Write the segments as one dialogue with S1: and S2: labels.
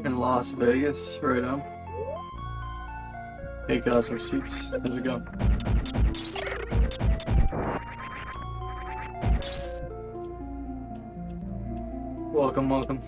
S1: In Las Vegas, right on. Hey Cosmic Seats, how's it going? Welcome, welcome.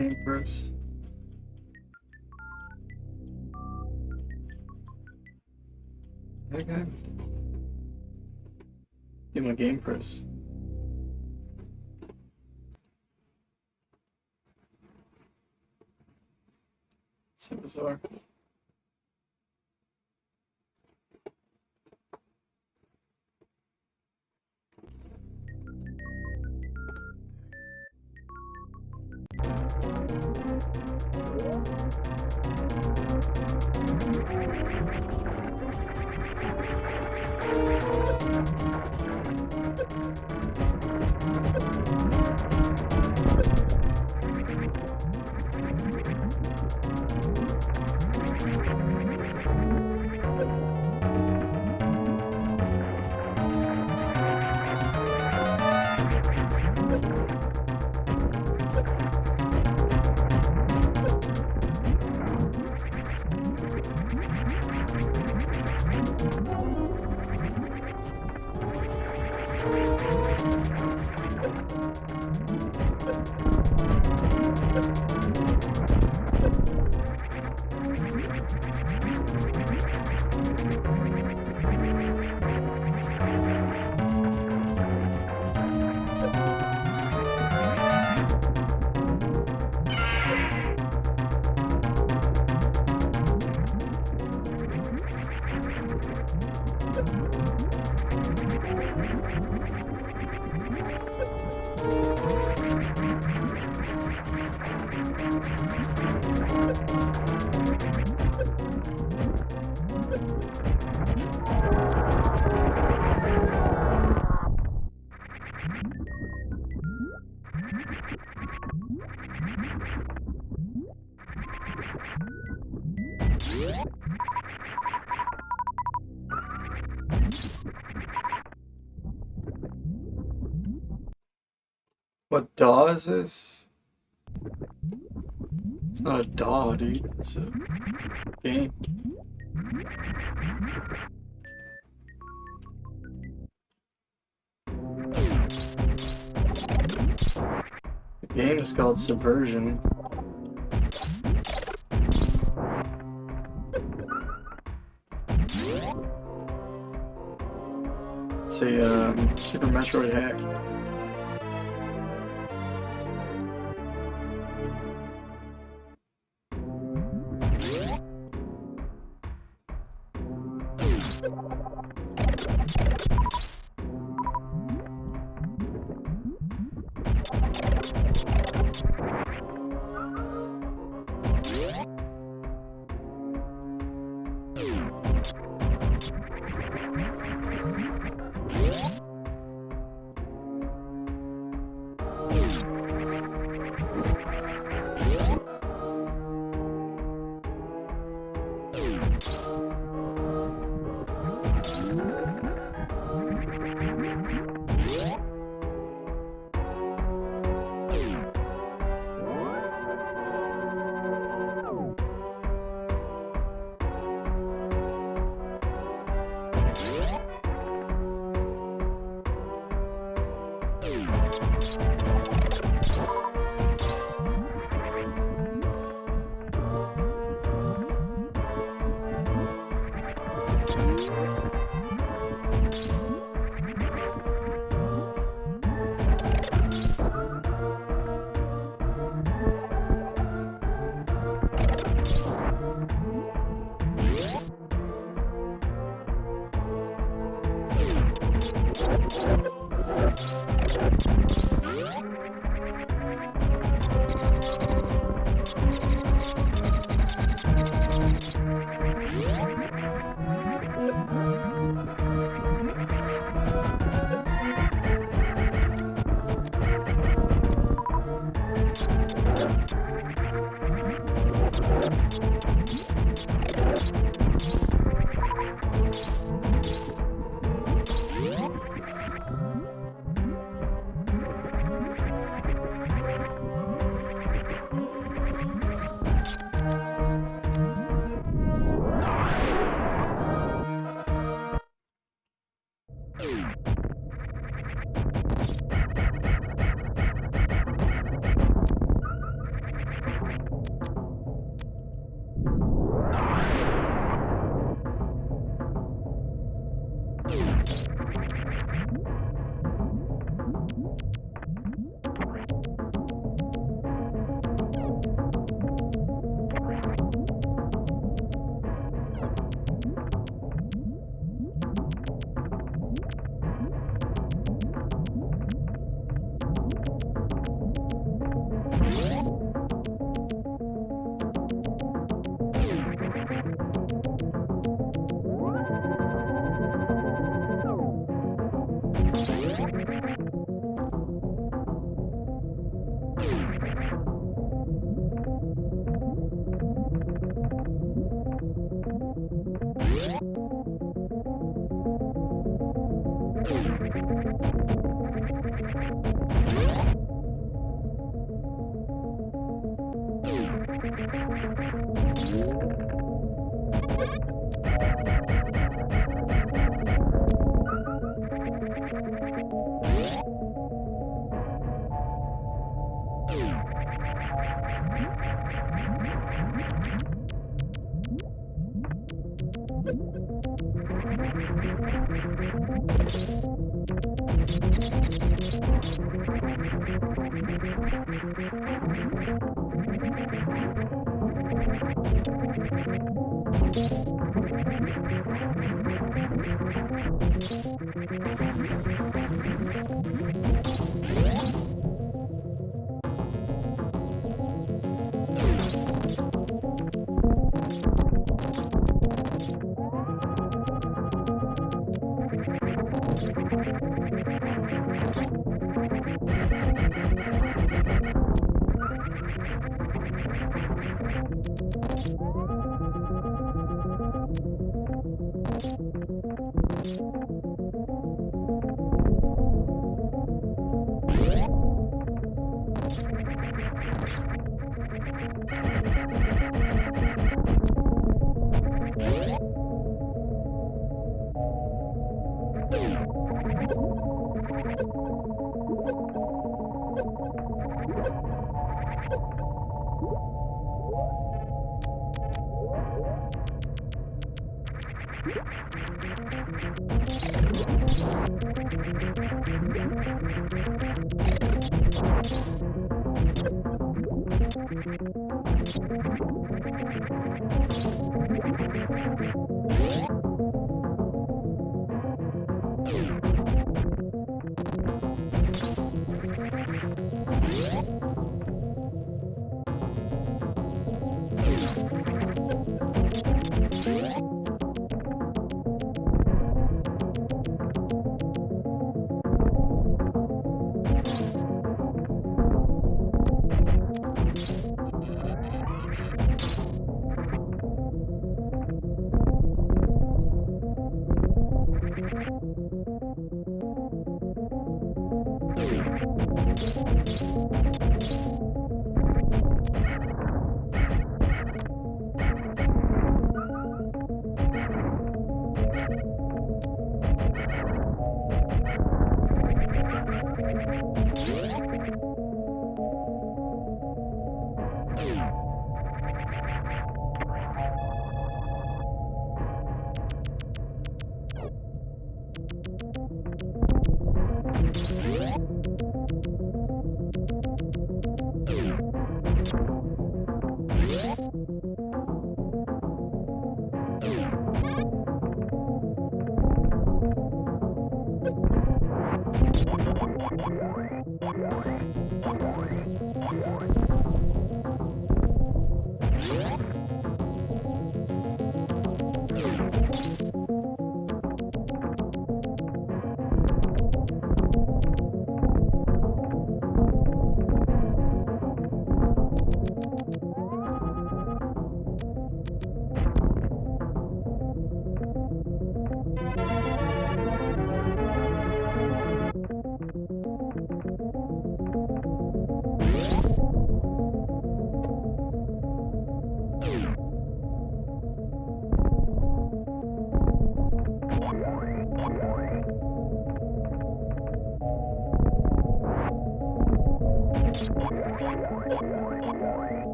S1: Game press. Okay. Get my game press. So bizarre. What DAW is this? It's not a DAW, dude. It's a game. The game is called Subversion. It's a Super Metroid hack.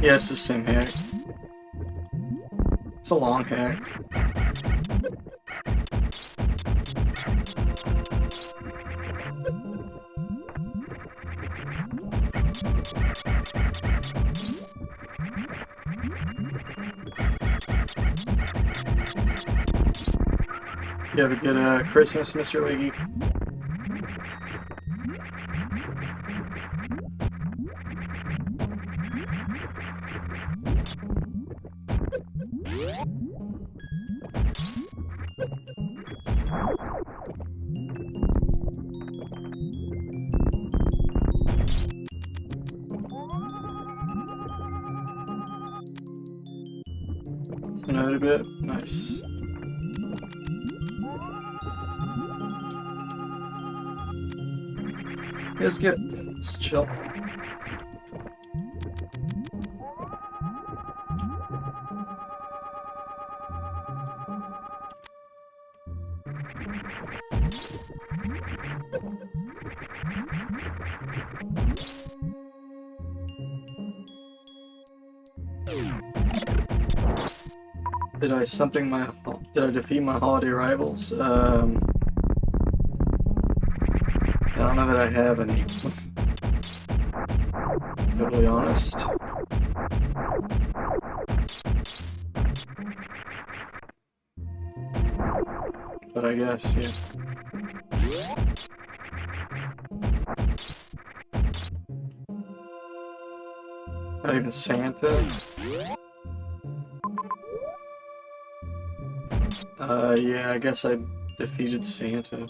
S1: Yeah, it's the same hack. It's a long hack. You have a good Christmas, Mr. Leggy? Snowed a bit. Nice. It's good. It's chill. Did I defeat my holiday rivals? I don't know that I have any. Totally honest. but I guess, yeah. Not even Santa? Yeah, I guess I defeated Santa.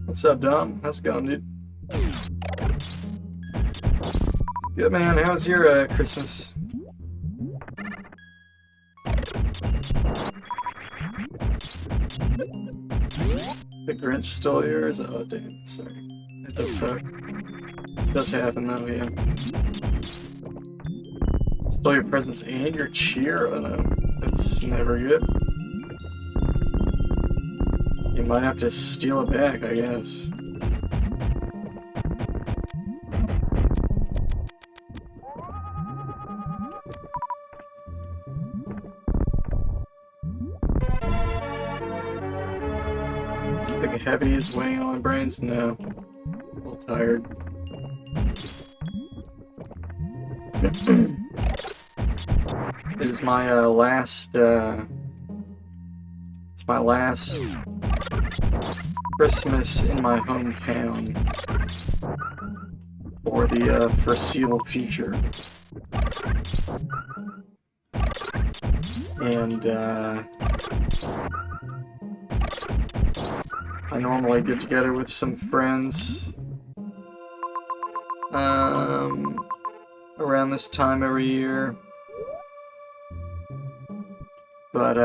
S1: What's up, Dom? How's it going, dude? Good, man. How was your Christmas? The Grinch stole yours? Oh, damn. Sorry. It does suck. It does happen, though, yeah. Stole your presents and your cheer? Oh, no. That's never good. You might have to steal it back, I guess. Something heavy is weighing on my brains? No. I'm a little tired. It is my last Christmas in my hometown for the foreseeable future. And I normally get together with some friends around this time every year, but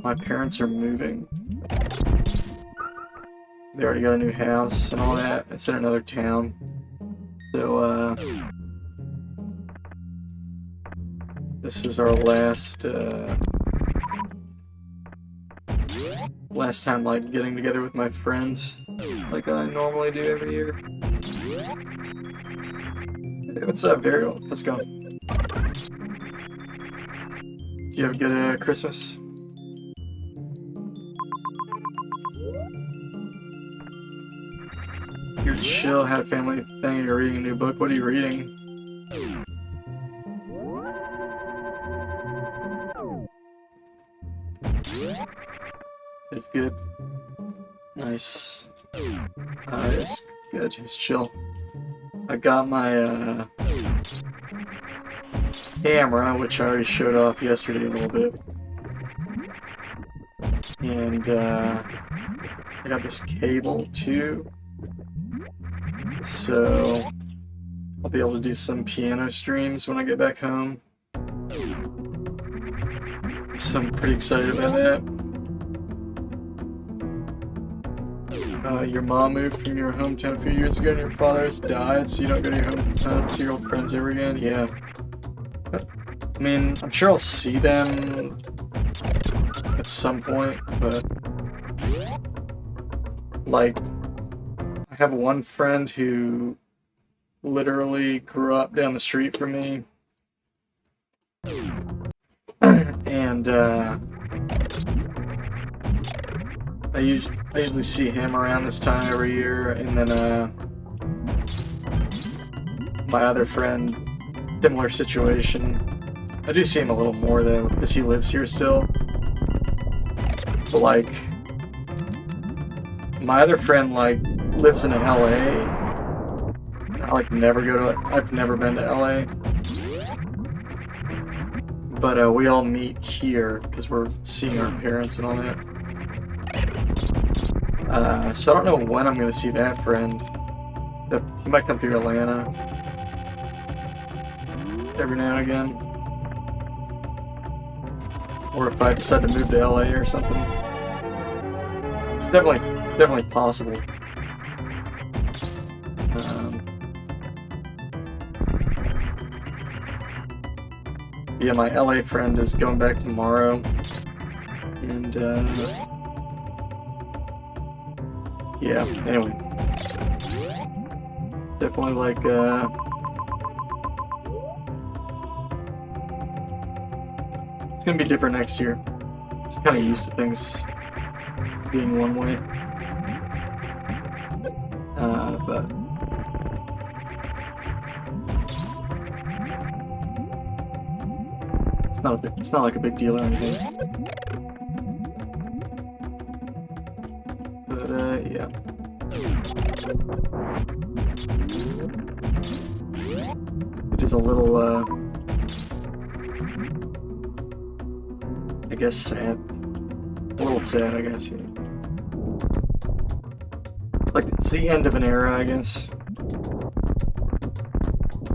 S1: my parents are moving. They already got a new house and all that. It's in another town, so this is our last time, like, getting together with my friends, like I normally do every year. Hey, what's up, Varial? How's it going? Did you have a good Christmas? You're chill, had a family thing, you're reading a new book. What are you reading? It's good. Nice. It's good. It's chill. I got my camera, which I already showed off yesterday a little bit. And I got this cable too. So I'll be able to do some piano streams when I get back home. So I'm pretty excited about that. Your mom moved from your hometown a few years ago and your father's died, so you don't go to your hometown to see your old friends ever again? Yeah. I mean, I'm sure I'll see them at some point, but like, I have one friend who literally grew up down the street from me, and I usually see him around this time every year, and then my other friend, similar situation. I do see him a little more though, because he lives here still. But like, my other friend like lives in LA. I like never go to. I've never been to LA. But we all meet here because we're seeing our parents and all that. So I don't know when I'm going to see that friend. He might come through Atlanta every now and again. Or if I decide to move to LA or something. It's definitely possible. Yeah, my LA friend is going back tomorrow. And yeah, anyway. Definitely like, it's gonna be different next year. Just kind of used to things being one way. But It's not like a big deal or anything. But yeah. It is a little I guess sad. A little sad, I guess, yeah. Like, it's the end of an era, I guess.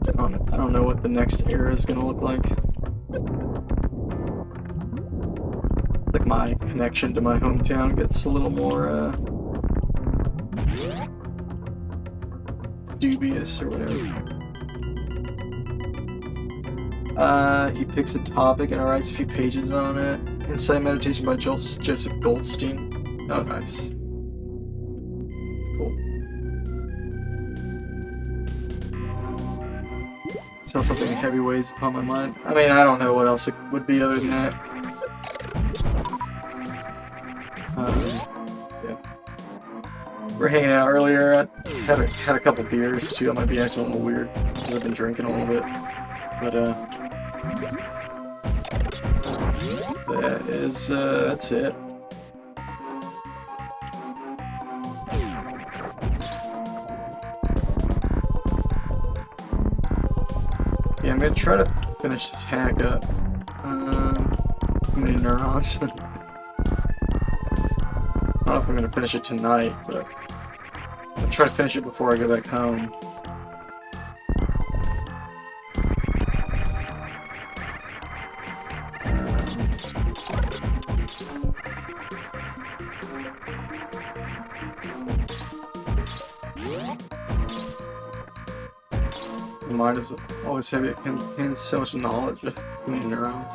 S1: I don't know what the next era is gonna look like. Like, my connection to my hometown gets a little more, dubious, or whatever. He picks a topic and writes a few pages on it. Insight Meditation by Joseph Goldstein. Oh, nice. It's cool. Tell something heavy weighs upon my mind. I mean, I don't know what else it would be other than that. Yeah. We're hanging out earlier. I had a couple beers too. I might be acting a little weird. I've been drinking a little bit. But, that's it. Yeah, I'm gonna try to finish this hack up. How many neurons? I don't know if I'm gonna finish it tonight, but I'll try to finish it before I go back home. The mind is always heavy. It contains so much knowledge of many neurons.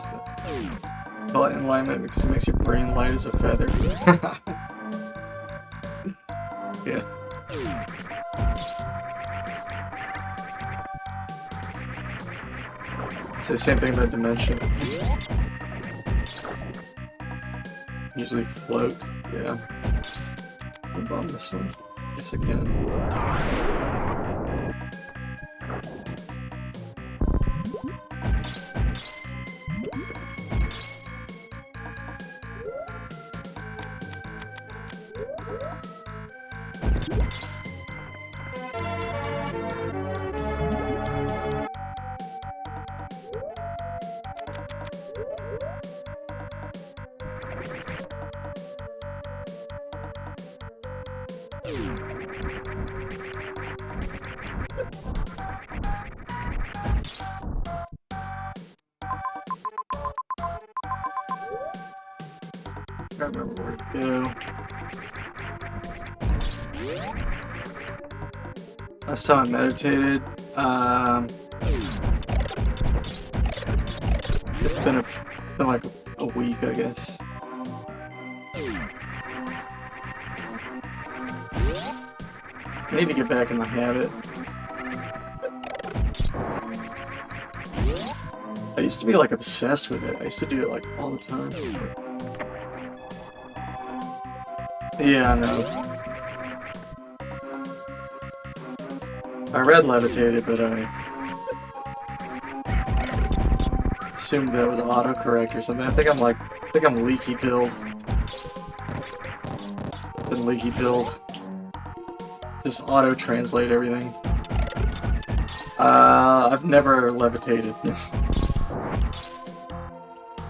S1: Call it enlightenment because it makes your brain light as a feather. Yeah. It's the same thing about dimension. Usually float. Yeah. I'll bomb this one. Yes, again. I can't remember where to go. Last time I meditated, it's been like a week, I guess. I need to get back in the habit. I used to be like obsessed with it. I used to do it like all the time. Yeah, I know. I read Levitated, but I assumed that was autocorrect or something. I think I'm leaky build. Been leaky build. Just auto-translate everything. I've never levitated.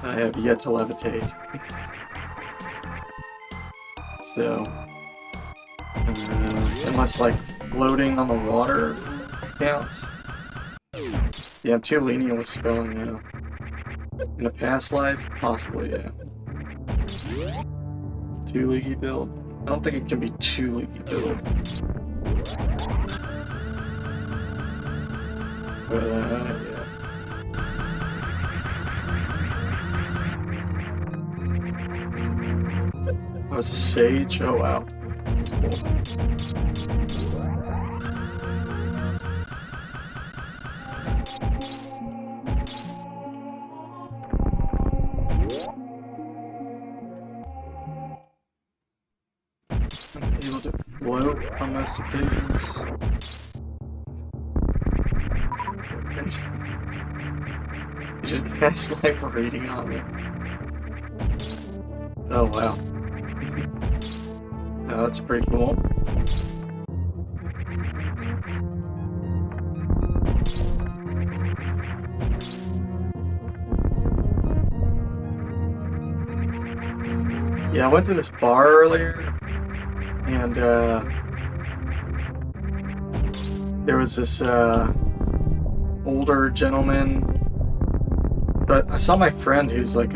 S1: I have yet to levitate. So, unless like floating on the water counts. Yeah, I'm too lenient with spelling now. In a past life, possibly, yeah. Too leaky build? I don't think it can be too leaky build. But, yeah. I was a sage? Oh, wow. That's cool. I'm able to float on most occasions. You You just cast life reading on me. Oh wow. Oh, that's pretty cool. Yeah, I went to this bar earlier, and there was this older gentleman. But I saw my friend who's like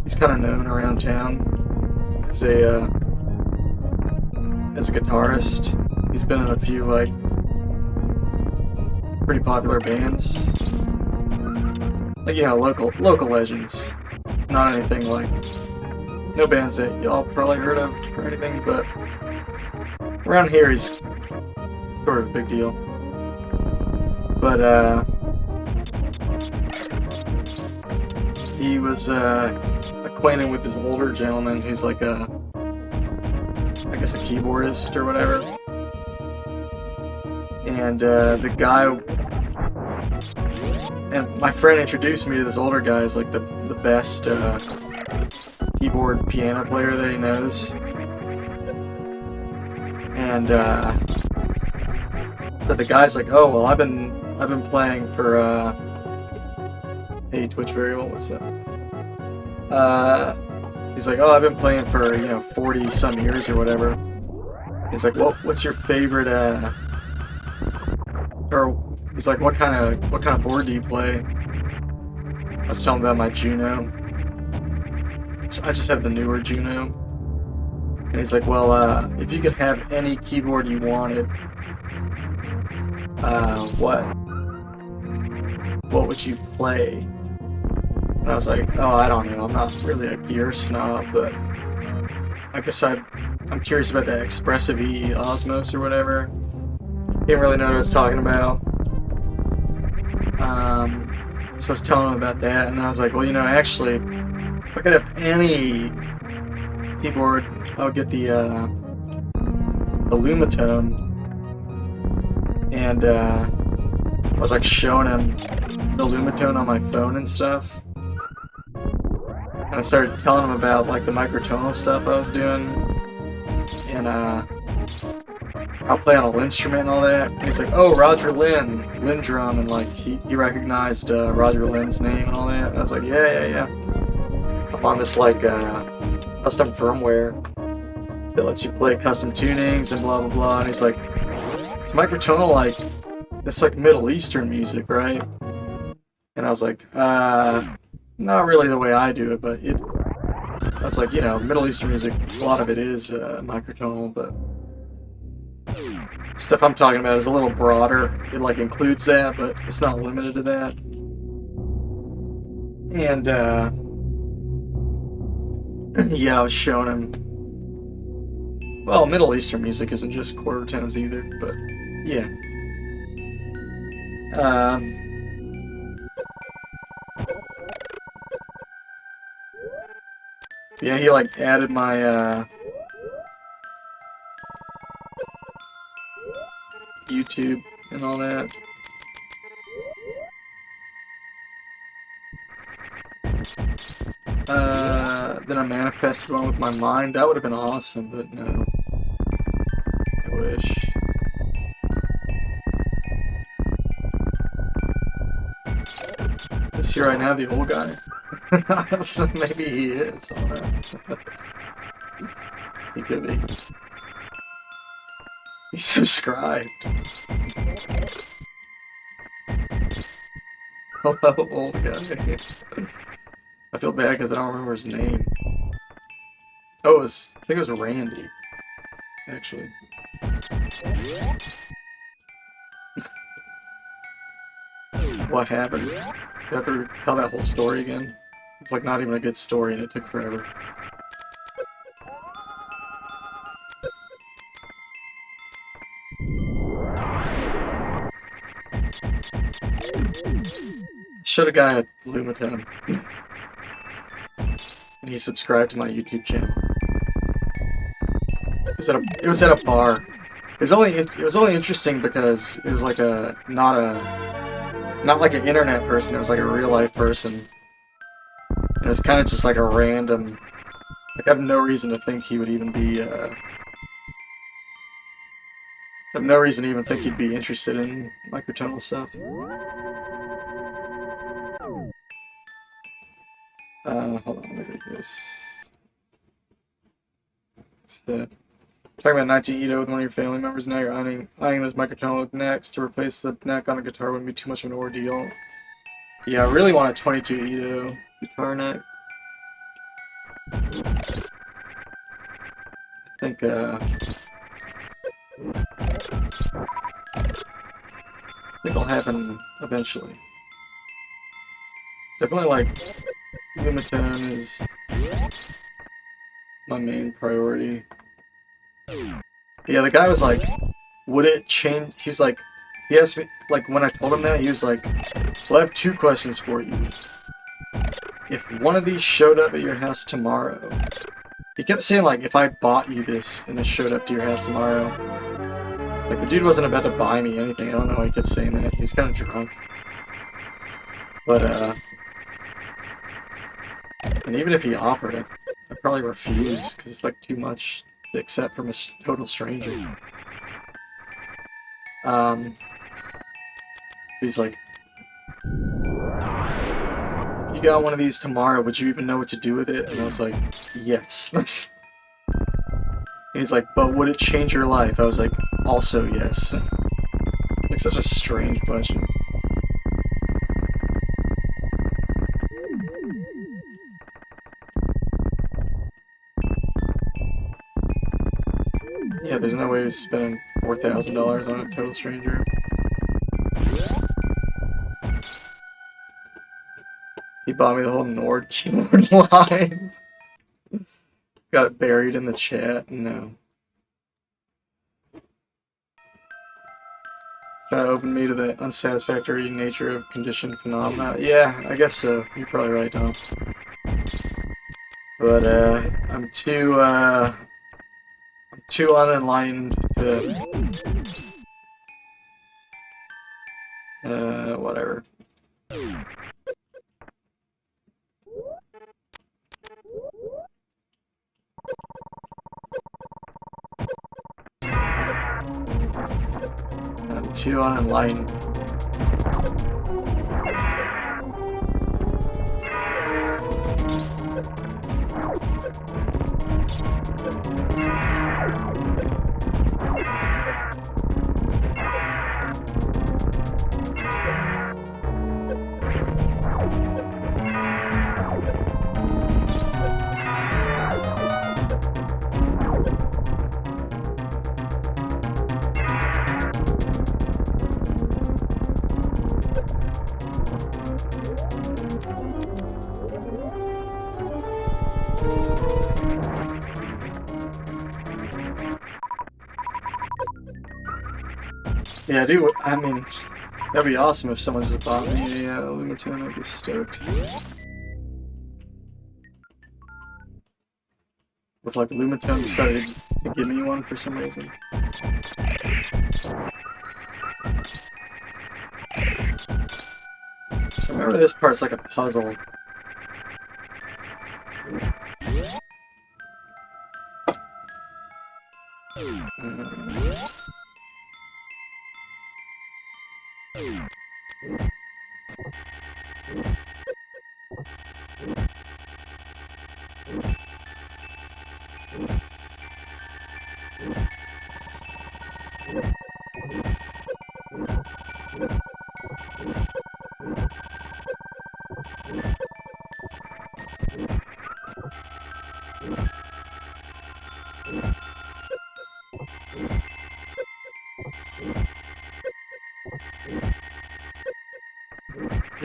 S1: he's kind of known around town as a guitarist. He's been in a few like pretty popular bands, like local legends. Not anything like no bands that y'all probably heard of or anything, but around here he's sort of a big deal. But he was acquainted with this older gentleman who's like I guess a keyboardist or whatever. And the guy, and my friend introduced me to this older guy as like the best keyboard piano player that he knows. And but the guy's like, oh well, I've been playing for hey Twitch variable, what's up? He's like, oh, I've been playing for 40 some years or whatever. He's like, well, what's your favorite or he's like, what kind of board do you play? I was telling him about my Juno. So I just have the newer Juno. And he's like, well, if you could have any keyboard you wanted, what would you play? And I was like, oh, I don't know. I'm not really a gear snob, but I guess I'm curious about that Expressive E Osmos or whatever. Didn't really know what I was talking about. So I was telling him about that, and I was like, well, actually, if I could have any keyboard, I would get the Lumitone. And I was like showing him the Lumitone on my phone and stuff. And I started telling him about like the microtonal stuff I was doing. And I'll play on a Lindstrument and all that. And he's like, oh, Roger Lindrum, and like he recognized Roger Lynn's name and all that. And I was like, yeah. I'm on this like custom firmware that lets you play custom tunings and blah blah blah. And he's like, it's microtonal, like it's like Middle Eastern music, right? And I was like, not really the way I do it, but I was like, Middle Eastern music, a lot of it is microtonal, but stuff I'm talking about is a little broader. It like includes that, but it's not limited to that. And yeah, I was showing him. Well, Middle Eastern music isn't just quarter tones either, but yeah. Yeah, he like added my YouTube and all that. Then I manifested one with my mind. That would have been awesome, but no. I wish. Is he right now the old guy? Maybe he is. I don't know. He could be. He's subscribed. Hello, old guy. I feel bad because I don't remember his name. Oh, I think it was Randy, actually. What happened? Do I have to tell that whole story again? It's like not even a good story and it took forever. Showed a guy at Lumitone. And he subscribed to my YouTube channel. It was at a bar. It was only interesting because it was like not a Not like an internet person, it was like a real life person. And it was kind of just like a random... Like, I have no reason to think he would even be, I have no reason to even think he'd be interested in microtonal stuff. Hold on, let me read this. Talking about 19 Ito with one of your family members, now you're eyeing this microtonal necks. To replace the neck on a guitar wouldn't be too much of an ordeal. Yeah, I really want a 22 Ito guitar neck. I think it'll happen eventually. Definitely, like, Lumitone is my main priority. Yeah, the guy was like, would it change? He was like, he asked me, like, when I told him that, he was like, well, I have two questions for you. If one of these showed up at your house tomorrow, he kept saying, like, if I bought you this and it showed up to your house tomorrow, like, the dude wasn't about to buy me anything. I don't know why he kept saying that. He was kind of drunk. But, and even if he offered it, I'd probably refuse, because it's, like, too much to accept from a total stranger. He's like, you got one of these tomorrow, would you even know what to do with it? And I was like, yes. And he's like, but would it change your life? I was like, also yes. Like, such a strange question. Yeah, there's no way he's spending $4,000 on a total stranger. He bought me the whole Nord keyboard line. Got it buried in the chat. No. Trying to open me to the unsatisfactory nature of conditioned phenomena. Yeah, I guess so. You're probably right, Tom. But I'm too unenlightened to whatever. I'm too unenlightened. Yeah, dude, I mean, that'd be awesome if someone just bought me a Lumitone. I'd be stoked. If, like, Lumitone decided to give me one for some reason. So remember, this part's like a puzzle.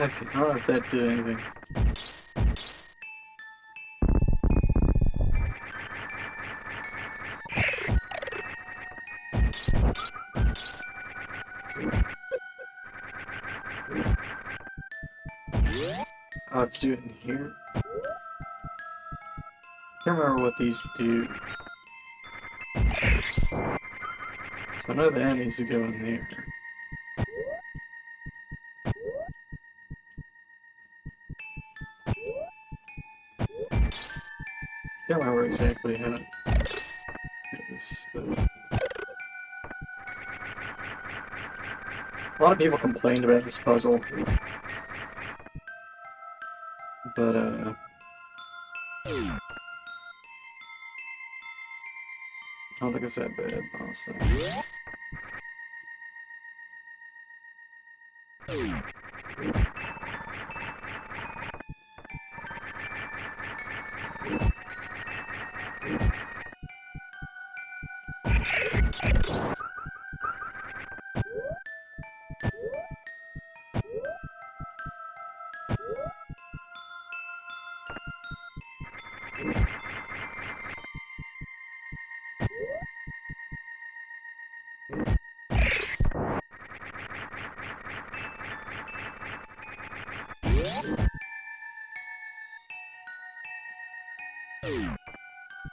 S1: Okay, I don't know if that did anything. I'll have to do it in here. I can't remember what these do. So I know that needs to go in there. can't remember exactly how to get this. A lot of people complained about this puzzle, but I don't think it's that bad, honestly.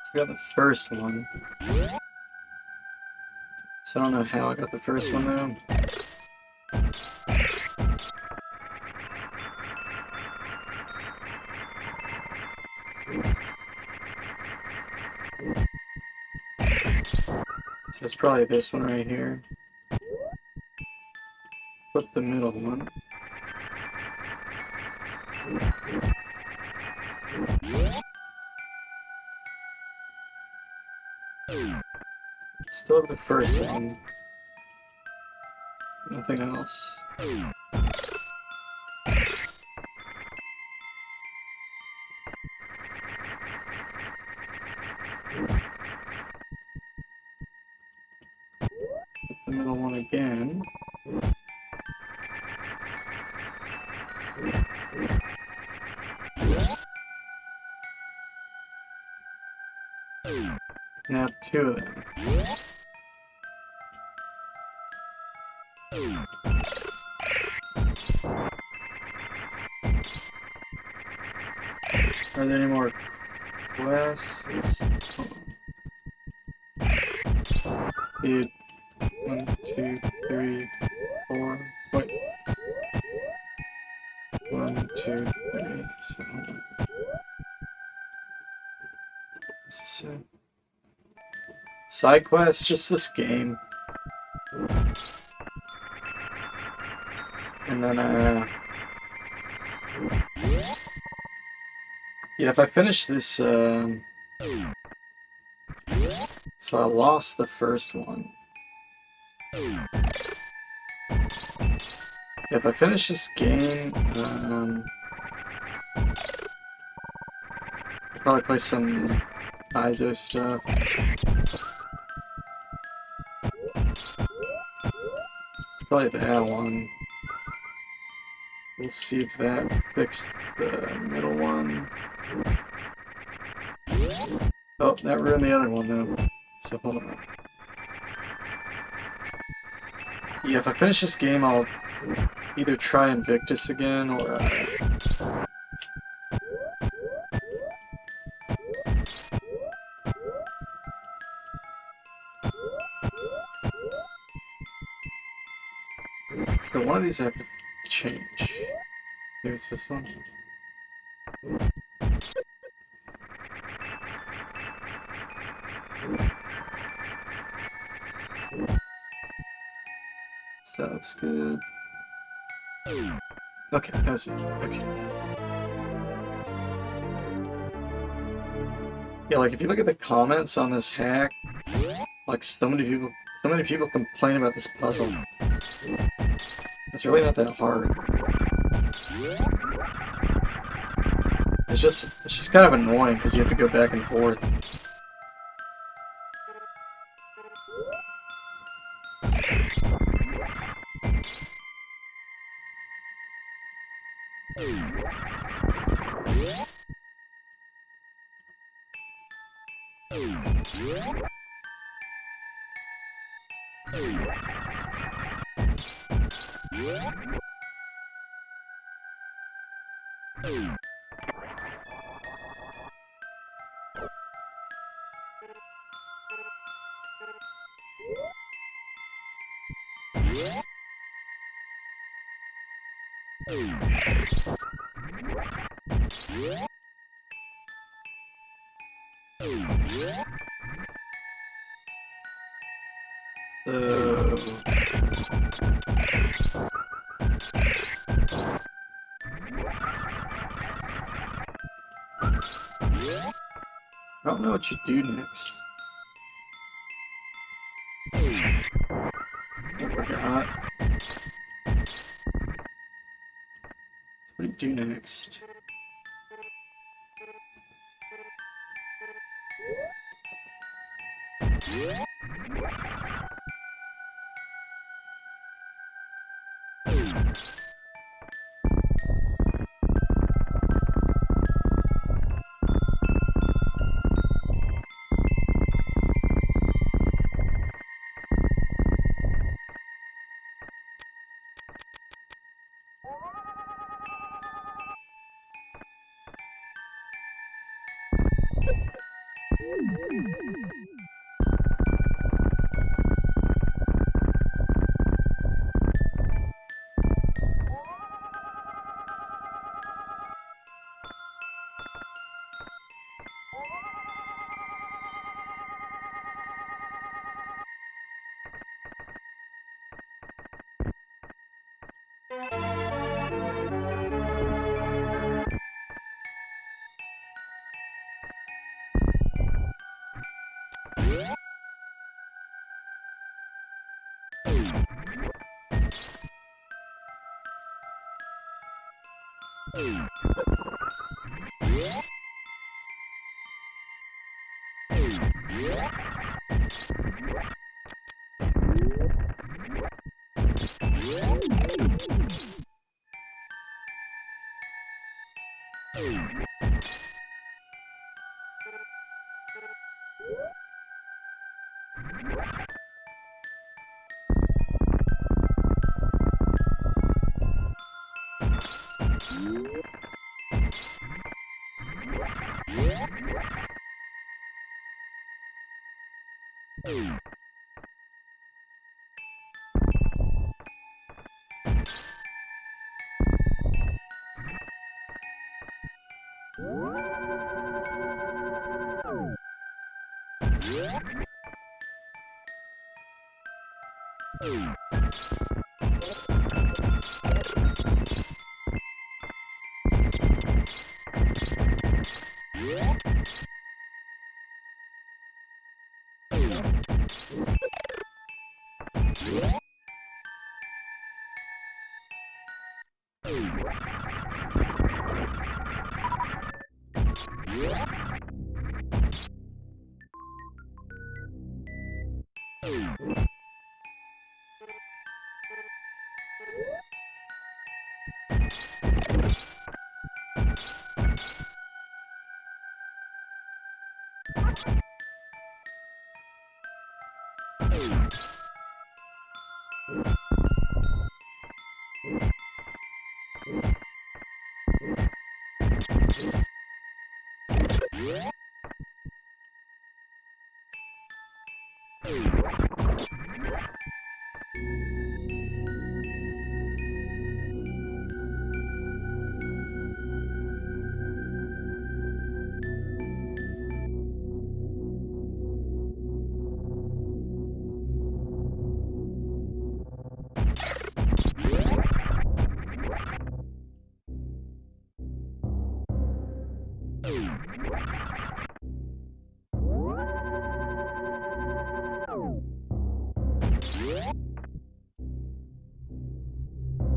S1: So I got the first one. So I don't know how I got the first one though. So it's probably this one right here. Flip the middle one. Still have the first one. Nothing else. Flip the middle one again. Now two of them. Are there any more quests? Dude. 1, 2, 3, 4. Wait. 1, 2, 3. So hold on. What's this say? Side quest, just this game. And then yeah, if I finish this so I lost the first one. If I finish this game, I'll probably play some ISO stuff. It's probably that one. Let's see if that fixed the middle one. Oh, that ruined the other one though. So hold on. Yeah, if I finish this game, I'll either try Invictus again or so one of these I have to change. Maybe it's this one. So that looks good. Okay, that was it. Okay. Yeah, like if you look at the comments on this hack, like so many people complain about this puzzle. It's really not that hard. It's just kind of annoying because you have to go back and forth. So... I don't know what you do next. I forgot. What do you do next?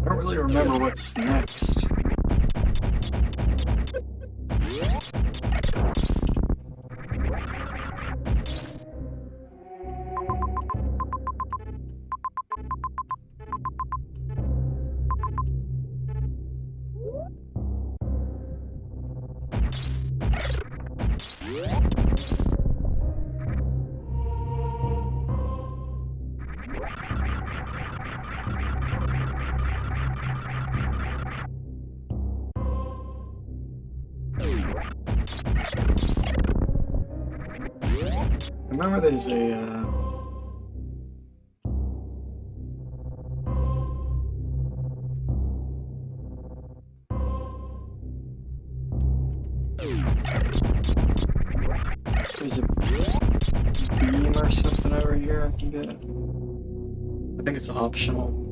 S1: I don't really remember what's next. I remember there's a, there's a beam or something over here I can get. think it's optional.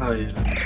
S1: Oh yeah.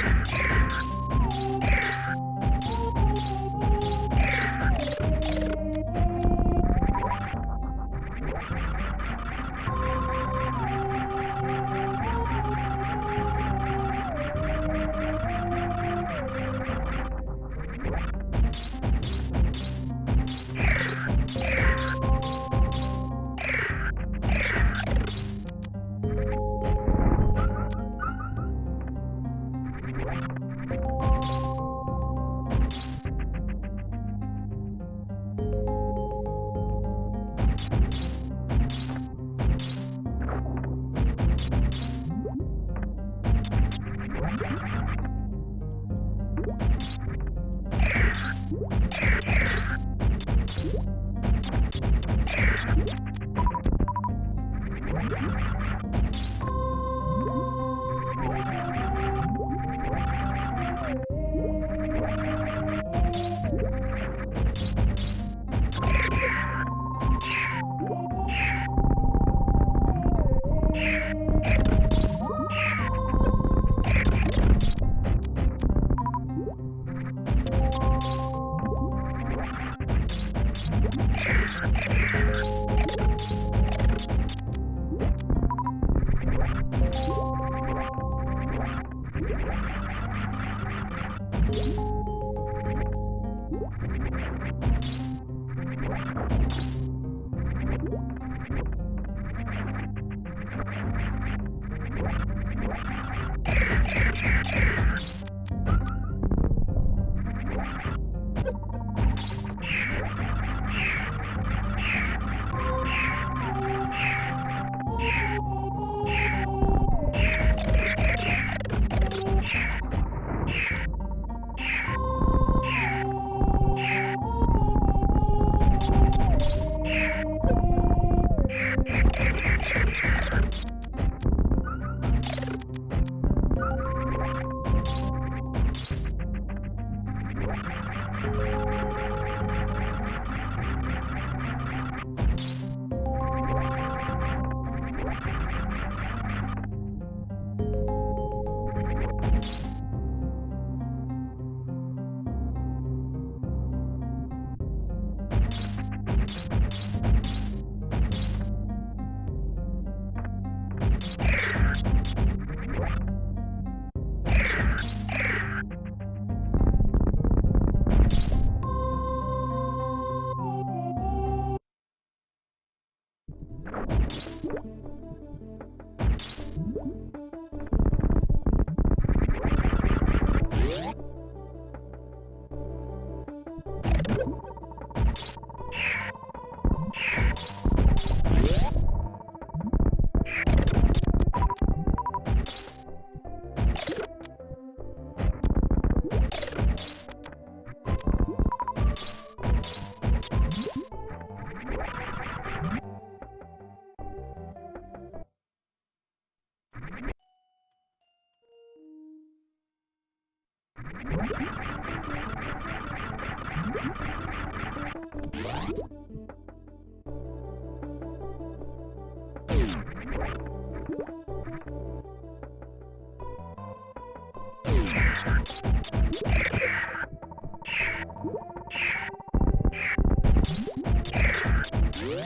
S1: How do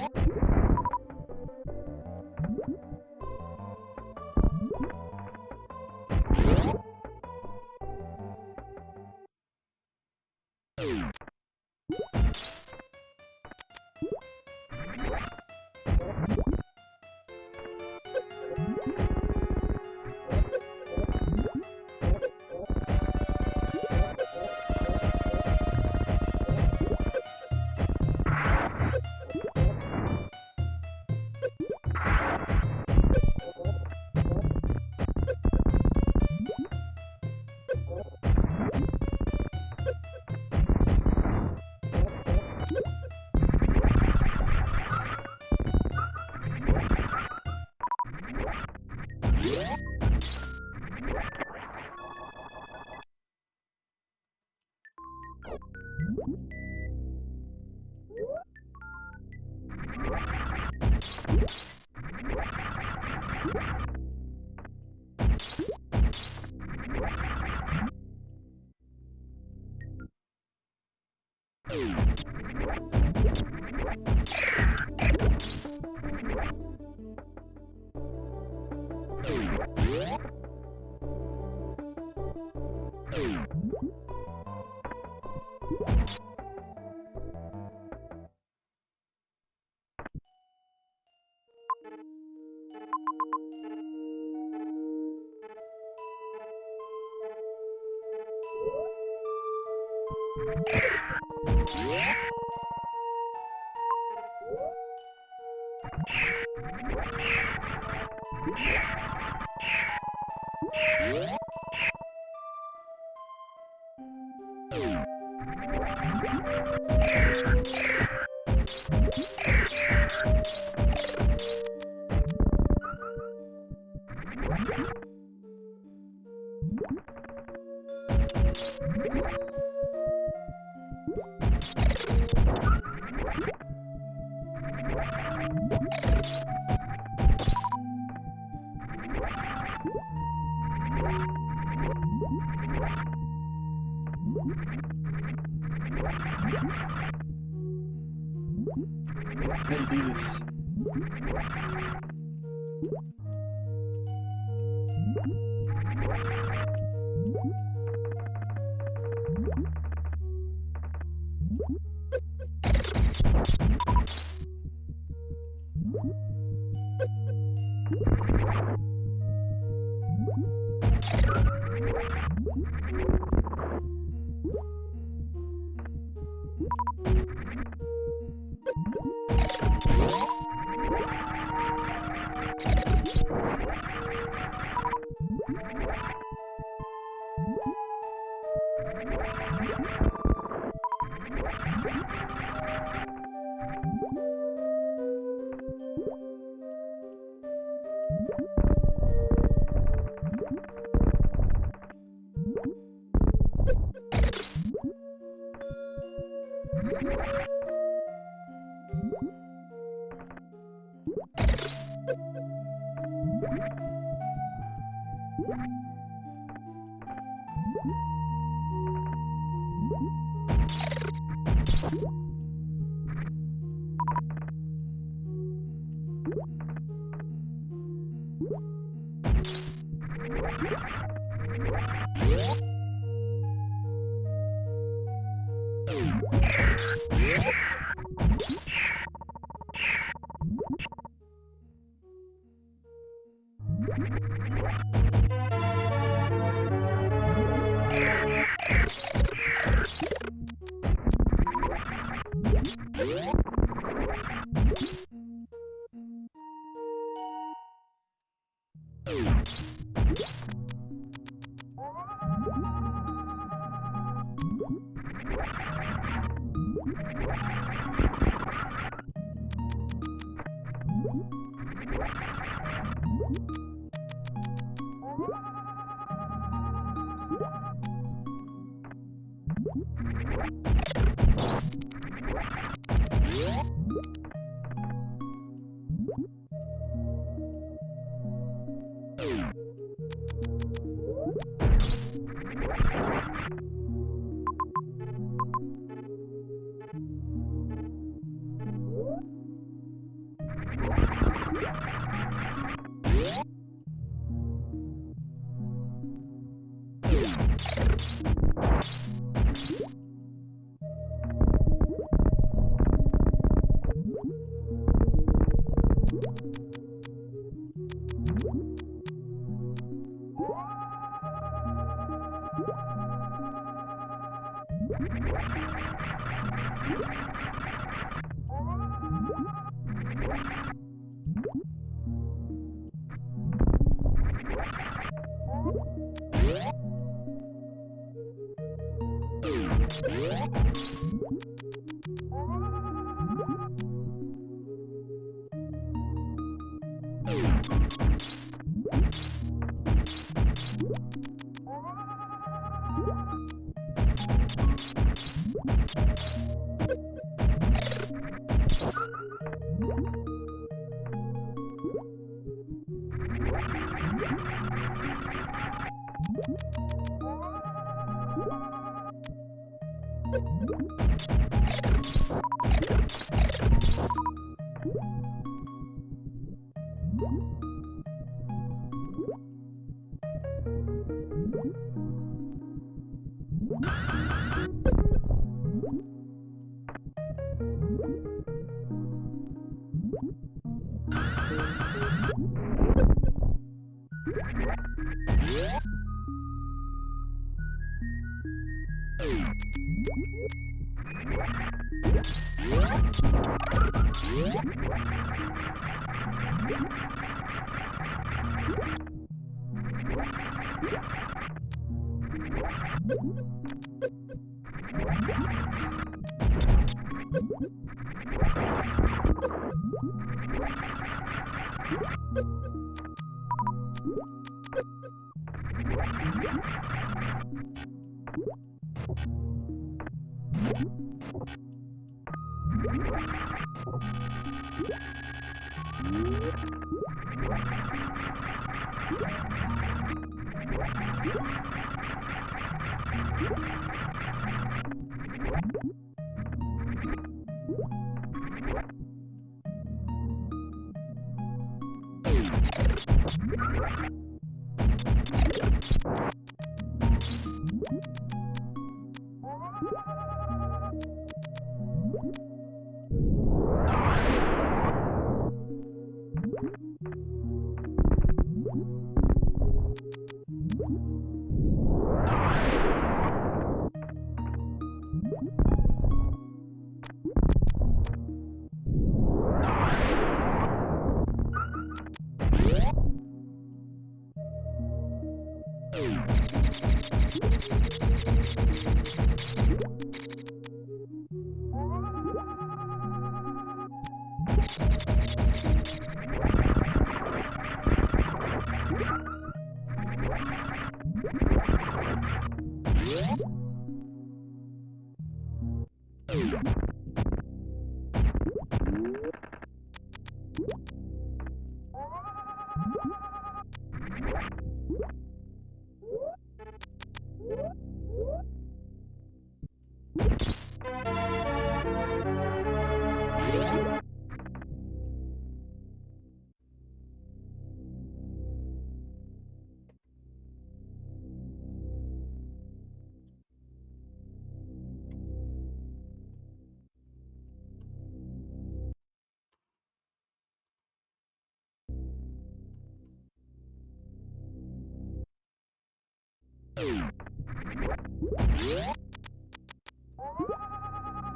S1: you do this?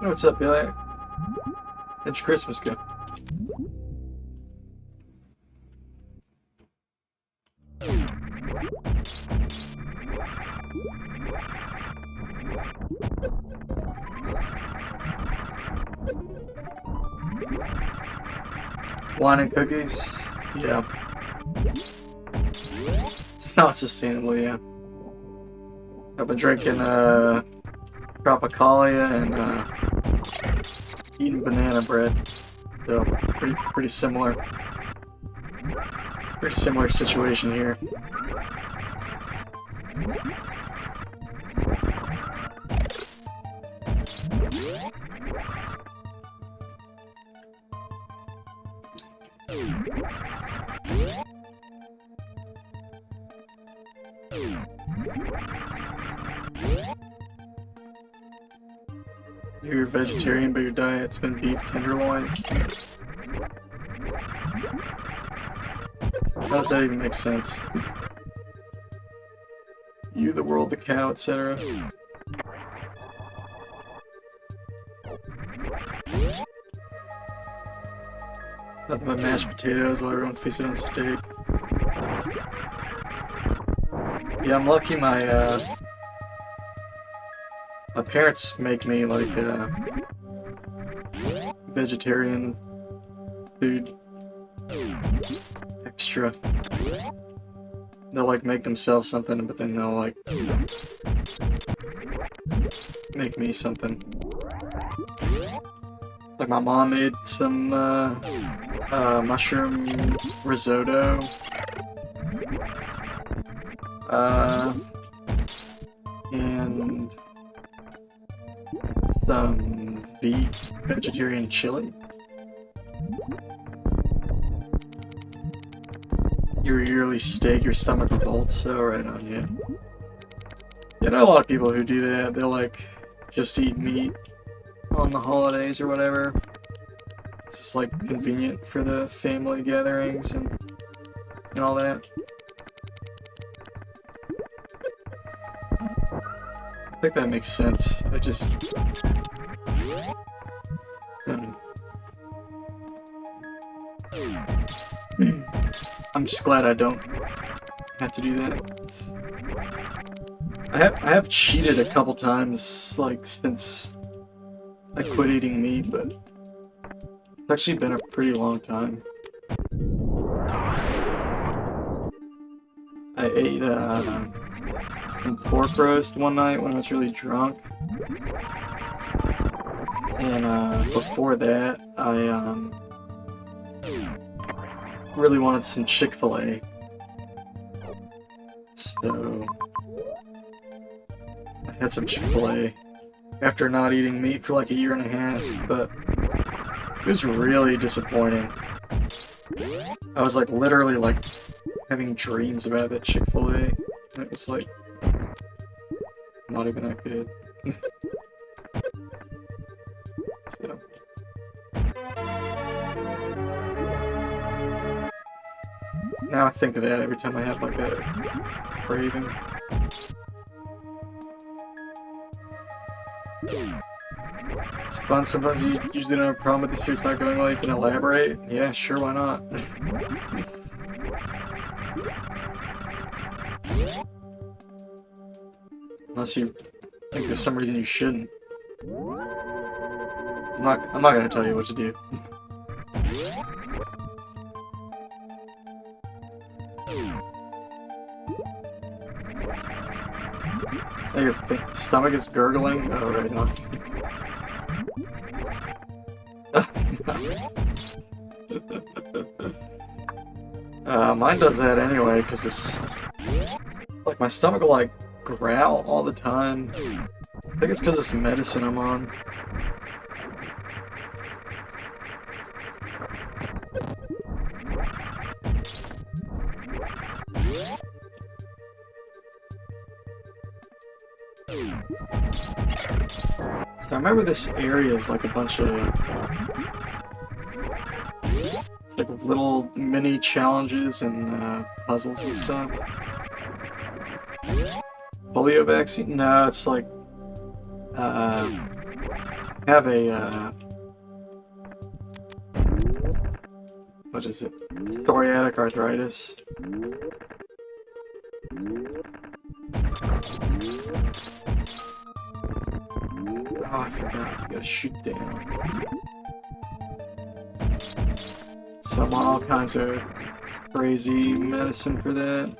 S1: What's up, Billy? How'd your Christmas go? Wine and cookies? Yeah. It's not sustainable, yeah. I've been drinking Tropicalia and eating banana bread. So pretty similar. Pretty similar situation here. You're a vegetarian, but your diet's been beef tenderloins. How does that even make sense? You, the world, the cow, etc. Nothing but mashed potatoes while everyone feasted on steak. Yeah, I'm lucky my parents make me like vegetarian food extra. They'll like make themselves something, but then they'll like make me something. Like my mom made some mushroom risotto. And some vegetarian chili. Your yearly steak, your stomach revolts, so right on, yeah. Yeah, I know a lot of people who do that. They'll like just eat meat on the holidays or whatever. It's just like convenient for the family gatherings and all that. I think that makes sense. I just... I'm just glad I don't have to do that. I have cheated a couple times, like, since I quit eating meat, but it's actually been a pretty long time. I ate, some pork roast one night when I was really drunk. And, before that, I, really wanted some Chick-fil-A. So I had some Chick-fil-A after not eating meat for like a year and a half, but it was really disappointing. I was like literally like having dreams about that Chick-fil-A, and it was like not even that good. So now I think of that every time I have like a craving. It's fun. Sometimes you usually don't have a problem with this. It's not going well. You can elaborate. Yeah, sure. Why not? Unless you think there's some reason you shouldn't. I'm not gonna tell you what to do. Oh, your stomach is gurgling? Oh, right on. Mine does that anyway, because it's... like, my stomach will, like, growl all the time. I think it's because it's medicine I'm on. So I remember this area is like a bunch of... it's like little mini challenges and puzzles and stuff. Polio vaccine? No, it's like... have a... what is it? Psoriatic arthritis. Oh, I forgot. You gotta shoot down. Some all kinds of crazy medicine for that.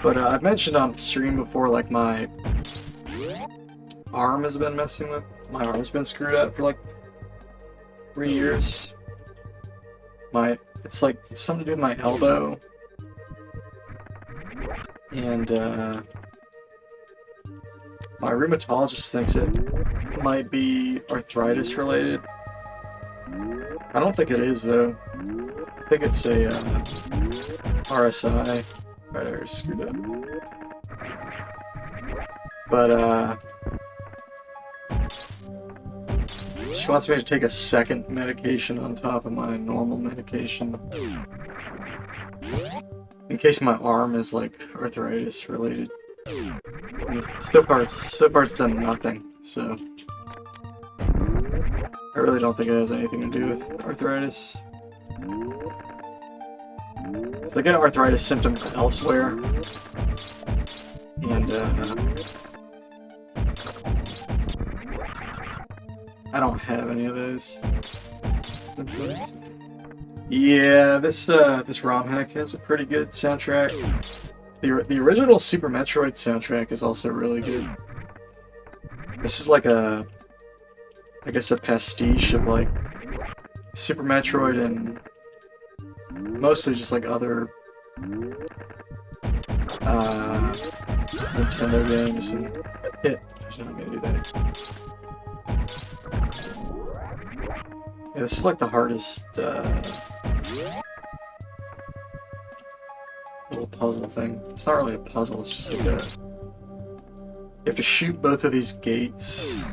S1: But I've mentioned on the stream before, like my arm has been messing with. My arm's been screwed up for like 3 years. It's like something to do with my elbow. And my rheumatologist thinks it might be arthritis related. I don't think it is though. I think it's a RSI. Right, I screwed up. But she wants me to take a second medication on top of my normal medication. In case my arm is like arthritis related. And so far it's done nothing, so I really don't think it has anything to do with arthritis. So I get arthritis symptoms elsewhere, and I don't have any of those. Yeah, this ROM hack has a pretty good soundtrack. The original Super Metroid soundtrack is also really good. This is like a, I guess, a pastiche of like Super Metroid and mostly just like other Nintendo games and hit. I'm not gonna do that. Yeah, this is like the hardest little puzzle thing. It's not really a puzzle, it's just like a... You have to shoot both of these gates.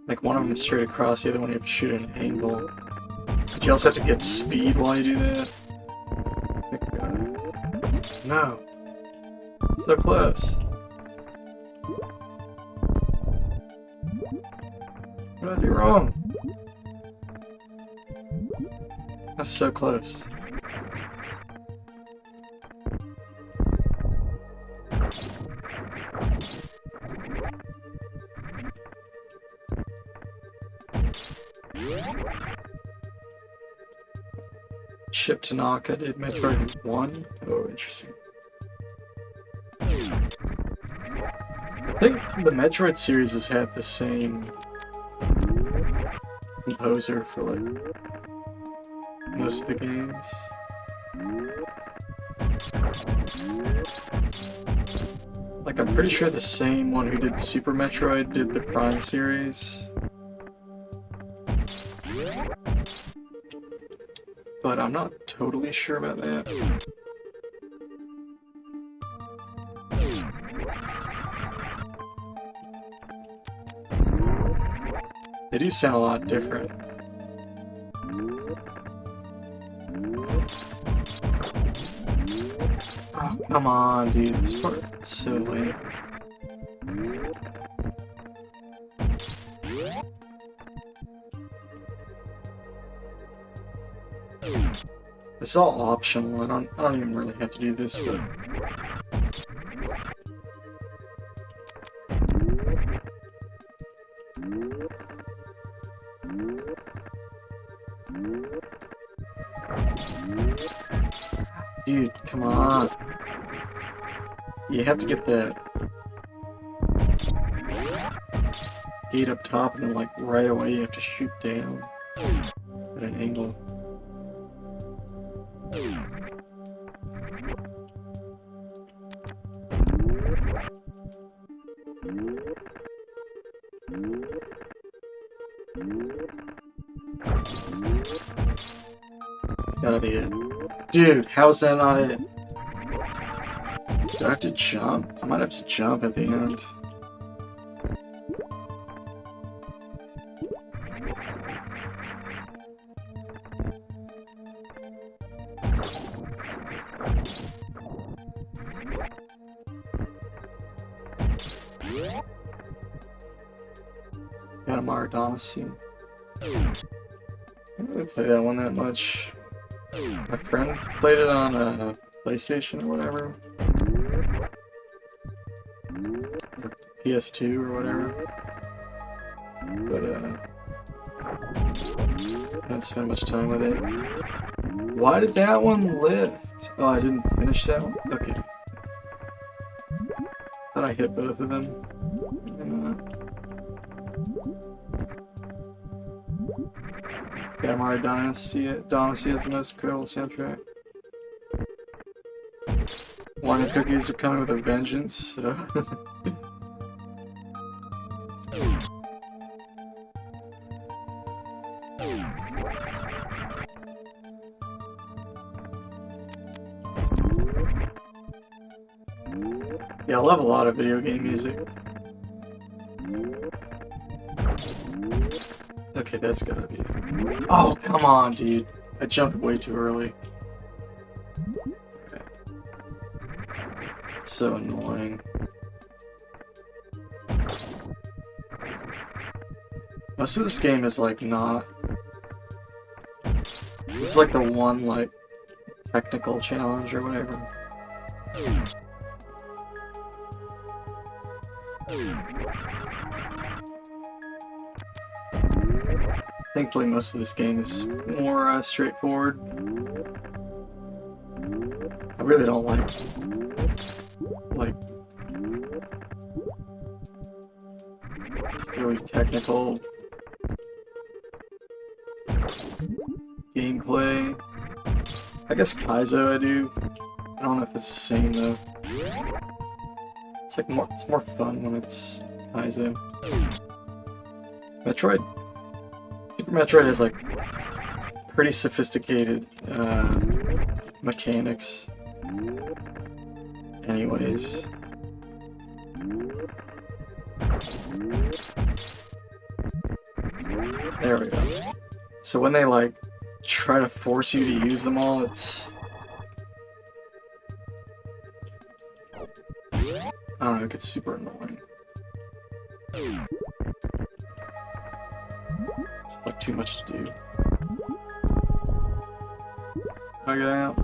S1: Like one of them straight across, the other one you have to shoot at an angle. But you also have to get speed while you do that. No. So close. What did I do wrong? That's so close. Chip Tanaka did Metroid 1? Oh, interesting. I think the Metroid series has had the same composer for like most of the games. Like I'm pretty sure the same one who did Super Metroid did the Prime series. But I'm not totally sure about that. They do sound a lot different. Oh, come on, dude. This part's so lame. This is all optional. I don't even really have to do this, but... Dude, come on. You have to get the gate up top and then like right away you have to shoot down at an angle. It's gotta be it. Dude, how's that not it? Do I have to jump? I might have to jump at the end. Got a Maradona. I don't really play that one that much. My friend played it on a PlayStation or whatever. Or PS2 or whatever. But, I didn't spend much time with it. Why did that one lift? Oh, I didn't finish that one? Okay. Thought I hit both of them. Katamari Dynasty has the most incredible soundtrack. Wine and cookies are coming with a vengeance, so... Yeah, I love a lot of video game music. Okay, that's gotta be it. Oh, come on, dude. I jumped way too early. Okay. It's so annoying. Most of this game is like not... It's like the one like technical challenge or whatever. Thankfully, most of this game is more straightforward. I really don't like really technical gameplay. I guess Kaizo I do. I don't know if it's the same though. It's more fun when it's Kaizo. Metroid. Super Metroid has like pretty sophisticated mechanics. Anyways. There we go. So when they like try to force you to use them all, it's I don't know, it gets super annoying. It's like too much to do. I get out.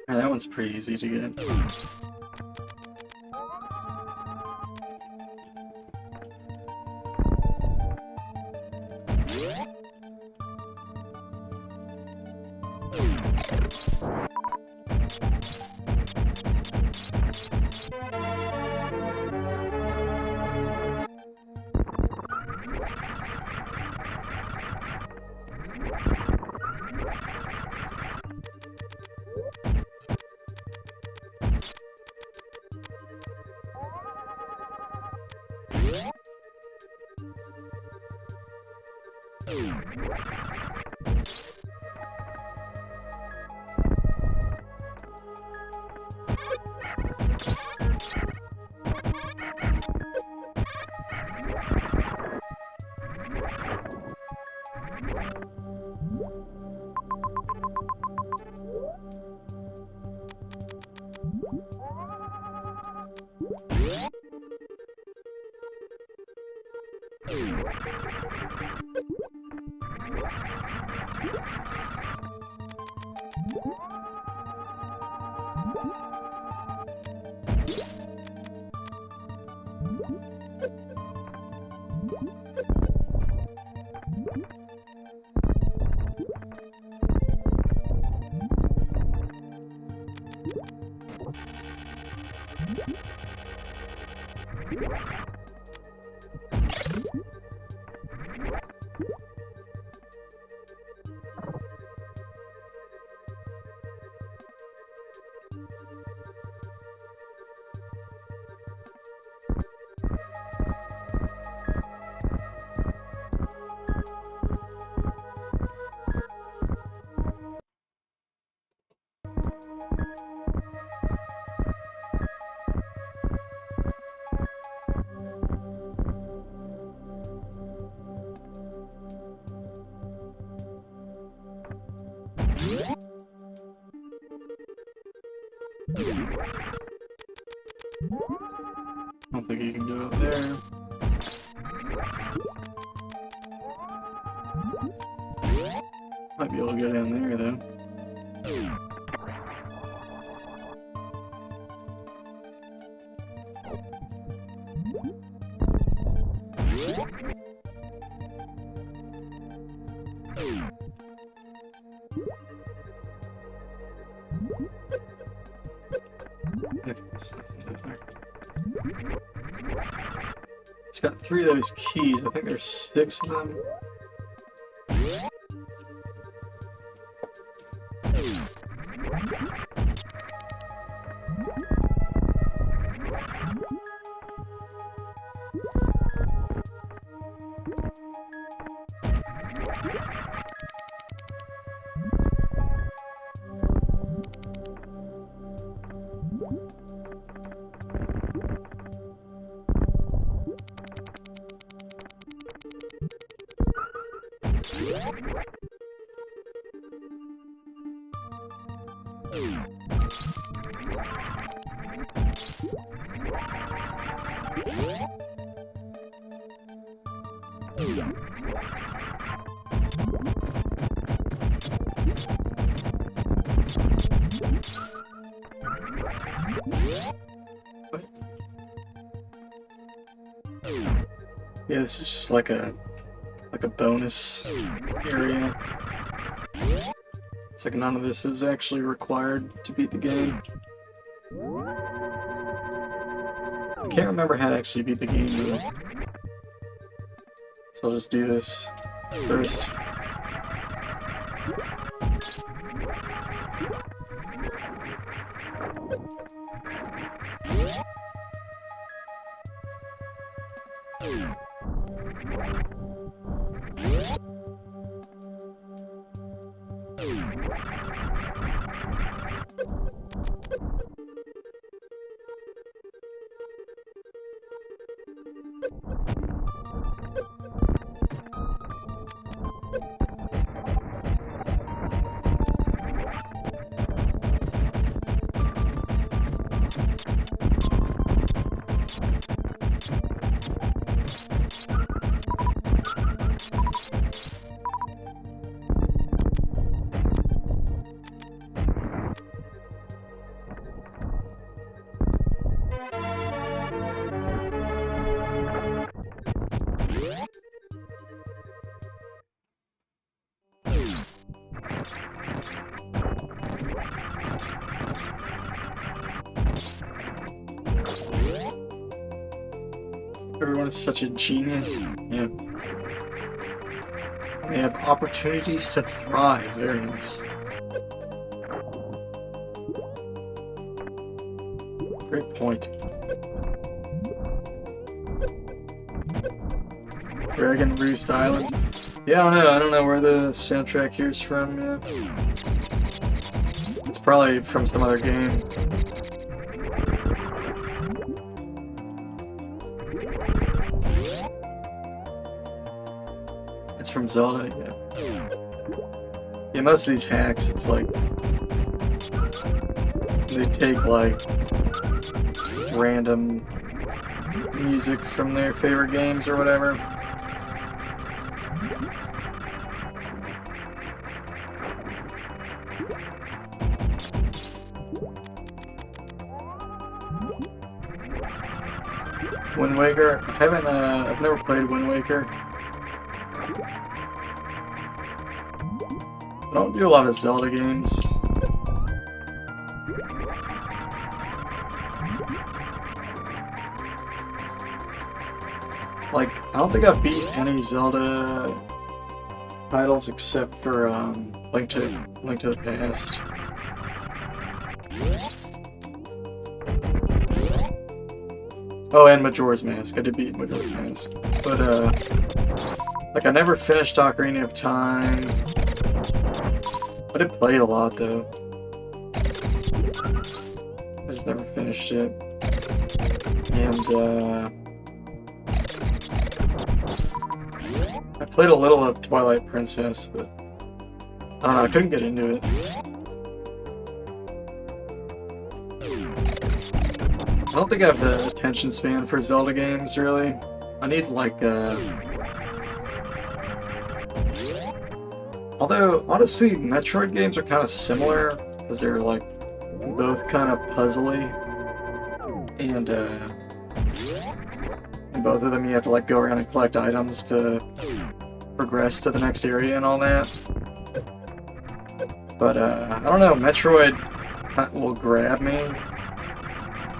S1: Alright, that one's pretty easy to get. I don't think you can go up there. Might be able to go down there, though. Okay, there's nothing down there. It's got 3 of those keys. I think there's 6 of them. Yeah, this is just like a bonus area. It's like none of this is actually required to beat the game. I can't remember how to actually beat the game though. So I'll just do this first. Everyone is such a genius. Yeah. They have opportunities to thrive. Very nice. Great point. Dragon Roost Island. Yeah, I don't know where the soundtrack here is from. Yeah. It's probably from some other game. It's from Zelda, yeah. Yeah, most of these hacks, it's like they take like random music from their favorite games or whatever. Wind Waker, I've never played Wind Waker. I don't do a lot of Zelda games. Like, I don't think I've beat any Zelda titles except for Link to the Past. Oh, and Majora's Mask. I did beat Majora's Mask. But, like, I never finished Ocarina of Time. I did play it a lot, though. I just never finished it. And, I played a little of Twilight Princess, but I don't know, I couldn't get into it. don't think I have the attention span for Zelda games, really. I need, like, Although, honestly, Metroid games are kind of similar, because they're, like, both kind of puzzly. And, in both of them you have to, like, go around and collect items to progress to the next area and all that. But, I don't know, Metroid will grab me,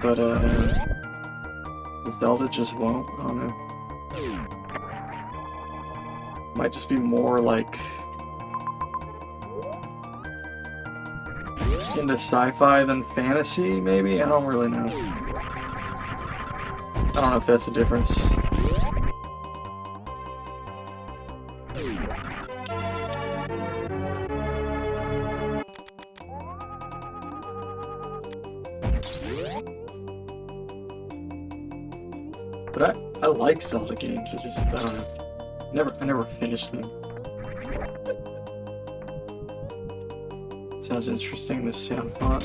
S1: but, Zelda just won't. I don't know. Might just be more, like, into sci-fi than fantasy, maybe? I don't really know. I don't know if that's the difference. But I like Zelda games, I just, I don't know. I never finished them. Sounds interesting, this sound font.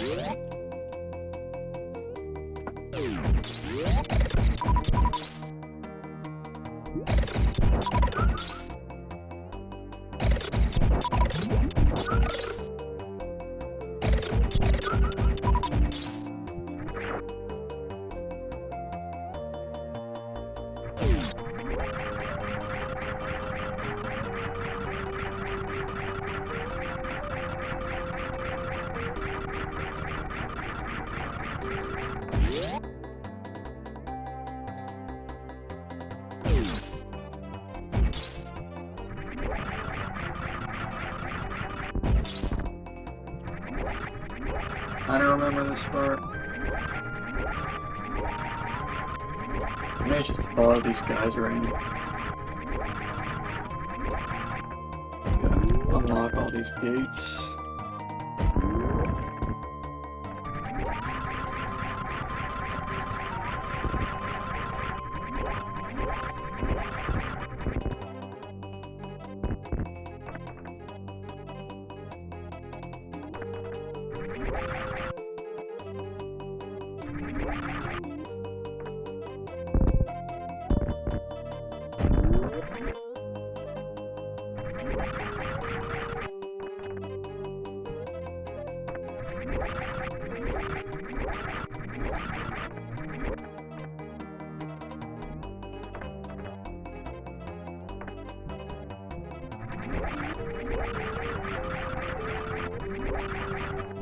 S1: I don't remember this part. I may just follow these guys around. Gotta unlock all these gates.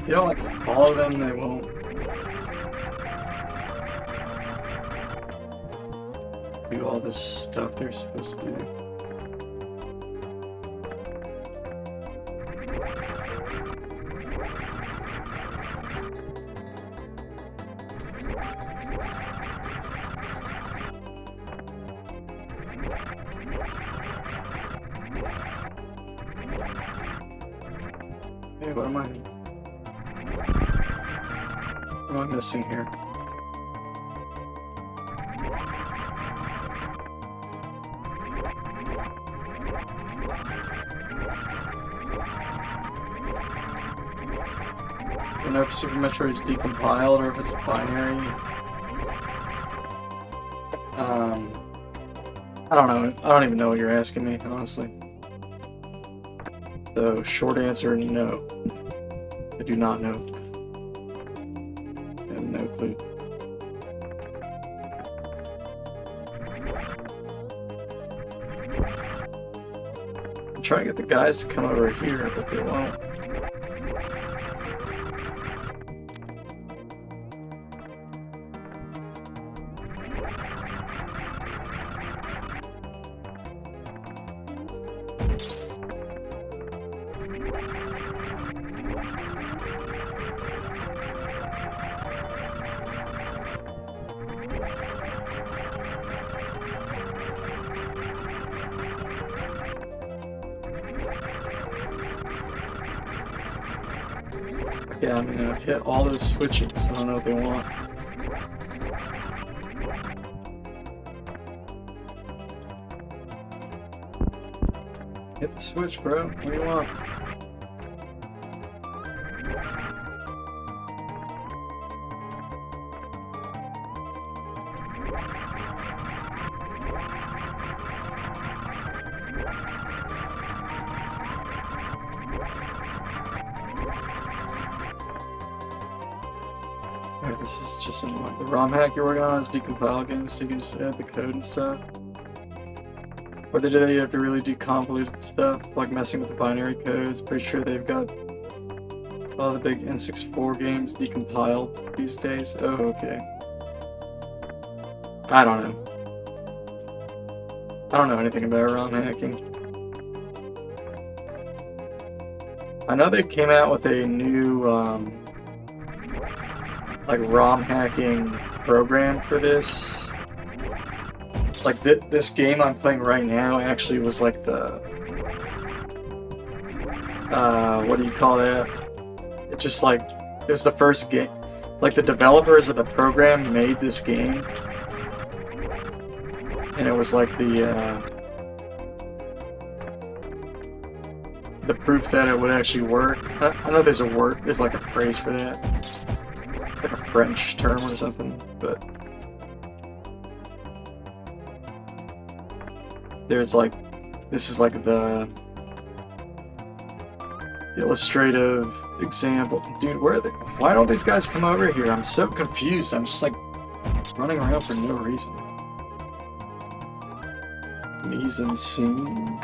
S1: If you don't, like, follow them, they won't. Do all this stuff they're supposed to do. Hey, what am I missing here? I don't know if Super Metroid is decompiled or if it's binary. I don't know. I don't even know what you're asking me, honestly. So, short answer, no. I do not know. I have no clue. I'm trying to get the guys to come over here, but they won't. Yeah, I mean, I've hit all those switches. I don't know what they want. Hit the switch, bro. What do you want? Alright, this is just annoying. The ROM hack you're working on is decompile games, so you can just add the code and stuff. Or they do that, you have to really do convoluted stuff, like messing with the binary codes. Pretty sure they've got all the big N64 games decompiled these days. Oh, okay. I don't know. I don't know anything about ROM hacking. I know they came out with a new, like, ROM hacking program for this. Like, this game I'm playing right now actually was like the, what do you call that? It just like, it was the first game. Like, the developers of the program made this game. And it was like the proof that it would actually work. I know there's a word, there's like a phrase for that. Like a French term or something, but there's like, this is like the illustrative example. Dude, where are they? Why don't these guys come over here? I'm so confused. I'm just like running around for no reason. Mise en scene?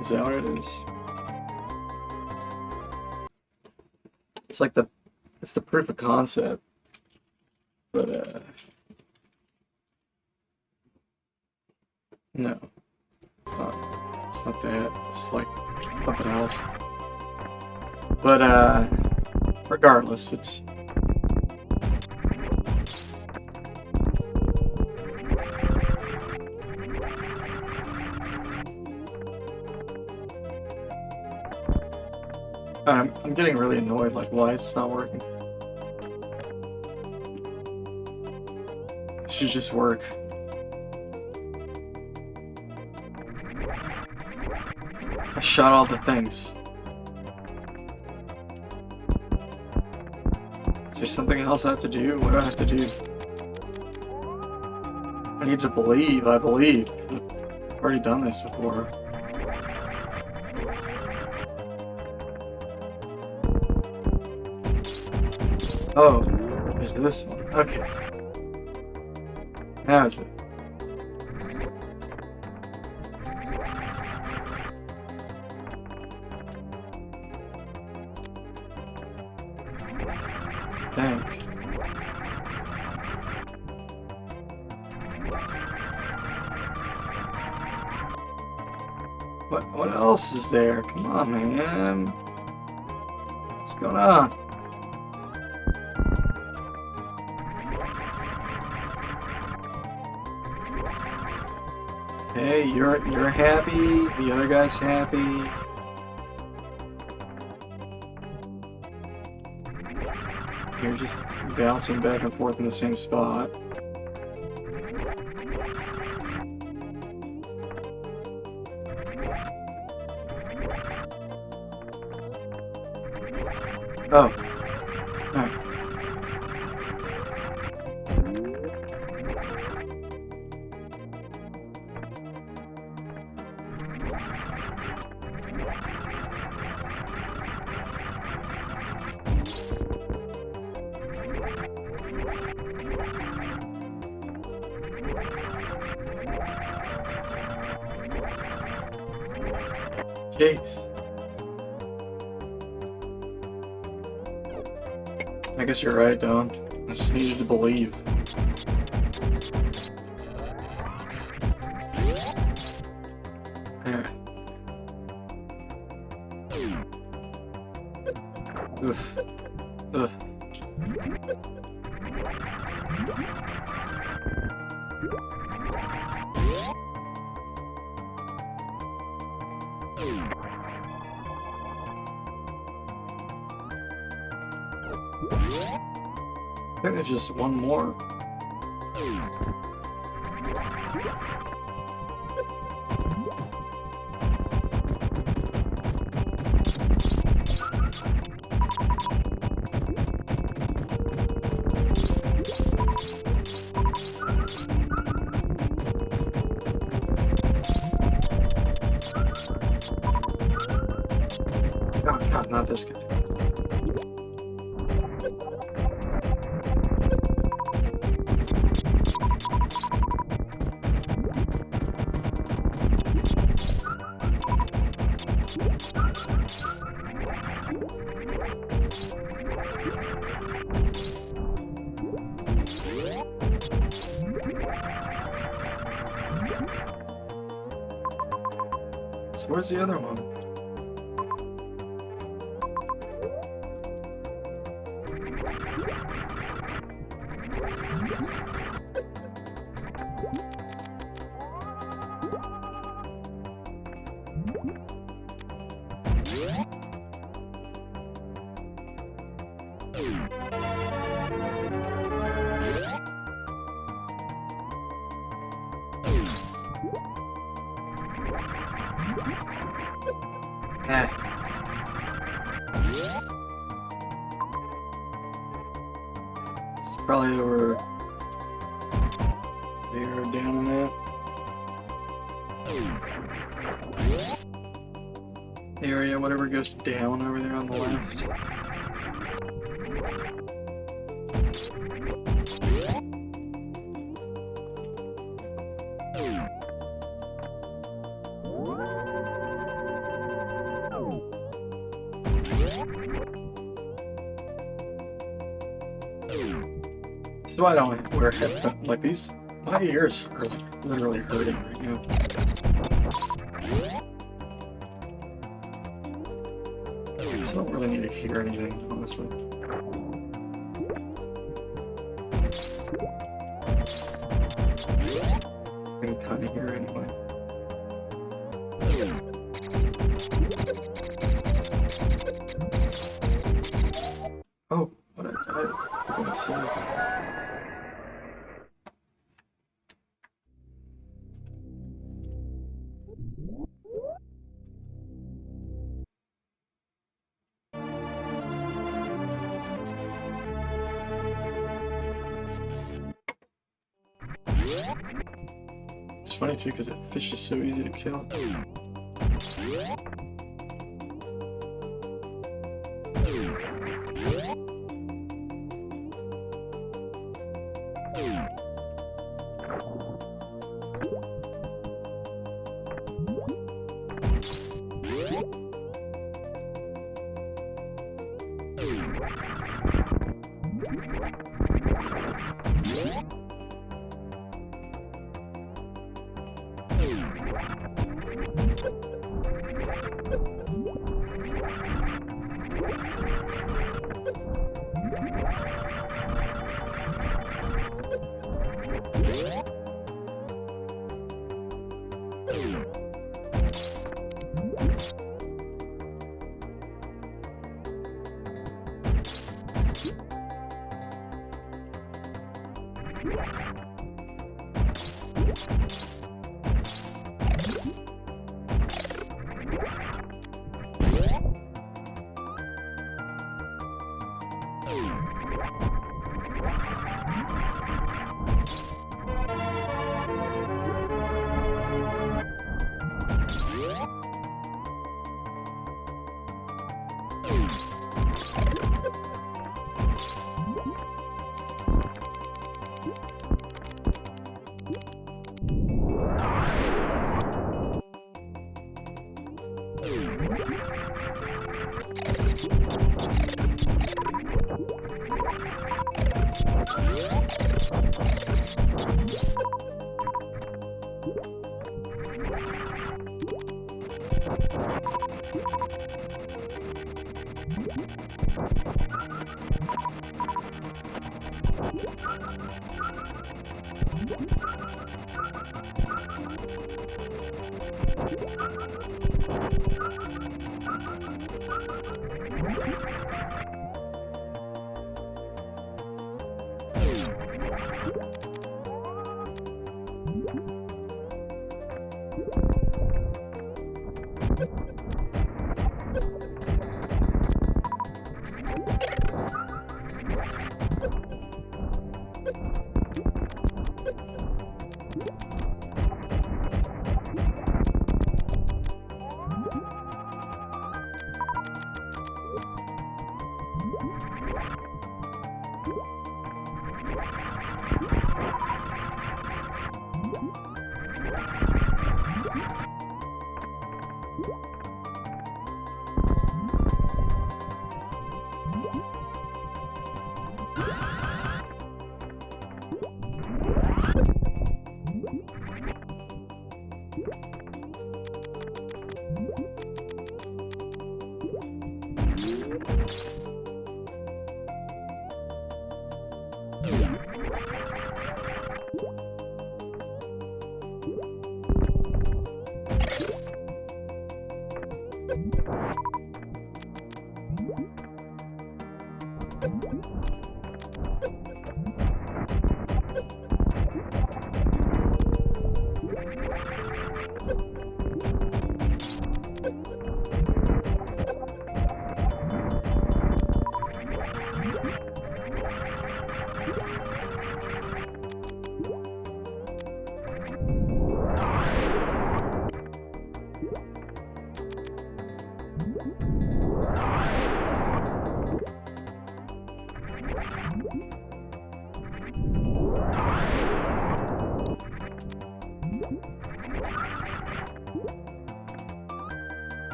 S1: Is that what it is? It's like it's the proof of concept. But, no. It's not that. It's like something else. But, regardless, it's... I'm getting really annoyed, like, why is this not working? It should just work. I shot all the things. Is there something else I have to do? What do I have to do? I need to believe, I believe. I've already done this before. Oh, there's this one. Okay. Now is it? Thank. What else is there? Come on, man. What's going on? Hey, you're happy, the other guy's happy. You're just bouncing back and forth in the same spot. Oh. Alright. Jeez. I guess you're right, Don. I just needed to believe. Alright. Oof. Oof. I think there's just one more. Oh god, not this guy. So where's the other one? It's probably over there, down on that area, whatever goes down over there on the left. So I don't wear headphones like these. My ears are like literally hurting right now. So I don't really need to hear anything, honestly. I can kind of hear anyway. Oh, what I died. I'm gonna see. It's funny too, because that fish is so easy to kill.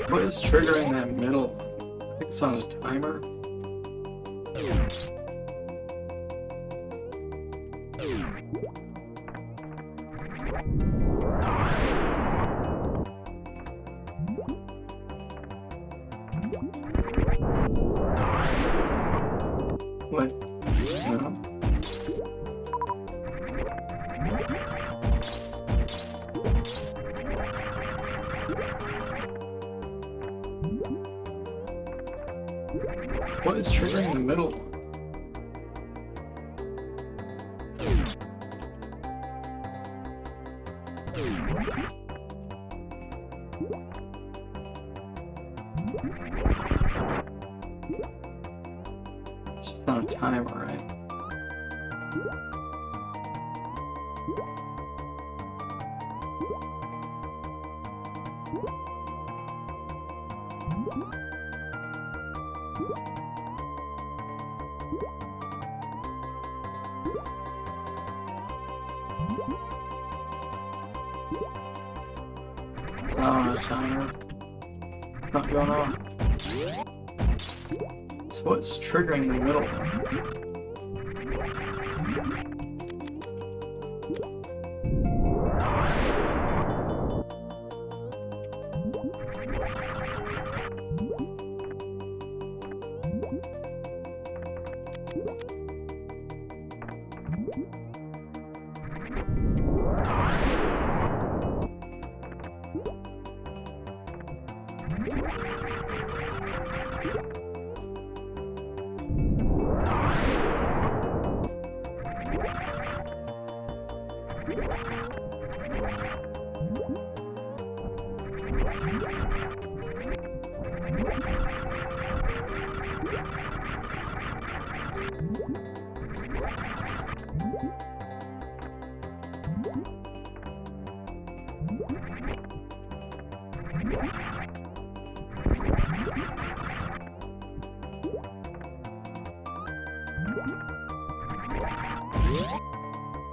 S1: What is triggering that middle? I think it's on a timer. What? No. What is triggering the middle one? It's just on a timer, right? It's not on a timer. It's not going on. So what's triggering the middle one?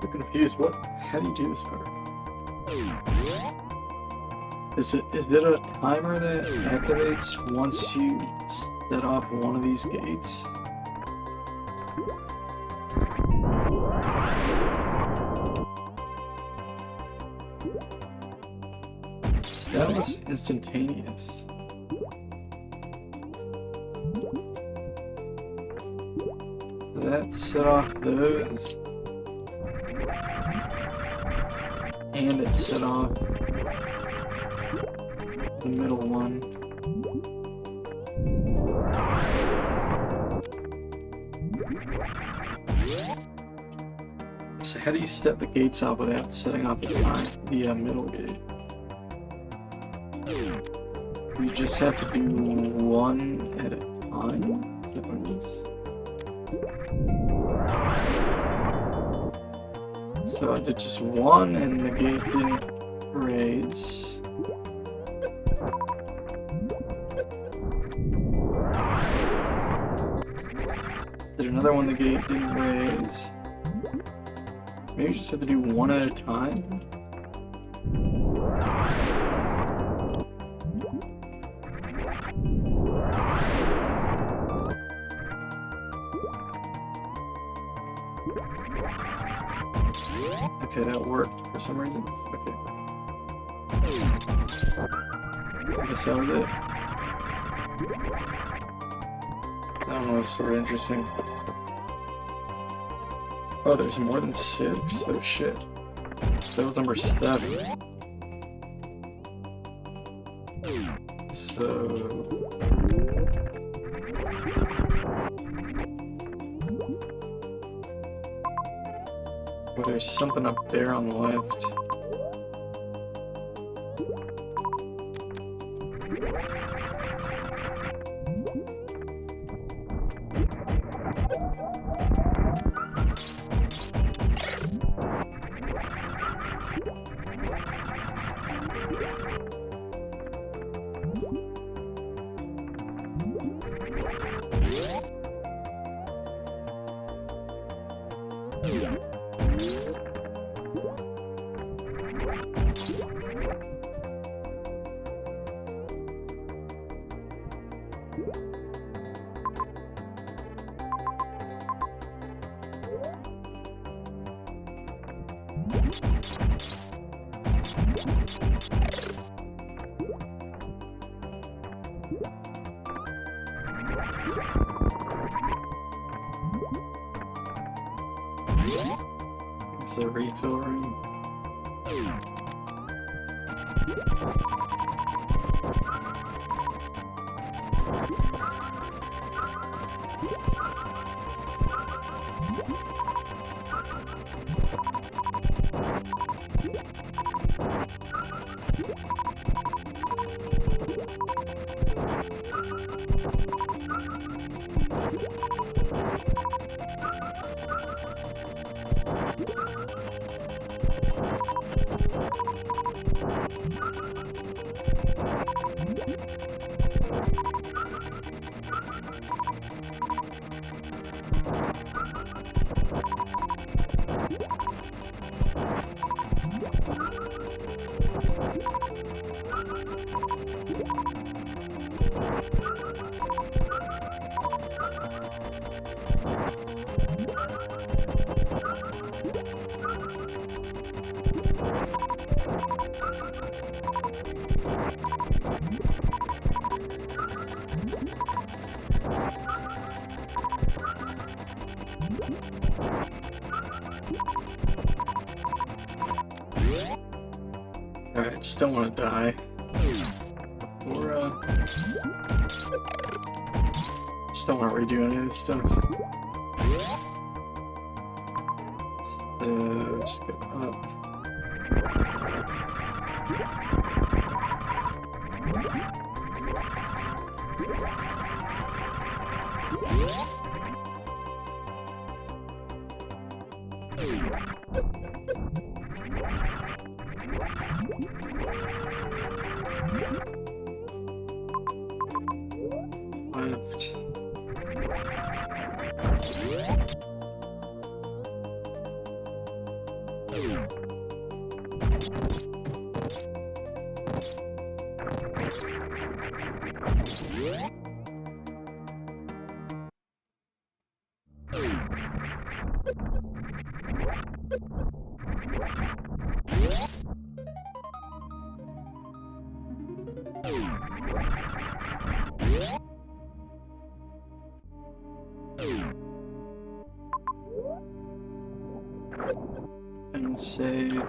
S1: I'm confused. What? How do you do this part? Is it a timer that activates once you set off one of these gates? So that was instantaneous. That set off those. And it set off the middle one. So how do you set the gates off without setting off the middle gate? You just have to do one at a time? Is that what it is? So I did just one and the gate didn't raise. Did another one the gate didn't raise. So maybe you just have to do one at a time. Okay, that worked for some reason. Okay. I guess that was it. That one was sort of interesting. Oh, there's more than 6? Oh shit. That was number 7. So... well, there's something up there on the left. It's a refill room. Alright, just don't want to die. Or, just don't want to redo any of this stuff. So, just go up. Left. And save.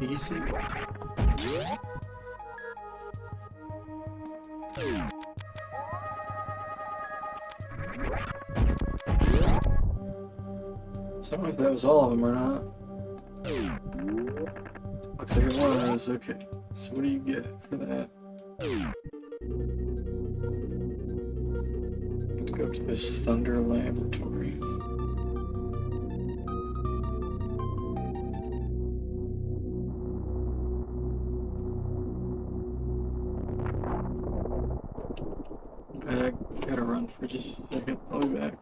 S1: Easy. So I don't know if that was all of them or not. Looks like it was. Okay. So what do you get for that? Get to go to this Thunder Laboratory. And I gotta run for just a second. I'll be back.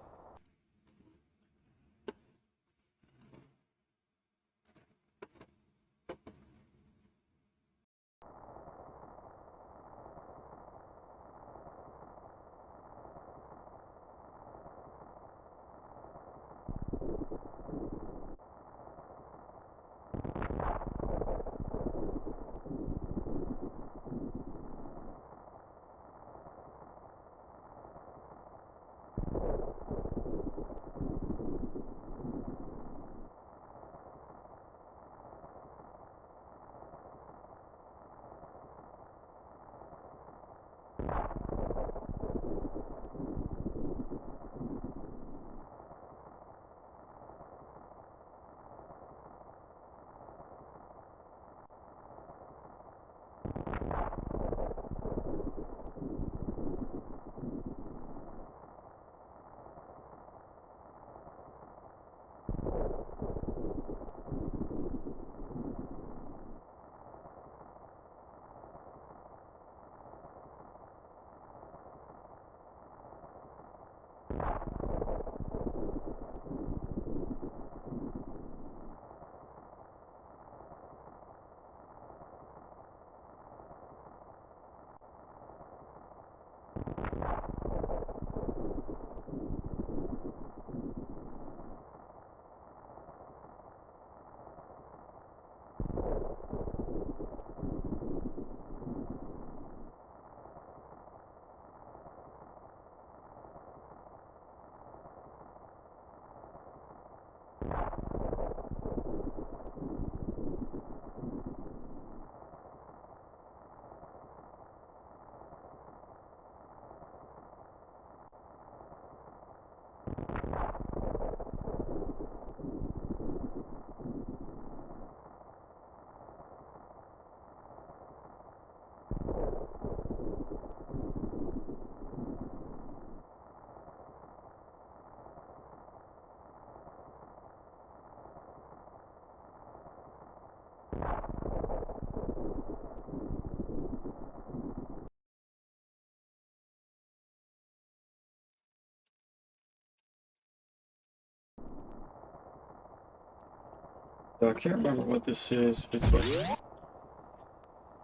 S1: So I can't remember what this is, but it's like...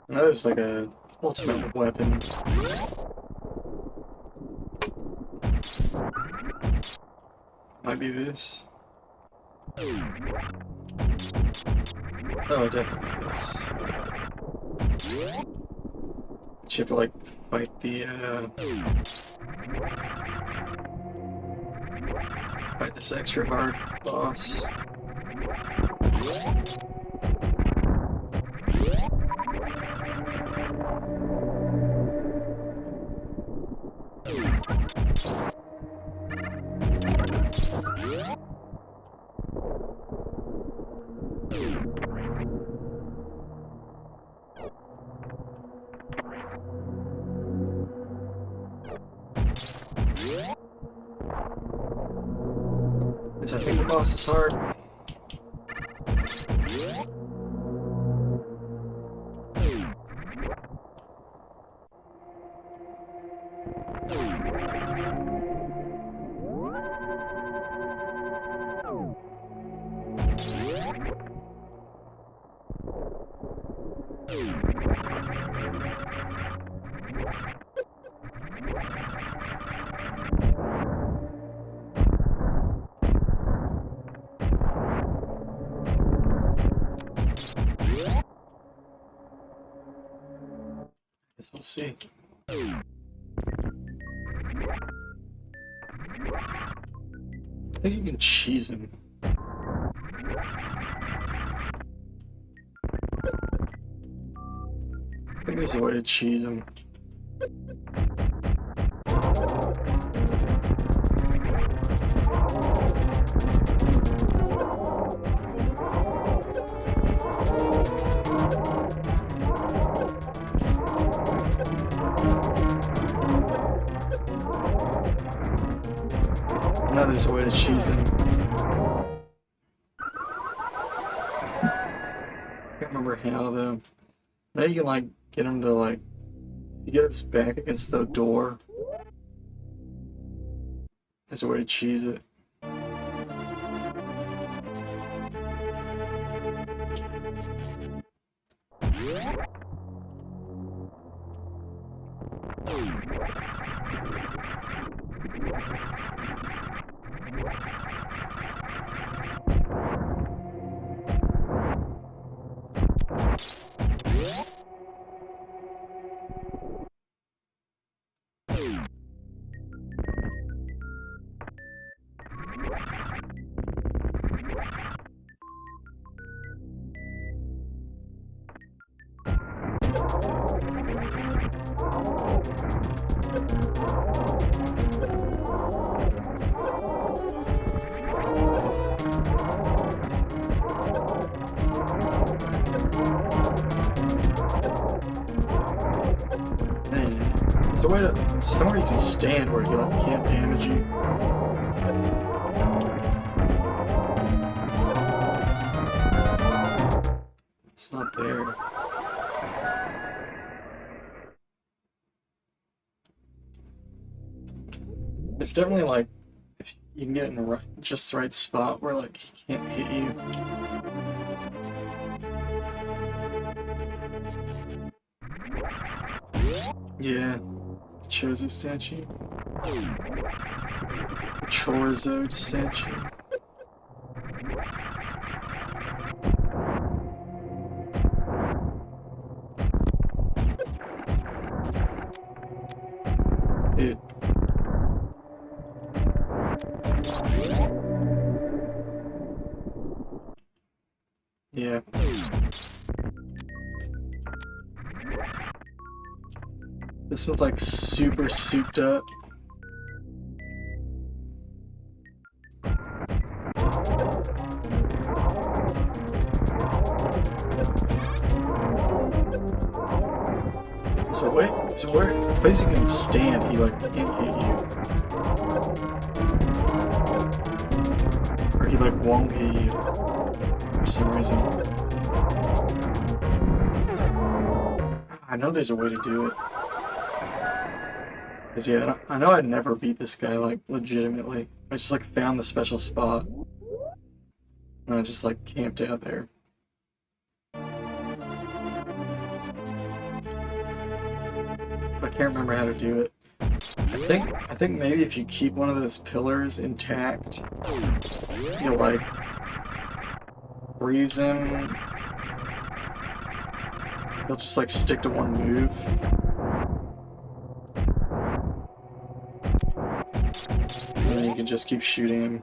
S1: I know there's like a ultimate weapon. Might be this. Oh, definitely this. But you have to like fight the fight this extra hard boss. I think the boss is hard. Guess we'll see. I think you can cheese him. There's a way to cheese him. Now there's a way to cheese him. Can't remember how though. Now you can like get him to like, you get his back against the door. There's a way to cheese it. There's a way to, somewhere you can stand where he like can't damage you. It's not there. There's definitely like, if you can get in the just the right spot where like he can't hit you. Yeah. Chozo statue. The Chorzode statue. Dude. Yeah. This one's like super souped up. So wait, so where place you can stand, he like can't hit you. Or he like won't hit you for some reason. I know there's a way to do it. Cause yeah, I know I'd never beat this guy like legitimately. I just like found the special spot. And I just like camped out there. But I can't remember how to do it. I think maybe if you keep one of those pillars intact, you'll like freeze him. He'll just like stick to one move. And then you can just keep shooting him.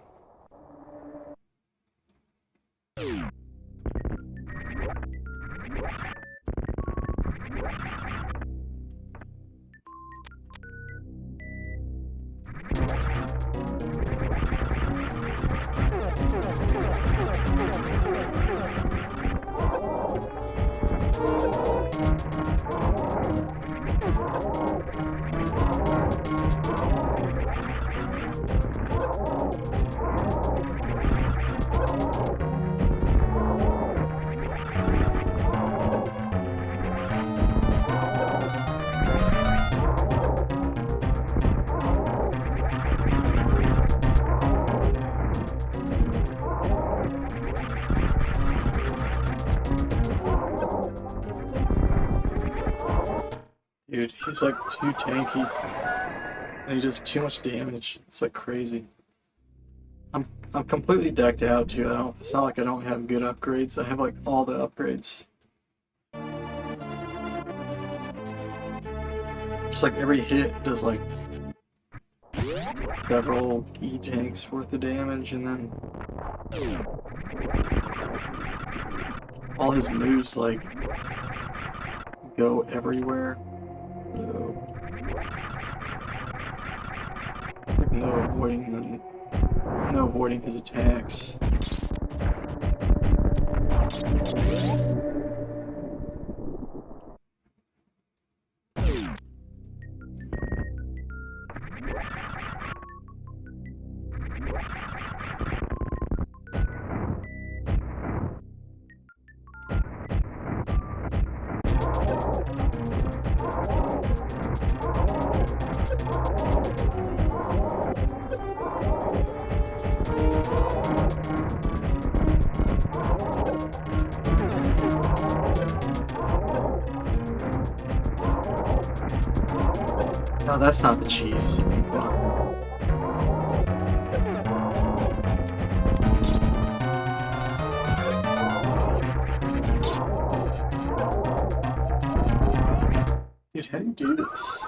S1: Dude, he's like too tanky. And he does too much damage. It's like crazy. I'm completely decked out too. It's not like I don't have good upgrades. I have like all the upgrades. Just like every hit does like several E-tanks worth of damage, and then all his moves like go everywhere. So, like no avoiding his attacks. No, that's not the cheese. Come on. Dude, how do you do this?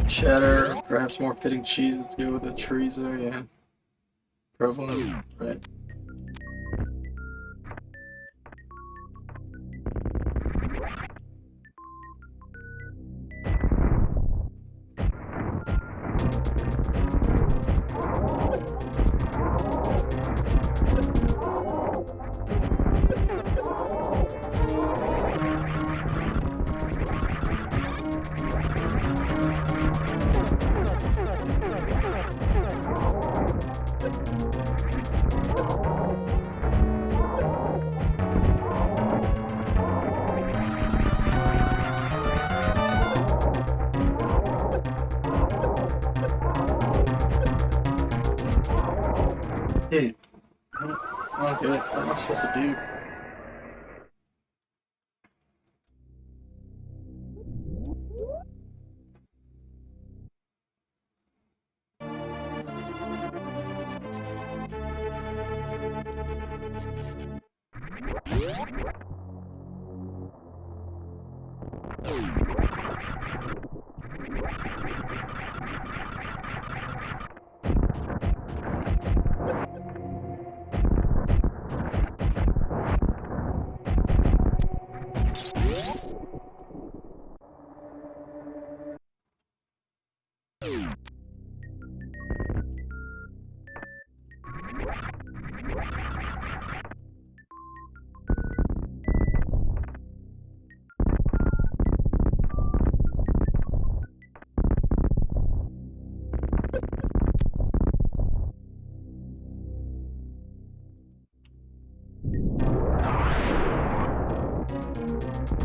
S1: Cheddar, perhaps more fitting cheeses to go with the chorizo, yeah. Provolone, right. Dude, I don't get it. What am I supposed to do?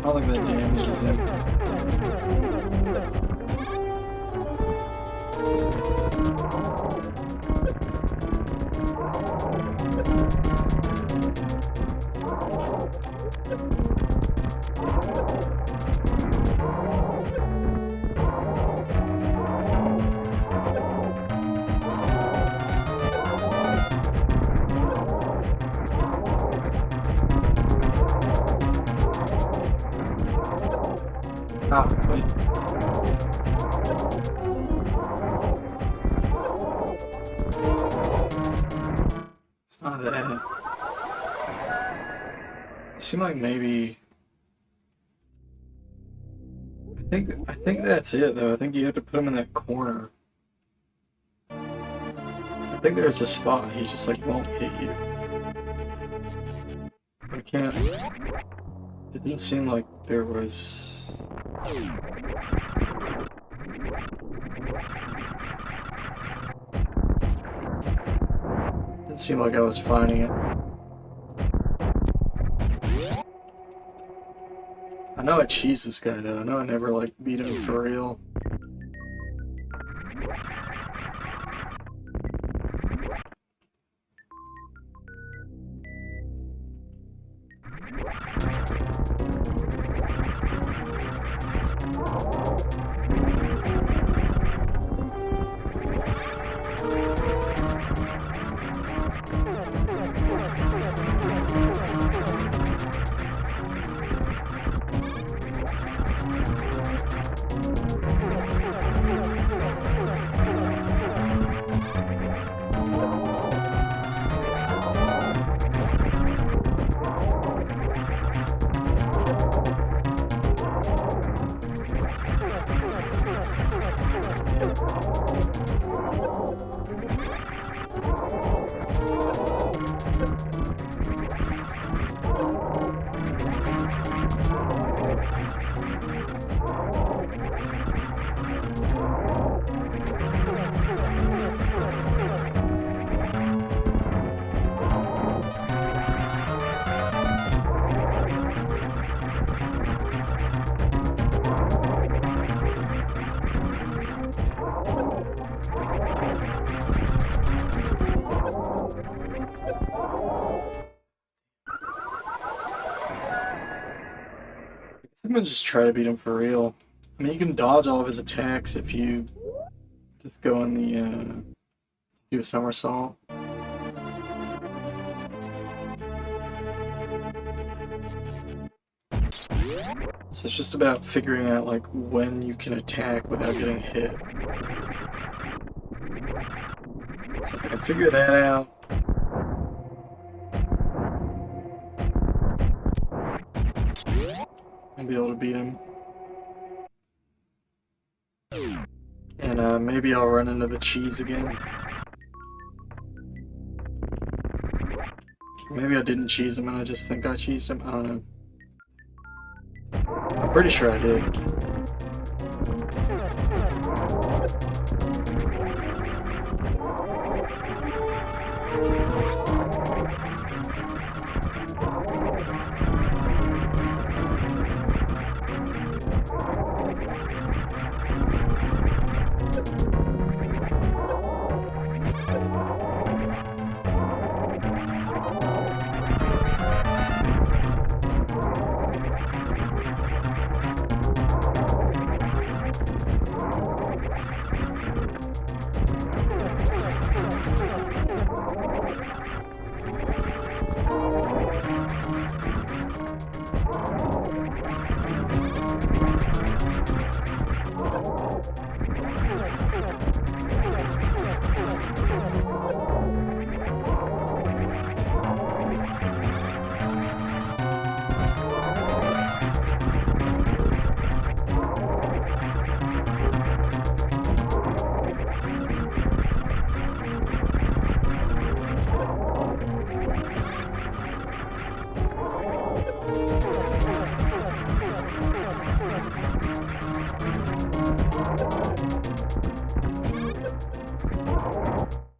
S1: I don't think that damages him. Ah, wait. It's not that. It seemed like maybe. I think that's it though. I think you have to put him in that corner. I think there's a spot he just like won't hit you. I can't. It didn't seem like there was. Didn't seem like I was finding it. I know I cheesed this guy though. I know I never like beat him for real. I'm gonna just try to beat him for real. I mean, you can dodge all of his attacks if you just go in the, do a somersault. So it's just about figuring out, like, when you can attack without getting hit. So if I can figure that out... I'll be able to beat him. And maybe I'll run into the cheese again. Maybe I didn't cheese him and I just think I cheesed him. I don't know. I'm pretty sure I did.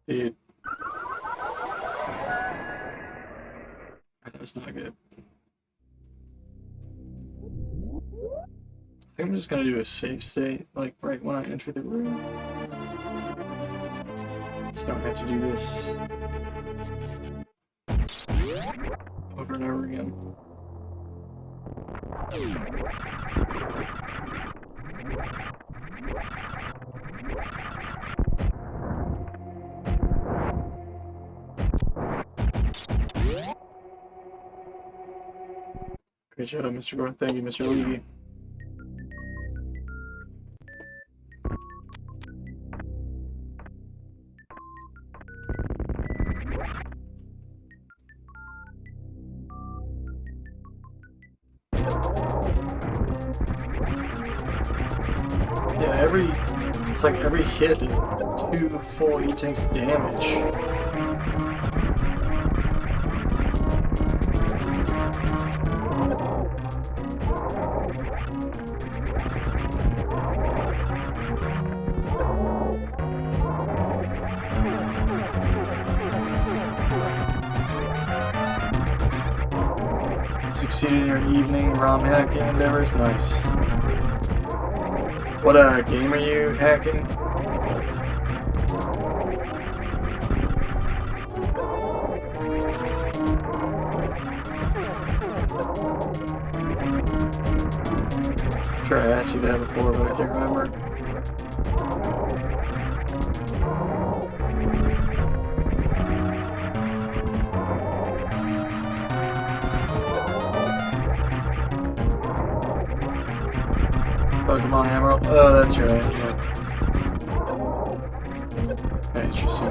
S1: Dude. That was not good. I think I'm just gonna do a save state, like right when I enter the room. Just don't have to do this over and over again. Great job, Mr. Gordon. Thank you, Mr. Lee. Yeah, it's like every hit is 2 full E-tanks damage. Succeeded in your evening ROM hacking endeavors? Nice. What game are you hacking? I'm sure I asked you that before, but I can't remember. Pokemon Emerald. Oh, that's right, yeah. Very interesting.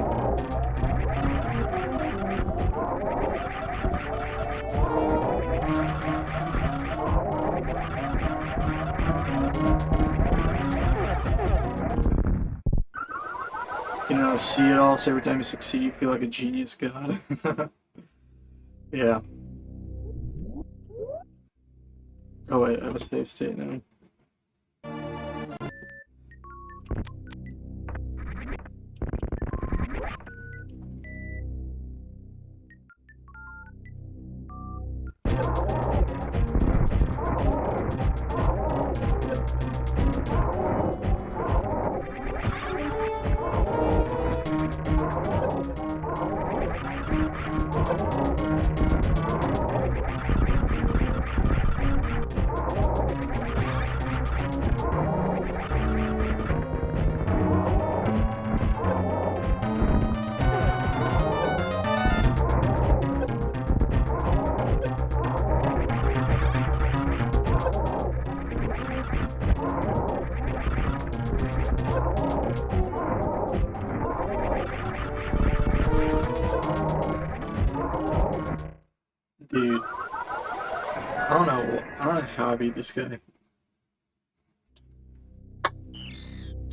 S1: You know, see it all, so every time you succeed, you feel like a genius god. Yeah. Oh wait, I have a save state now. Dude, I don't know how I beat this guy.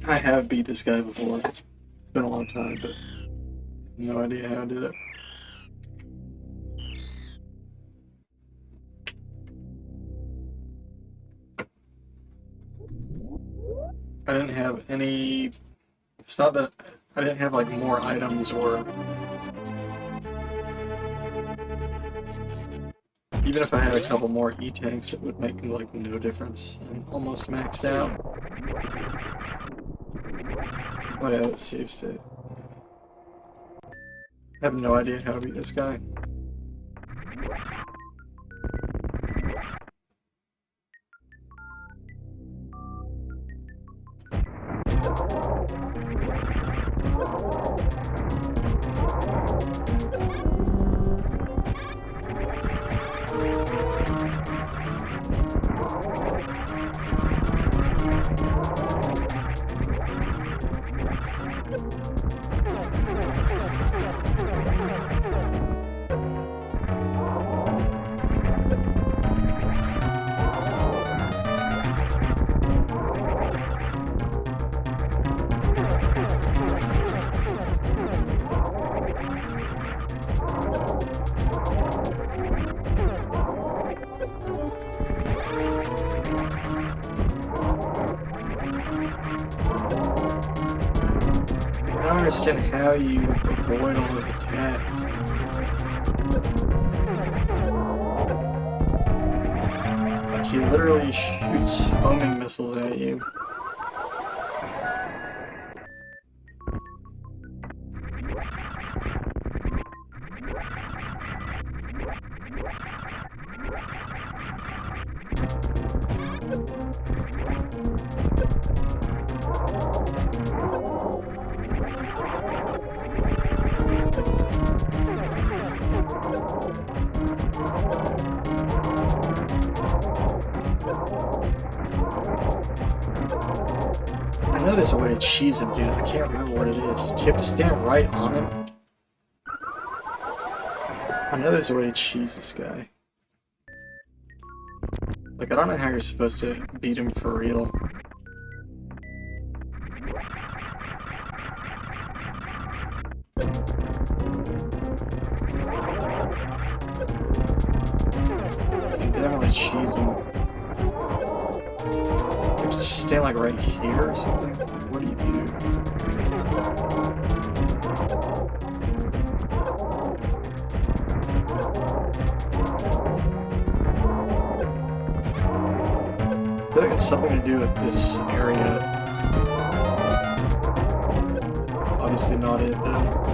S1: I have beat this guy before. It's been a long time, but no idea how I did it. I didn't have any. It's not that I didn't have like more items or. Even if I had a couple more E-tanks, it would make like no difference. I'm almost maxed out. Whatever, let's save state. I have no idea how to beat this guy. I don't understand how you avoid all those attacks. Like, he literally shoots homing missiles at you. I know there's a way to cheese him, dude. I can't remember what it is. Do you have to stand right on him? I know there's a way to cheese this guy. Like, I don't know how you're supposed to beat him for real. You can definitely cheese him. Just stand like right here or something? What do you do? I feel like it's something to do with this area. Obviously not it though.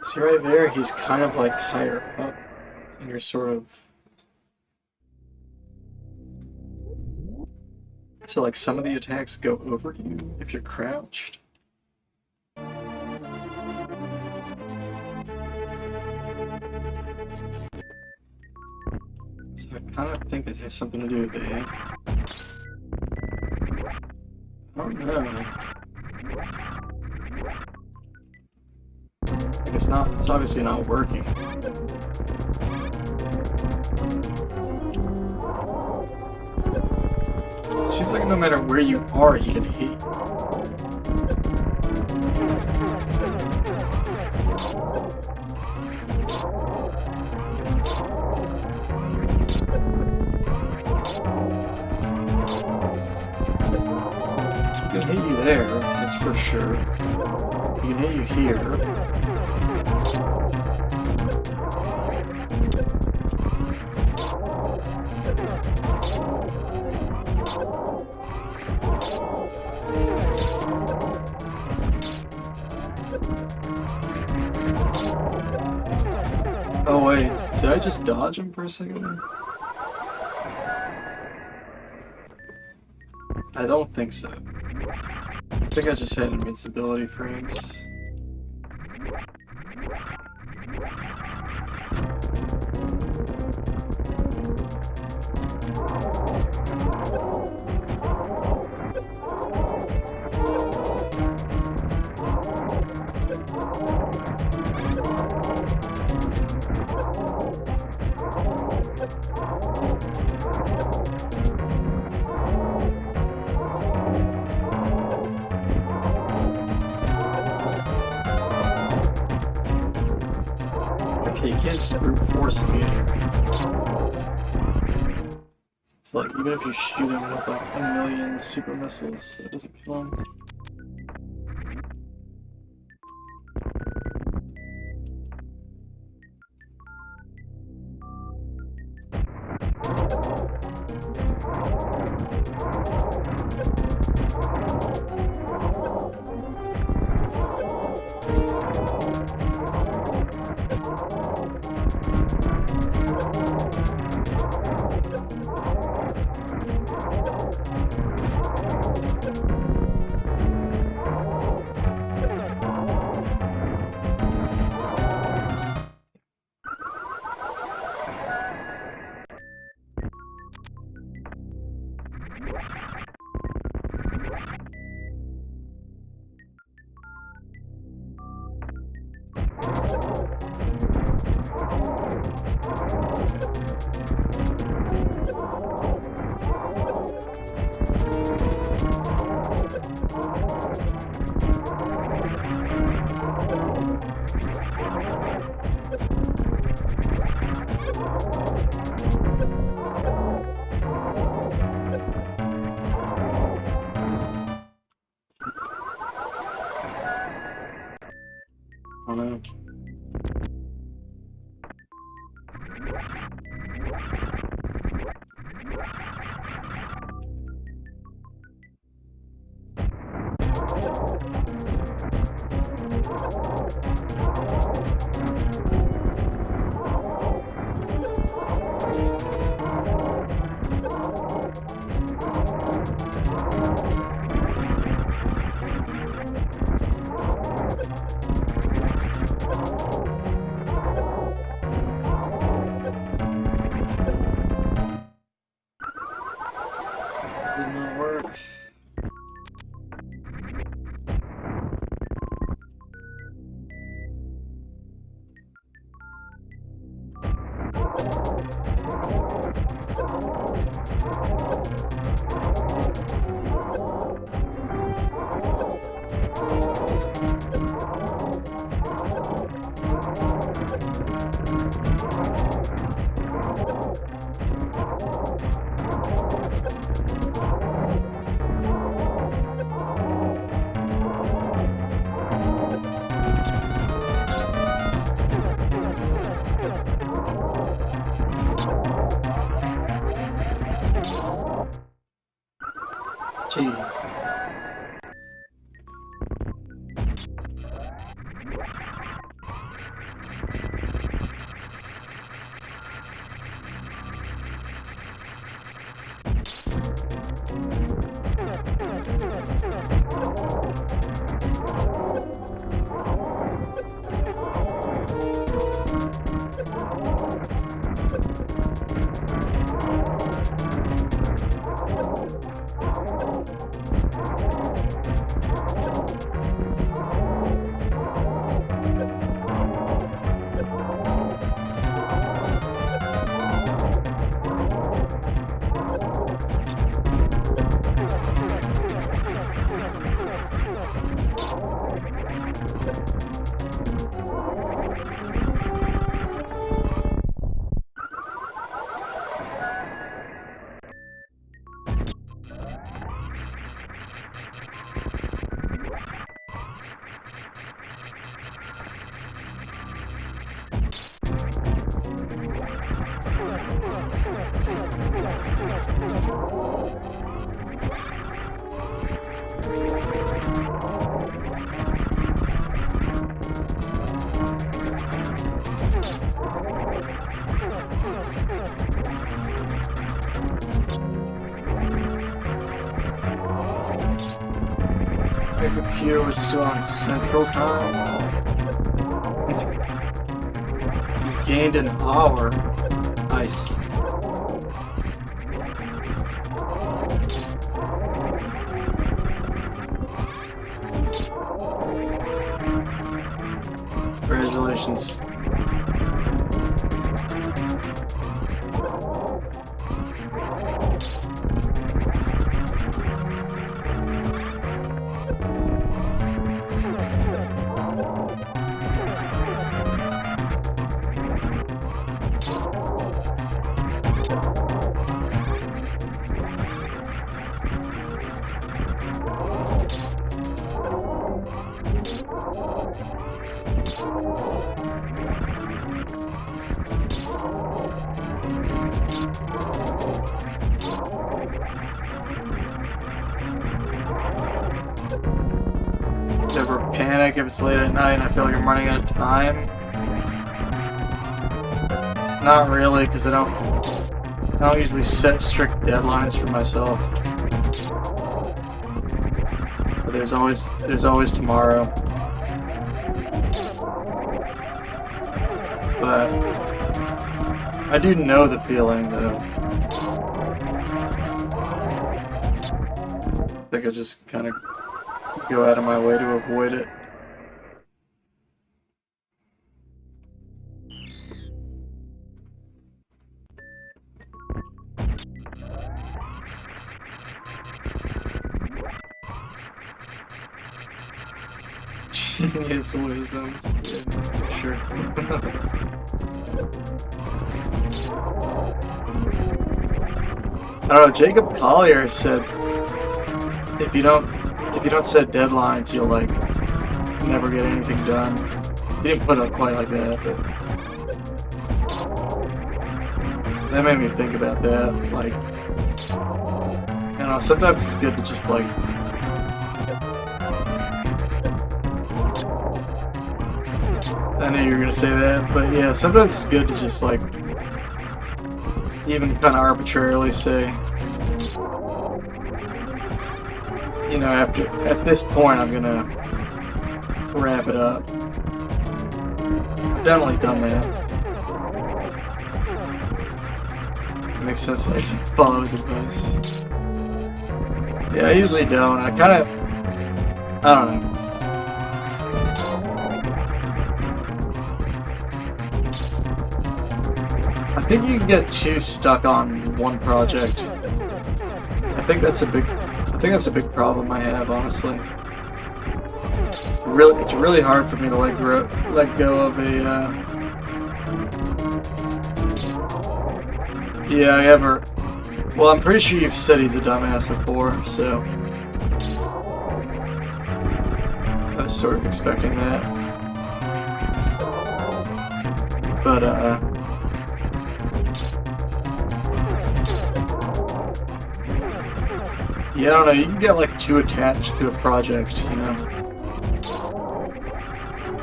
S1: See right there, he's kind of like higher up, and you're sort of... So like some of the attacks go over you if you're crouched. So I kind of think it has something to do with it. I don't know. Like it's not, it's obviously not working. It seems like no matter where you are, he can hit you. He can hit you there, that's for sure. He can hit you here. Oh wait, did I just dodge him for a second? I don't think so. I think I just had invincibility frames. Okay, you can't just brute force him either. It's like, even if you shoot him with like 1,000,000 super missiles, that doesn't kill him. Oh no. Did not work. Gee. My computer was still on Central Time. You gained an hour. Nice. Congratulations. Never panic if it's late at night and I feel like I'm running out of time. Not really, because I don't usually set strict deadlines for myself. But there's always tomorrow. But I do know the feeling though. I think I just kind of go out of my way to avoid it. Genius wisdoms. Yeah, sure. I don't know, Jacob Collier said if you don't set deadlines, you'll like never get anything done. He didn't put it quite like that, but that made me think about that. Like, you know, sometimes it's good to just like I knew you were gonna say that, but yeah, sometimes it's good to just like even kind of arbitrarily say, you know, at this point I'm gonna wrap it up. I've definitely done that. It makes sense that I didn't follow his advice. Yeah, I usually don't. I don't know. I think you can get too stuck on one project. I think that's a big problem I have, honestly. It's really hard for me to let go of a. Yeah, well, I'm pretty sure you've said he's a dumbass before, so I was sort of expecting that. But yeah, I don't know, you can get like too attached to a project, you know?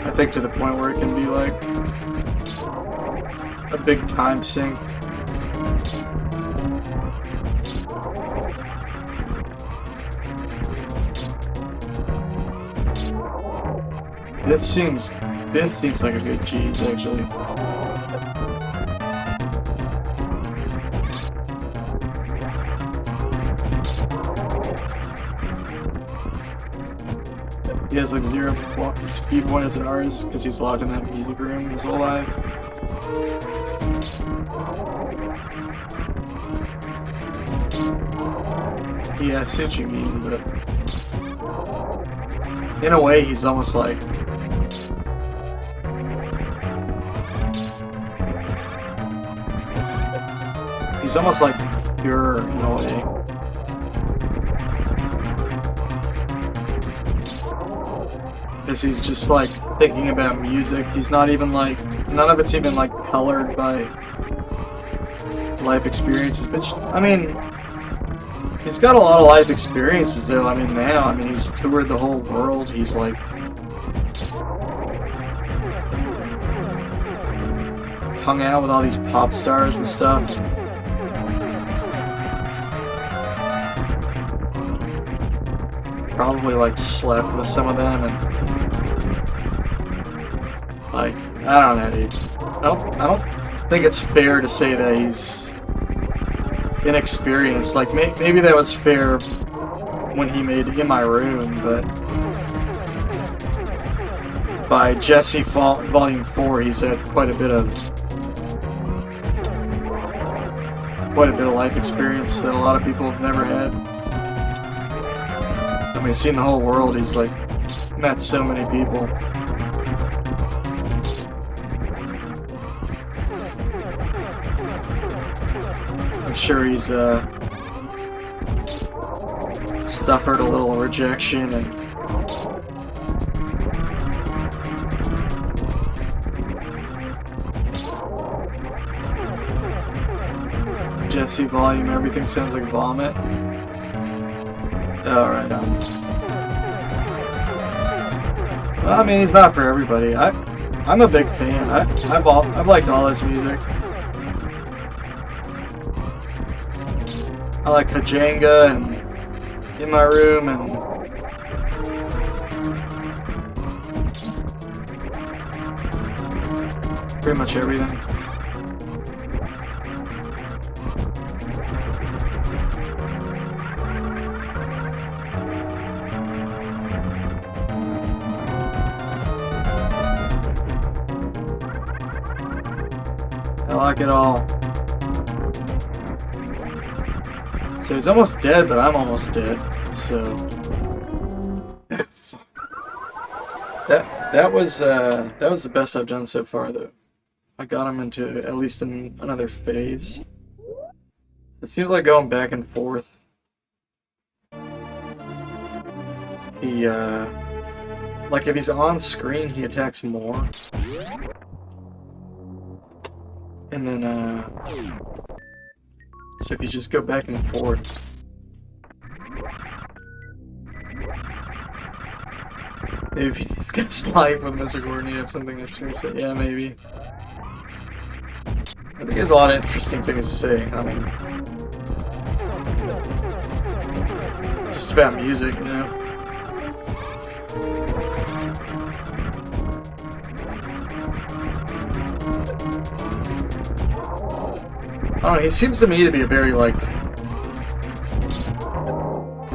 S1: I think to the point where it can be like a big time sink. This seems like a good cheese, actually. He has like 0 viewpoint as an artist because he was locked in that music room his whole life. Yeah, I see what you mean, but in a way he's almost like pure in a way. Because he's just like thinking about music. He's not even like, none of it's even like colored by life experiences, but I mean, he's got a lot of life experiences though. I mean, now, I mean, he's toured the whole world. He's like hung out with all these pop stars and stuff. Probably like slept with some of them and like, I don't know, dude. I don't think it's fair to say that he's inexperienced. Like, maybe that was fair when he made In My Room, but by Jesse Volume 4, he's had quite a bit of life experience that a lot of people have never had. I mean, he's seen the whole world. He's like met so many people. I'm sure he's suffered a little rejection and Jesse Volume, everything sounds like vomit. Oh, right on. Well, I mean, he's not for everybody. I'm a big fan. I've liked all his music. I like Hajanga and In My Room and pretty much everything. I like it all. So he's almost dead, but I'm almost dead. So fuck. That was the best I've done so far, though. I got him into at least another phase. It seems like going back and forth. He like if he's on screen, he attacks more. And then, so if you just go back and forth, maybe if you discuss life with Mr. Gordon, you have something interesting to say. Yeah, maybe. I think he has a lot of interesting things to say. I mean, just about music, you know? I don't know, he seems to me to be a very, like,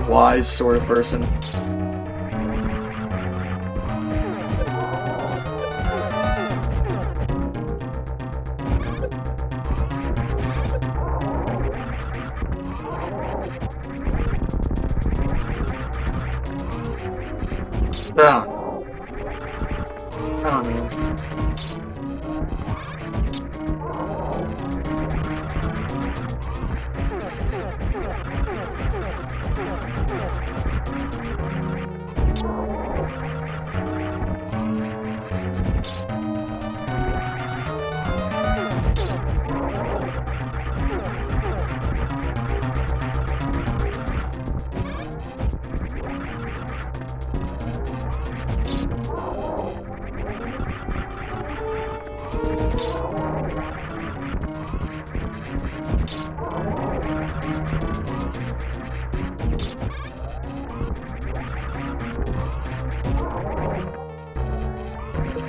S1: wise sort of person. I don't know.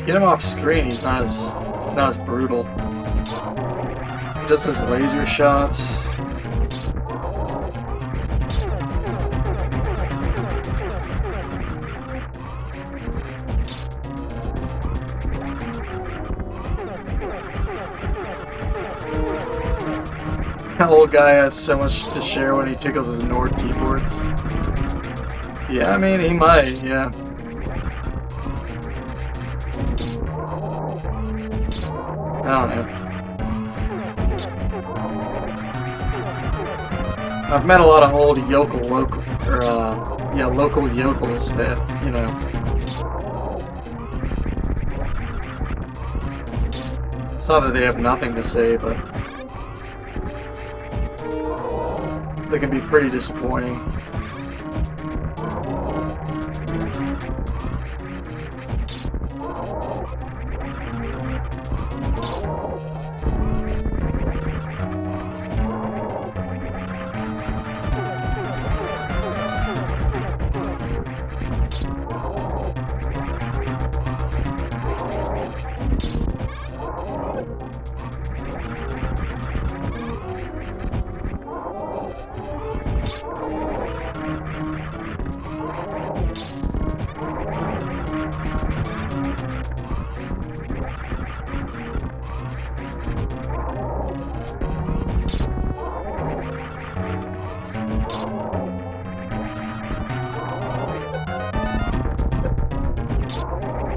S1: Get him off screen, he's not as brutal. He does those laser shots. That old guy has so much to share when he tickles his Nord keyboards. Yeah, I mean, he might, yeah. I don't know. I've met a lot of old local yokels that, you know. It's not that they have nothing to say, but They can be pretty disappointing.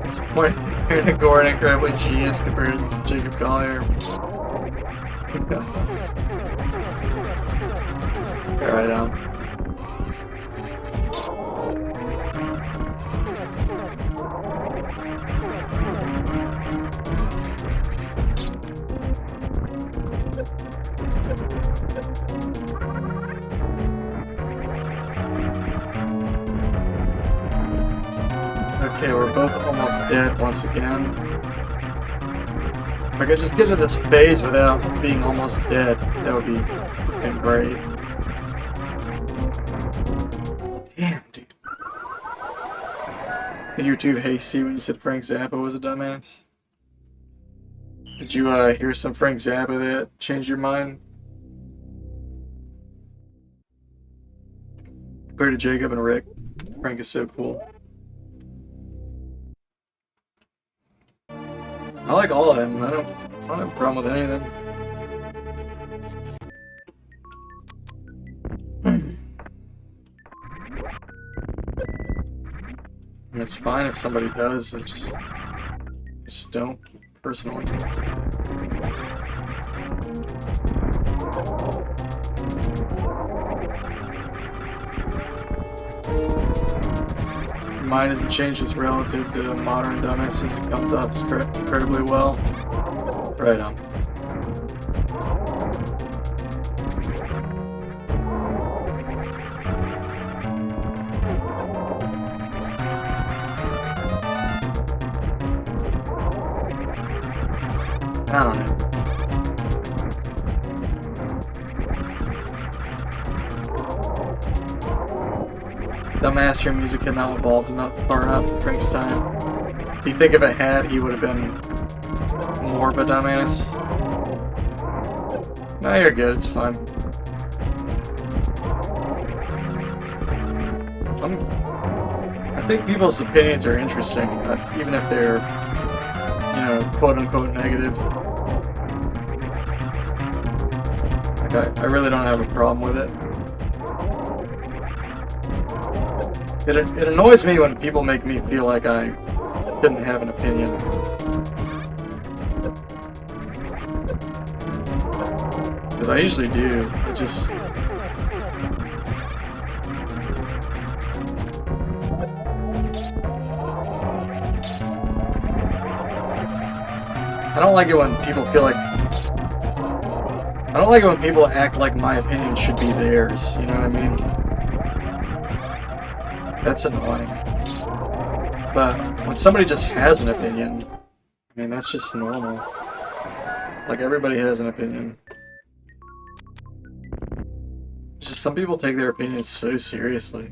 S1: Disappointing compared to Gordon, incredibly genius compared to Jacob Collier. Alright, okay, we're both almost dead once again. If I could just get to this phase without being almost dead, that would be fucking great. Damn, dude. You were too hasty when you said Frank Zappa was a dumbass. Did you hear some Frank Zappa that changed your mind? Compared to Jacob and Rick, Frank is so cool. I like all of them. I don't have a problem with any of them. And it's fine if somebody does. I just don't, personally. Mine hasn't changed as relative to modern dumbasses. It comes off incredibly well. Right on. I don't know. Dumbass your music had not evolved far enough for Frank's time. If you think if it had, he would have been more of a dumbass. No, you're good, it's fine. I think people's opinions are interesting, even if they're, you know, quote-unquote negative. Like, I really don't have a problem with it. It annoys me when people make me feel like I shouldn't have an opinion. Because I usually do. It just... I don't like it when people feel like... I don't like it when people act like my opinion should be theirs, you know what I mean? That's annoying. But when somebody just has an opinion, I mean, that's just normal. Like, everybody has an opinion. It's just some people take their opinions so seriously.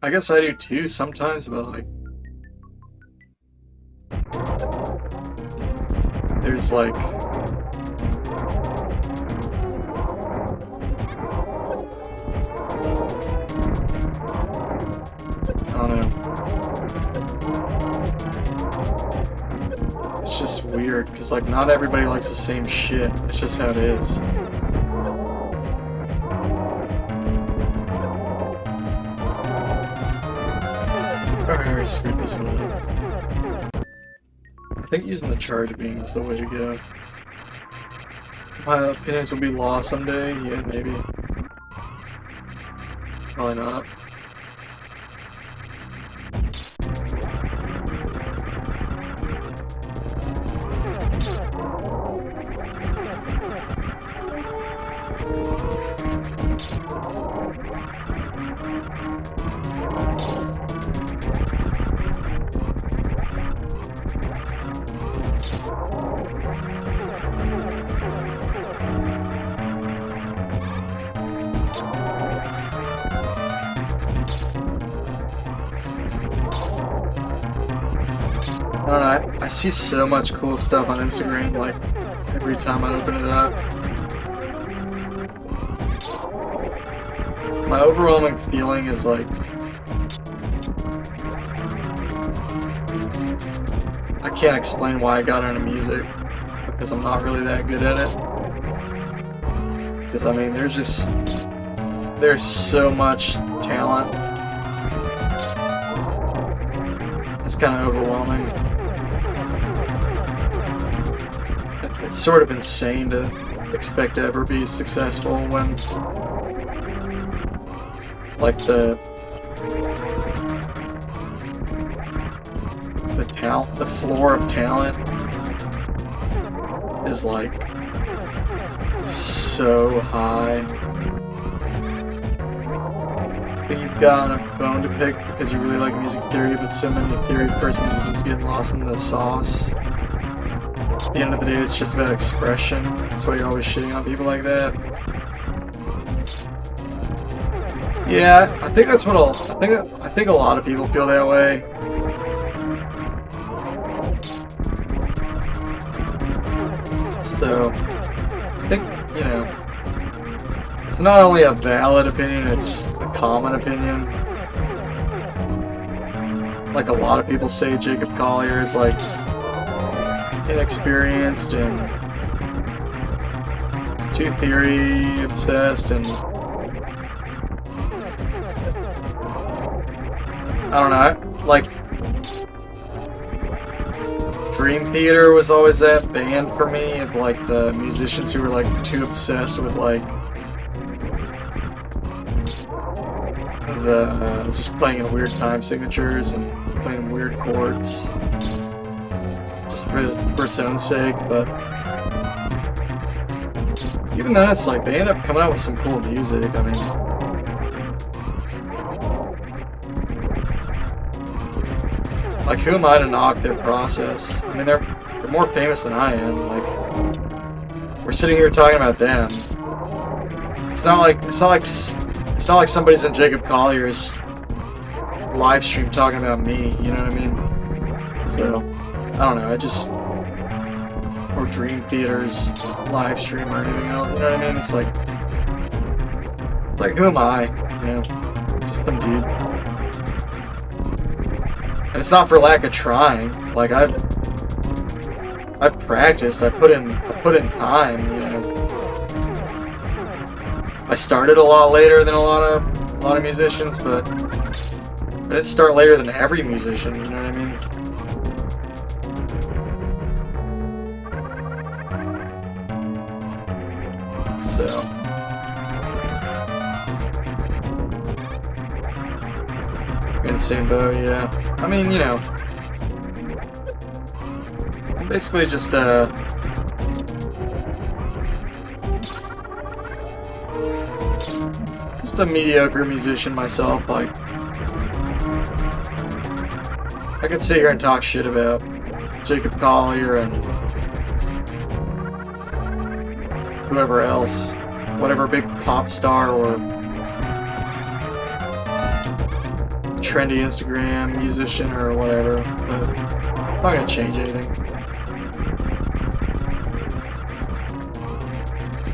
S1: I guess I do too sometimes, but like... There's like... I don't know. It's just weird, because like not everybody likes the same shit. It's just how it is. Alright, I already screwed this one up. I think using the charge beam is the way to go. My opinions will be lost someday? Yeah, maybe. Probably not. don't know, I see so much cool stuff on Instagram, like, every time I open it up. My overwhelming feeling is like, I can't explain why I got into music, because I'm not really that good at it. Because, I mean, there's so much talent. It's kind of overwhelming. It's sort of insane to expect to ever be successful when, like, the floor of talent is, like, so high. I think you've gotten a bone to pick because you really like music theory, but so many theory-first musicians get lost in the sauce. At the end of the day, it's just about expression. That's why you're always shitting on people like that. Yeah, I think that's what I think a lot of people feel that way. So, I think, you know, it's not only a valid opinion, it's a common opinion. Like, a lot of people say Jacob Collier is, like, inexperienced and too theory obsessed, and I don't know, like, Dream Theater was always that band for me, of like the musicians who were like too obsessed with like the just playing in weird time signatures and playing weird chords just for its own sake. But even then, it's like they end up coming out with some cool music. I mean, like, who am I to knock their process? I mean, they're more famous than I am. Like, we're sitting here talking about them. It's not like somebody's in Jacob Collier's live stream talking about me. You know what I mean? So, I don't know. Or Dream Theater's live stream or anything else. You know what I mean? It's like, who am I? You know, just some dude. And it's not for lack of trying. Like, I've practiced. I put in time. You know, I started a lot later than a lot of musicians, but I didn't start later than every musician. You know what I mean? So. In the same boat, yeah. I mean, you know, I'm basically just a mediocre musician myself. Like, I could sit here and talk shit about Jacob Collier and whoever else, whatever big pop star or trendy Instagram musician or whatever, but it's not gonna change anything.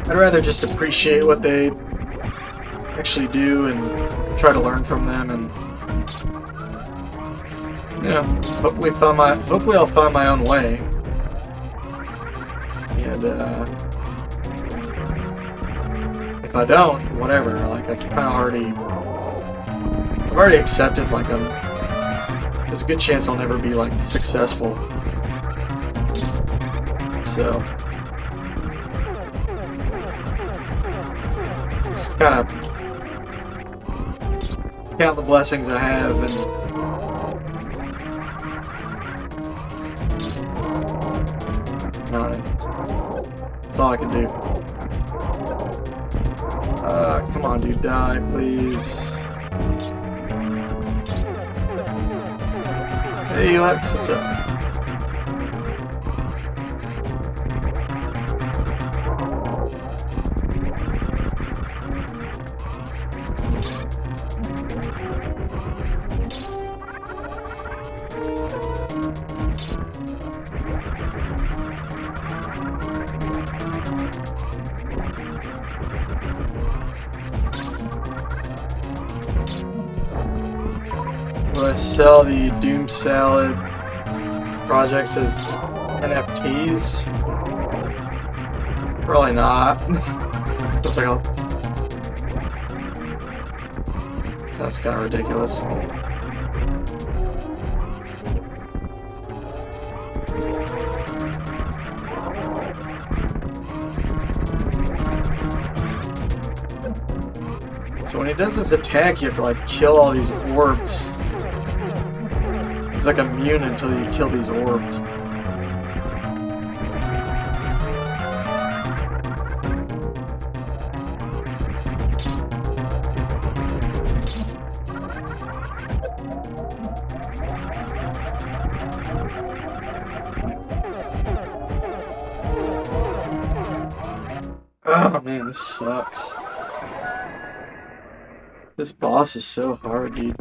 S1: I'd rather just appreciate what they actually do and try to learn from them, and you know, hopefully I'll find my own way. And if I don't, whatever. Like, I've already accepted, like, there's a good chance I'll never be, like, successful. So, just kind of count the blessings I have, and that's all I can do. Come on, dude, die, please. Hey, Lex, what's up? Will I sell the Doom Salad projects as NFTs? Probably not. Looks like I'll... Sounds kind of ridiculous. So when he does this attack, you have to like kill all these orbs. He's like immune until you kill these orbs. Oh man, this sucks. This boss is so hard, dude.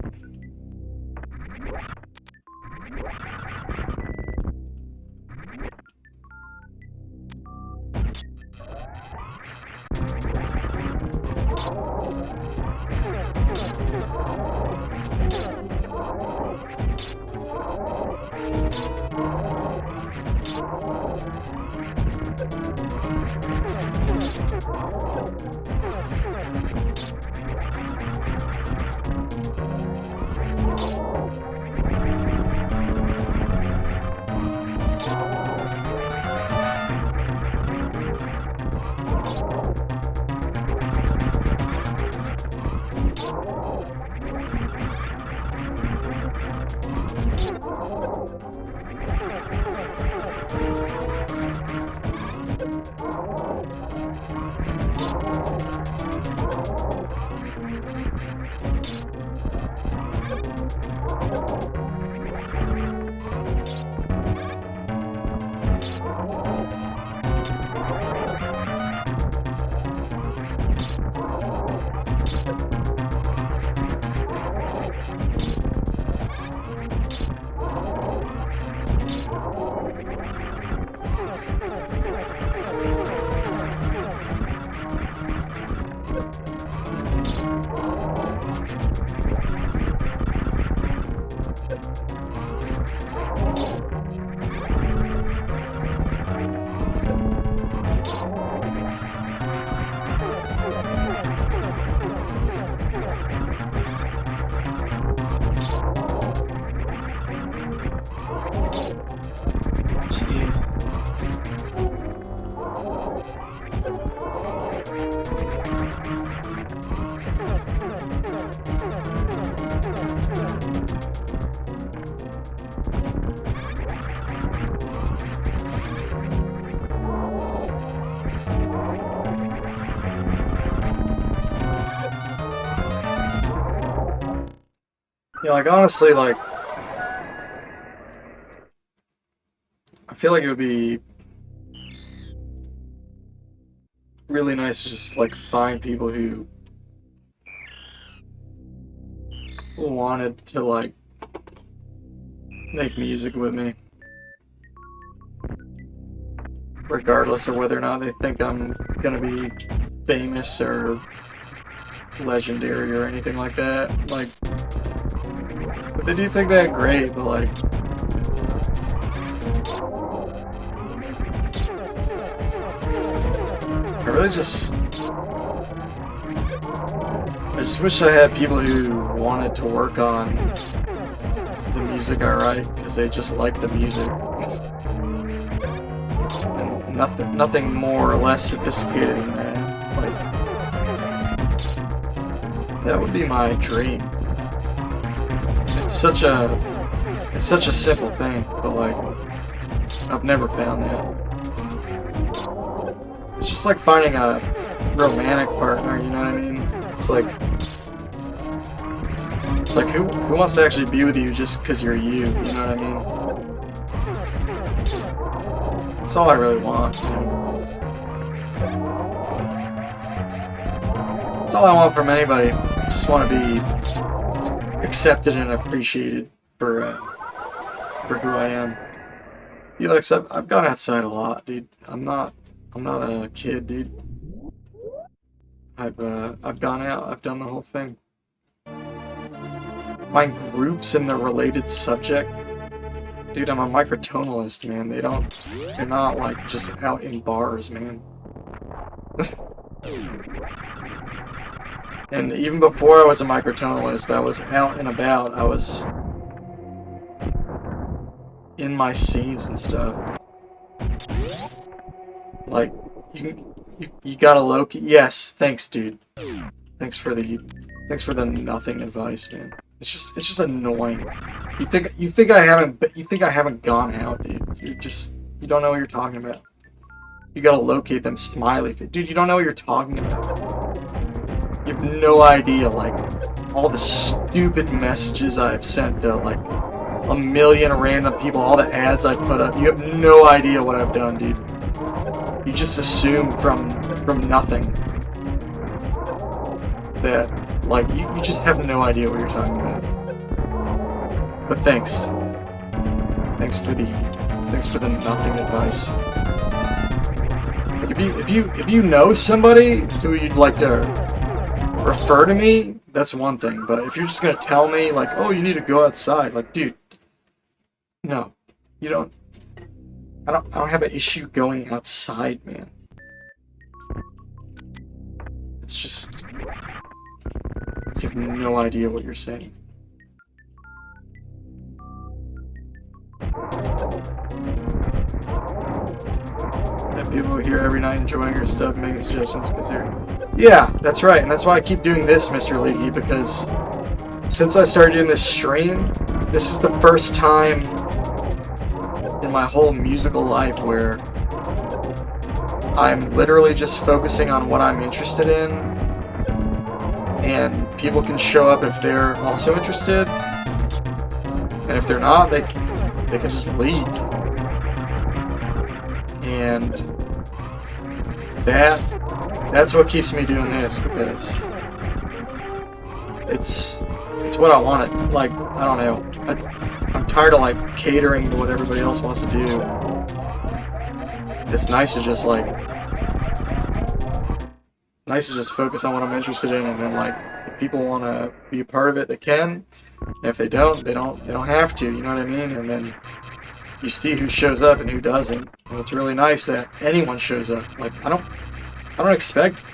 S1: Yeah, like honestly, like I feel like it would be really nice to just like find people who wanted to like make music with me, regardless of whether or not they think I'm gonna be famous or legendary or anything like that. Like, if they do think that, great, but like, I just wish I had people who wanted to work on the music I write because they just like the music. And nothing more or less sophisticated than that. Like, that would be my dream. It's such a simple thing, but like, I've never found that. It's just like finding a romantic partner, you know what I mean? It's like who wants to actually be with you just because you're you know what I mean? That's all I really want, you know? That's all I want from anybody. I just want to be accepted and appreciated for who I am. Felix, I've gone outside a lot, dude. I'm not a kid, dude. I've gone out. I've done the whole thing. Find groups in the related subject. Dude, I'm a microtonalist, man. They're not like just out in bars, man. And even before I was a microtonalist, I was out and about. I was in my scenes and stuff. Like, you got a Loki? Yes, thanks, dude. Thanks for the nothing advice, man. It's just annoying. You think I haven't gone out, dude. You don't know what you're talking about. You gotta locate them smiley face. Dude, you don't know what you're talking about. You have no idea, like, all the stupid messages I've sent to, like, a million random people, all the ads I put up. You have no idea what I've done, dude. You just assume from nothing that, like, you just have no idea what you're talking about. But thanks. Thanks for the nothing advice. Like, if you know somebody who you'd like to refer to me, that's one thing. But if you're just gonna tell me, like, oh, you need to go outside, like, dude, no, you don't. I don't have an issue going outside, man. It's just, you have no idea what you're saying. Have people here every night enjoying your stuff, making suggestions because they're... Yeah, that's right, and that's why I keep doing this, Mr. Leaky, because since I started doing this stream, this is the first time in my whole musical life where I'm literally just focusing on what I'm interested in, and people can show up if they're also interested, and if they're not, they can just leave. And that's what keeps me doing this, because it's what I wanted. Like, I don't know. I'm tired of, like, catering to what everybody else wants to do. It's nice to just, like, focus on what I'm interested in, and then, like, if people want to be a part of it, they can. And if they don't, they don't have to, you know what I mean? And then you see who shows up and who doesn't. And it's really nice that anyone shows up. Like, I don't expect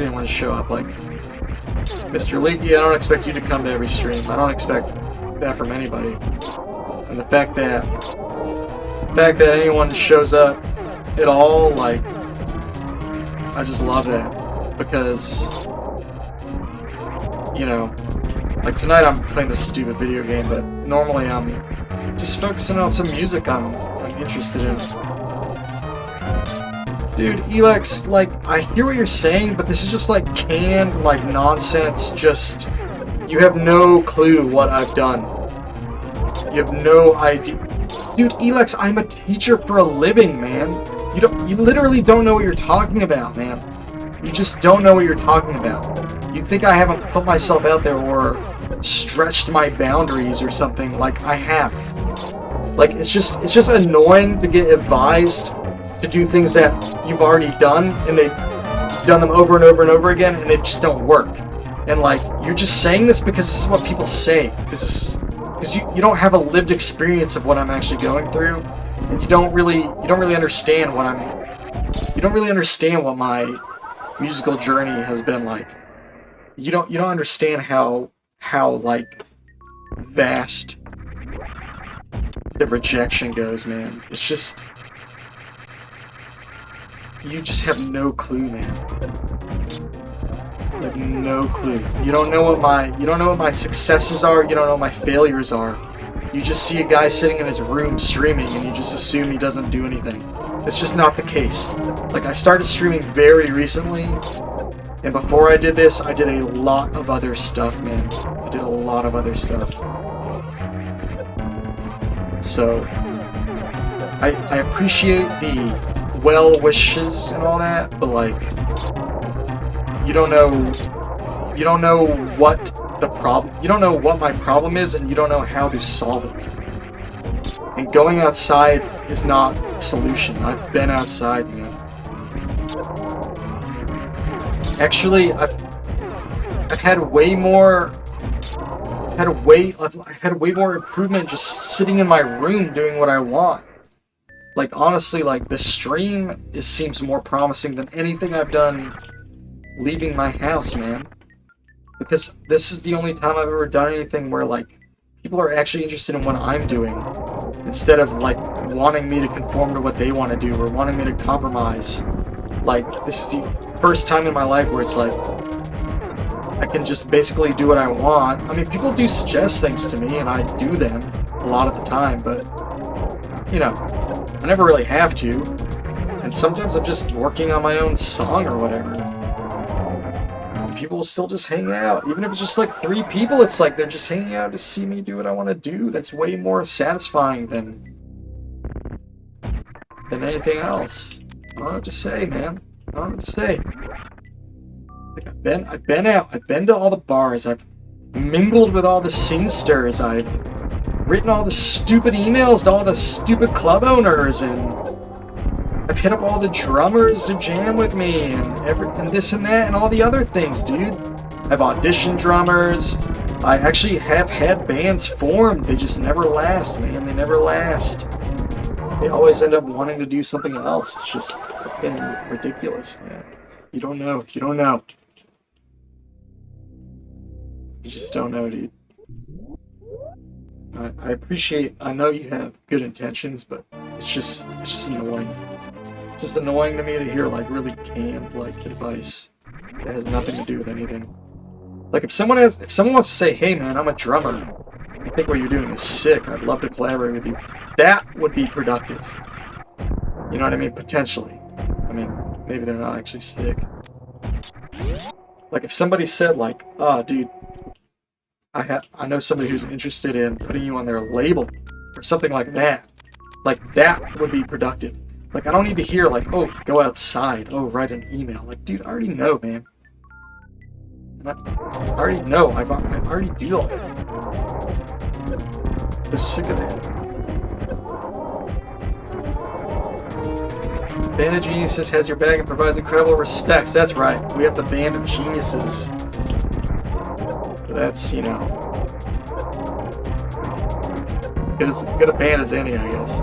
S1: anyone to show up. Like, Mr. Leaky, I don't expect you to come to every stream. I don't expect that from anybody. And the fact that anyone shows up at all, like, I just love that, because, you know, like, tonight I'm playing this stupid video game, but normally I'm just focusing on some music I'm interested in. Dude, Elex, like, I hear what you're saying, but this is just, like, canned, like, nonsense. Just, you have no clue what I've done. You have no idea. Dude, Elex, I'm a teacher for a living, man. You literally don't know what you're talking about, man. You just don't know what you're talking about. You think I haven't put myself out there or stretched my boundaries or something? Like, I have. Like, it's just annoying to get advised to do things that you've already done, and they've done them over and over and over again, and they just don't work. And, like, you're just saying this because this is what people say, because you don't have a lived experience of what I'm actually going through, and you don't really understand what my musical journey has been like. You don't understand how like vast the rejection goes, man. It's just, you just have no clue, man. You have no clue. You don't know what my successes are. You don't know what my failures are. You just see a guy sitting in his room streaming, and you just assume he doesn't do anything. It's just not the case. Like, I started streaming very recently, and before I did this, I did a lot of other stuff, man. I did a lot of other stuff. So, I appreciate the well wishes and all that, but, like, you don't know what the problem, you don't know what my problem is, and you don't know how to solve it. And going outside is not a solution. I've been outside, man. Actually, I've had way more. I've had way more improvement just sitting in my room doing what I want. Like, honestly, like, the stream seems more promising than anything I've done leaving my house, man. Because this is the only time I've ever done anything where, like, people are actually interested in what I'm doing, instead of, like, wanting me to conform to what they want to do, or wanting me to compromise. Like, this is the first time in my life where it's like, I can just basically do what I want. I mean, people do suggest things to me, and I do them a lot of the time, but, you know, I never really have to. And sometimes I'm just working on my own song or whatever. And people will still just hang out. Even if it's just like 3 people, it's like they're just hanging out to see me do what I want to do. That's way more satisfying than anything else. I don't know what to say, man. I don't know what to say. Like, I've been out. I've been to all the bars. I've mingled with all the scenesters. I've written all the stupid emails to all the stupid club owners, and I've hit up all the drummers to jam with me, and this and that, and all the other things, dude. I've auditioned drummers. I actually have had bands formed. They just never last, man. They never last. They always end up wanting to do something else. It's just fucking ridiculous, man. You don't know. You don't know. You just don't know, dude. I appreciate, I know you have good intentions, but it's just annoying. It's just annoying to me to hear, like, really canned, like, advice that has nothing to do with anything. Like, if someone wants to say, hey man, I'm a drummer, I think what you're doing is sick, I'd love to collaborate with you, that would be productive. You know what I mean? Potentially. I mean, maybe they're not actually sick. Like, if somebody said, like, oh, dude, I know somebody who's interested in putting you on their label, or something like that. Like, that would be productive. Like, I don't need to hear, like, oh, go outside, oh, write an email. Like, dude, I already know, man. I already know. I already do all that. I'm sick of that. Band of Geniuses has your bag and provides incredible respects. That's right. We have the Band of Geniuses. That's, you know, good a band as any, I guess.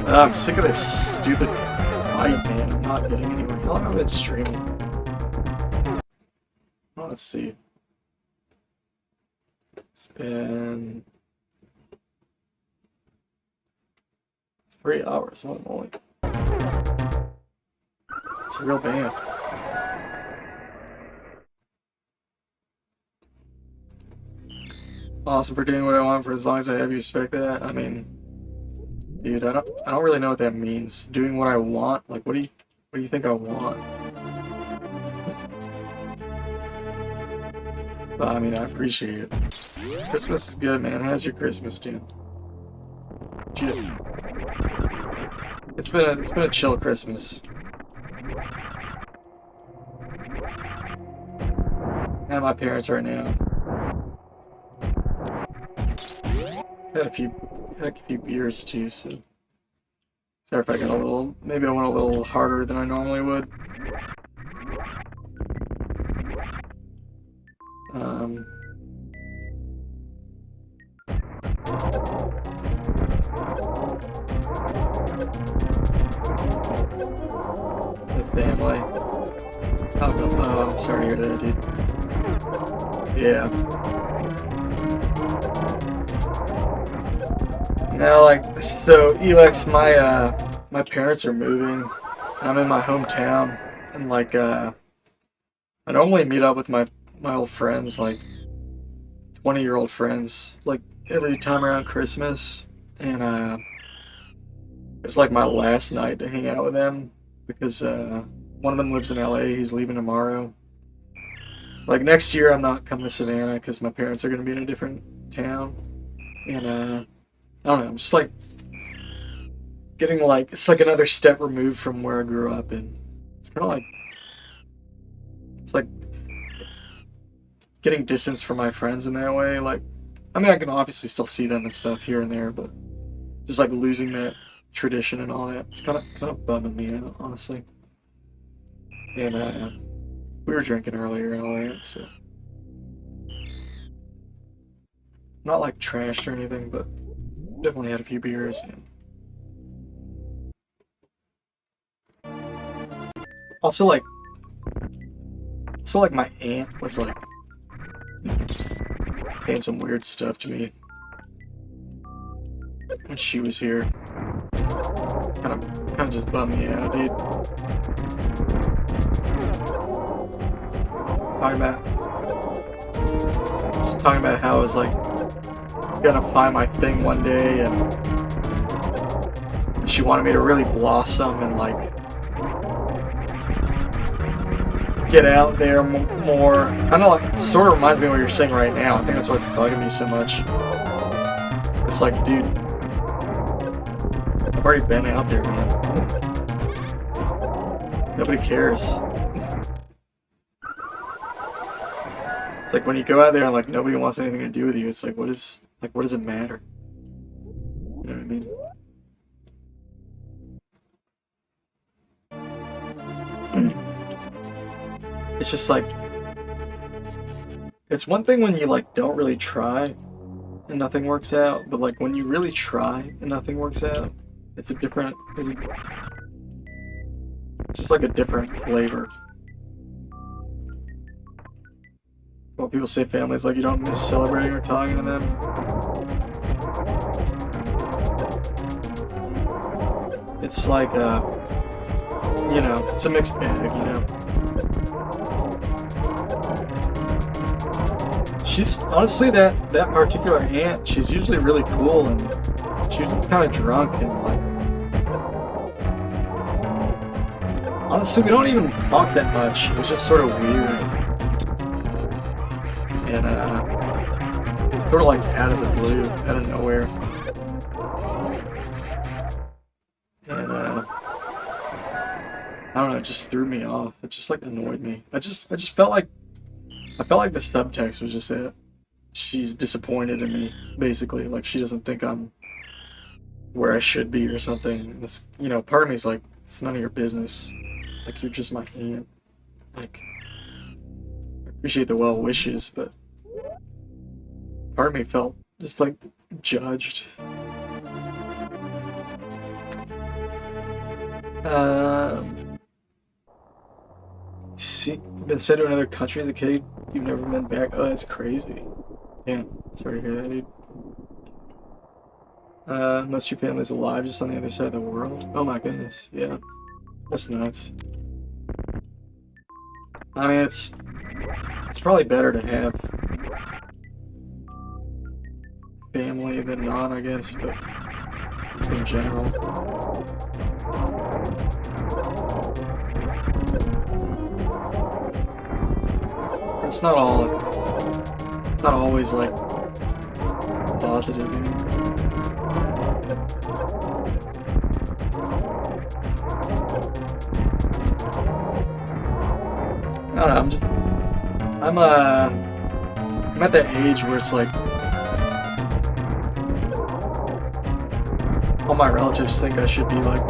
S1: I'm sick of this stupid fight, man. I'm not getting anywhere. How long have I been streaming? Well, let's see. It's been 3 hours. Holy moly. It's a real band. Awesome for doing what I want for as long as I have you respect that. I mean, dude, I don't really know what that means. Doing what I want? Like, what do you think I want? But I mean, I appreciate it. Christmas is good, man. How's your Christmas, dude? It's been a chill Christmas. At my parents right now. Had a few beers too, so sorry if I got maybe I went a little harder than I normally would. The family. Oh, I'm sorry to hear that, dude. Yeah. Now, like, so Elex, my parents are moving, and I'm in my hometown, and like, I normally meet up with my old friends, like 20-year-old friends, like every time around Christmas, and it's like my last night to hang out with them because one of them lives in LA. He's leaving tomorrow. Like, next year, I'm not coming to Savannah because my parents are going to be in a different town, and I don't know, I'm just like getting, like, it's like another step removed from where I grew up, and it's kind of like, it's like getting distance from my friends in that way. Like, I mean, I can obviously still see them and stuff here and there, but just like losing that tradition and all that, it's kind of bumming me out, honestly. And we were drinking earlier and all that, so not like trashed or anything, but definitely had a few beers. And also like my aunt was like saying some weird stuff to me when she was here. Kind of just bummed me out, dude. Talking about how I was like gonna find my thing one day, and she wanted me to really blossom and like get out there more. Kind of like, sort of reminds me of what you're saying right now. I think that's why it's bugging me so much. It's like, dude, I've already been out there, man. Nobody cares. It's like when you go out there and like nobody wants anything to do with you, it's like, what does it matter? You know what I mean? It's just like, it's one thing when you like don't really try and nothing works out, but like when you really try and nothing works out, it's just like a different flavor. Well, people say families like you don't miss celebrating or talking to them. It's like, you know, it's a mixed bag, you know. She's, honestly, that particular aunt, she's usually really cool, and she's usually kind of drunk, and like, honestly, we don't even talk that much. It was just sort of weird. And, sort of like out of the blue, out of nowhere. And, I don't know, it just threw me off. It just, like, annoyed me. I just felt like the subtext was just that she's disappointed in me, basically. Like, she doesn't think I'm where I should be or something. And it's, you know, part of me is like, it's none of your business. Like, you're just my aunt. Like, I appreciate the well wishes, but part of me felt just, like, judged. See, you've been sent to another country as a kid, you've never been back. Oh, that's crazy. Yeah, sorry to hear that, dude. Most of your family's alive just on the other side of the world. Oh my goodness, yeah. That's nuts. I mean, it's probably better to have family than not, I guess, but just in general. It's not always like positive, you know? I don't know, I'm at that age where it's like all my relatives think I should be like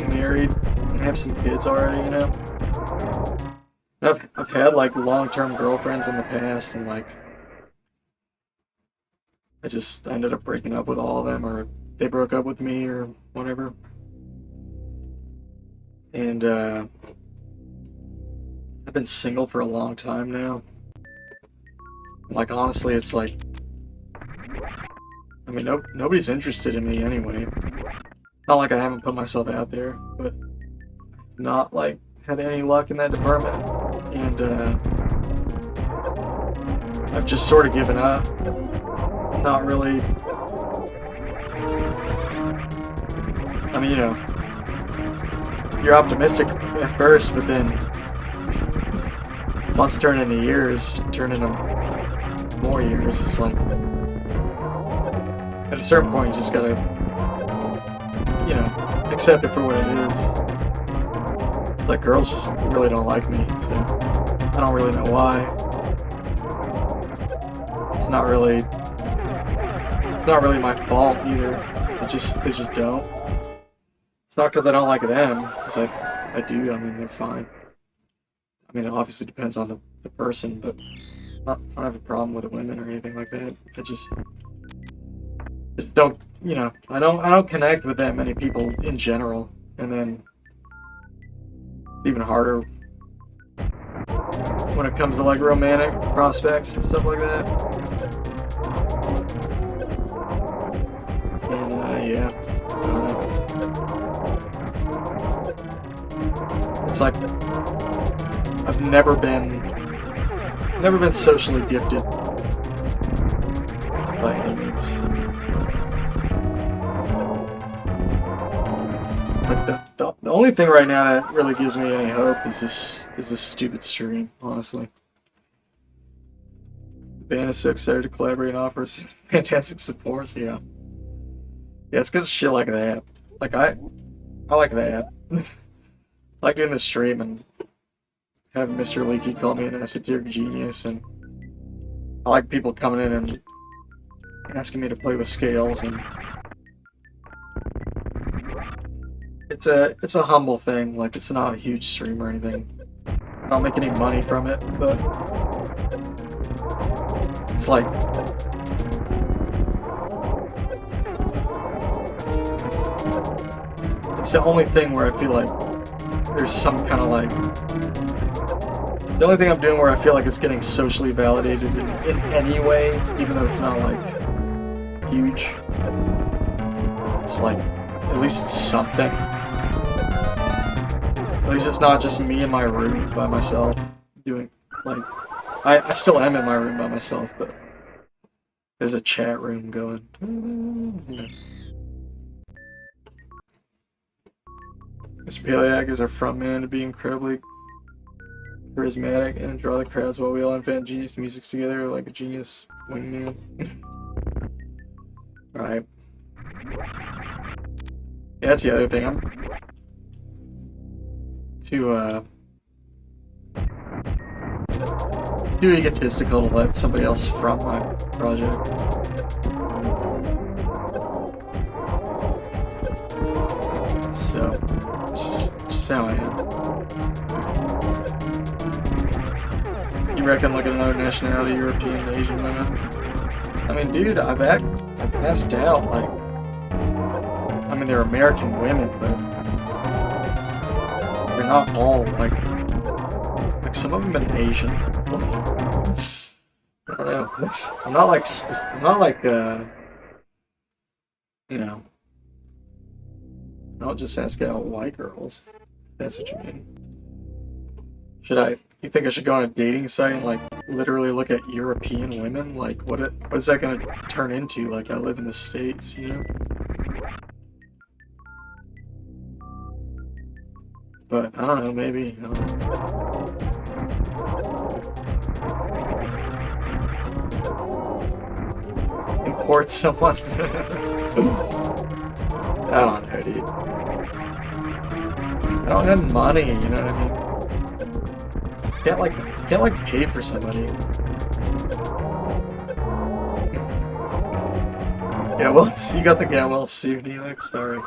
S1: married and have some kids already, you know? I've had like long-term girlfriends in the past, and like I ended up breaking up with all of them, or they broke up with me, or whatever. And I've been single for a long time now. Like, honestly, it's like, I mean, nobody's interested in me anyway. Not like I haven't put myself out there, but not like had any luck in that department. And I've just sort of given up. Not really. I mean, you know, you're optimistic at first, but then months turn into years, turn into more years. It's like, at a certain point, you just gotta, you know, accept it for what it is. Like, girls just really don't like me, so I don't really know why. It's not really my fault either. They just don't. It's not because I don't like them, because I do. I mean, they're fine. I mean, it obviously depends on the person, but I don't have a problem with women or anything like that. I just don't, you know, I don't connect with that many people in general, and then it's even harder when it comes to like romantic prospects and stuff like that. And yeah, I don't know. It's like I've never been socially gifted by any means. Like the only thing right now that really gives me any hope is this stupid stream, honestly. The band is so excited to collaborate and offers fantastic support. Yeah, it's because of shit like that. Like I like that. I like doing this stream and having Mr. Leaky call me an esoteric genius, and I like people coming in and asking me to play with scales, and it's a humble thing. Like, it's not a huge stream or anything. I don't make any money from it, but it's like it's the only thing where I feel like there's some kind of like, it's the only thing I'm doing where I feel like it's getting socially validated in any way, even though it's not like huge. It's like, at least it's something. At least it's not just me in my room by myself doing, like, I still am in my room by myself, but there's a chat room going. You know. Mr. Paleac is our frontman to be incredibly charismatic and draw the crowds while we all invent genius music together like a genius wingman. Right. Yeah, that's the other thing. I'm too egotistical to let somebody else front my project. So it's just how I am. You reckon look at another nationality, European and Asian women? I mean, dude, I've asked out, like, I mean, they're American women, but they're not all, like some of them have been Asian. I don't know. I'm not like, you know, I'll just ask out white girls, if that's what you mean. You think I should go on a dating site and, like, literally look at European women? Like, what is that gonna turn into? Like, I live in the States, you know? But, I don't know, maybe. I don't know. Import someone? I don't know, dude. I don't have money, you know what I mean? Can't like pay for somebody. Yeah, well, you got the get well suit, Neelix. Sorry.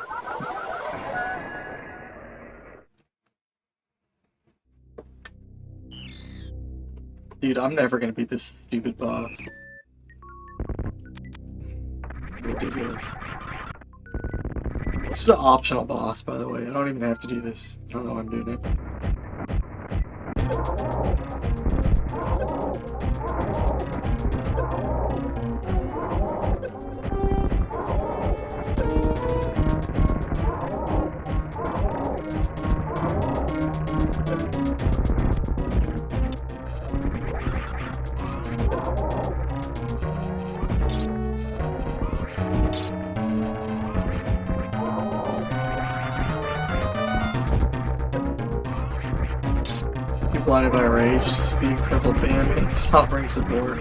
S1: Dude, I'm never gonna beat this stupid boss. Ridiculous. This is an optional boss, by the way. I don't even have to do this. I don't know why I'm doing it. Blinded by rage, just the incredible bandmates offering support.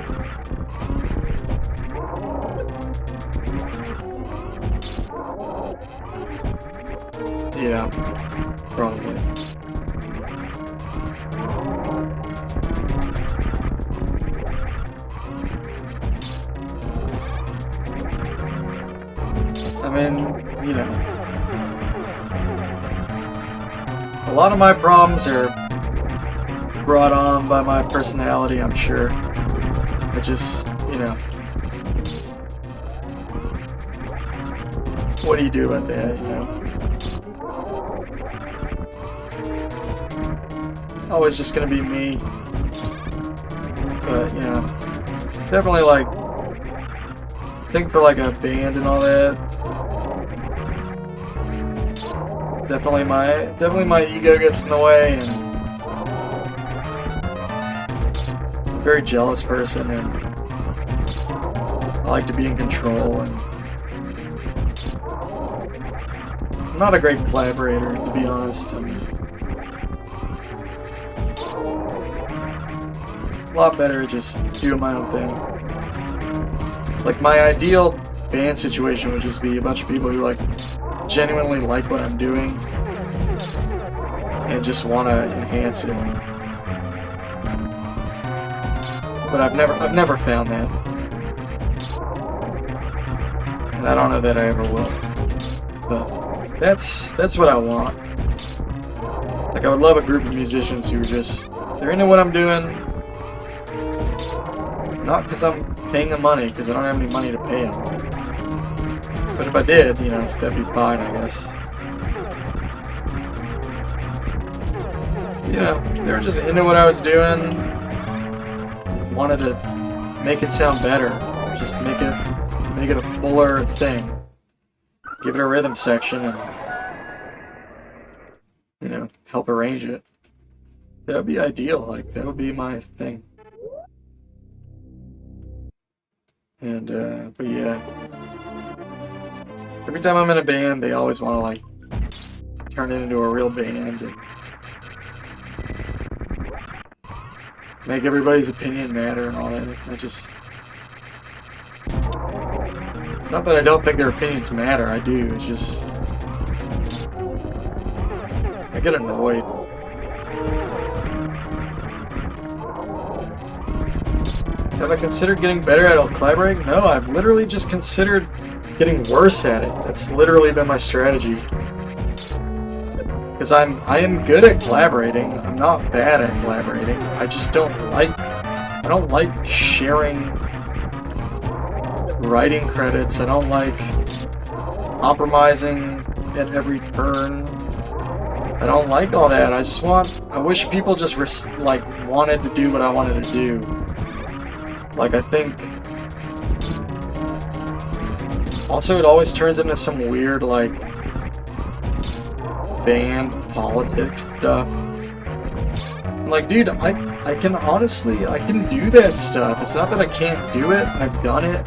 S1: Yeah, probably. I mean, you know, a lot of my problems are brought on by my personality, I'm sure. I just, you know. What do you do about that, you know? Always just gonna be me. But, you know, definitely like, I think for like a band and all that, definitely my ego gets in the way, and I'm a very jealous person, and I like to be in control, and I'm not a great collaborator, to be honest. A lot better just doing my own thing. Like, my ideal band situation would just be a bunch of people who like genuinely like what I'm doing and just want to enhance it. But I've never found that, and I don't know that I ever will. But that's what I want. Like, I would love a group of musicians who are just, they're into what I'm doing. Not because I'm paying them money, because I don't have any money to pay them. But if I did, you know, that'd be fine, I guess. You know, they were just into what I was doing. Just wanted to make it sound better. Just make it a fuller thing. Give it a rhythm section and, you know, help arrange it. That would be ideal. Like, that would be my thing. And, but yeah. Every time I'm in a band, they always want to, like, turn it into a real band and make everybody's opinion matter and all that. It's not that I don't think their opinions matter, I do. It's just, I get annoyed. Have I considered getting better at collaborating? No, I've literally just considered getting worse at it. That's literally been my strategy. Because I am good at collaborating. I'm not bad at collaborating. I just don't like sharing writing credits. I don't like compromising at every turn. I don't like all that. I wish people just wanted to do what I wanted to do. Like, I think also it always turns into some weird, like, band politics stuff. Like, dude, I can honestly, I can do that stuff. It's not that I can't do it. I've done it.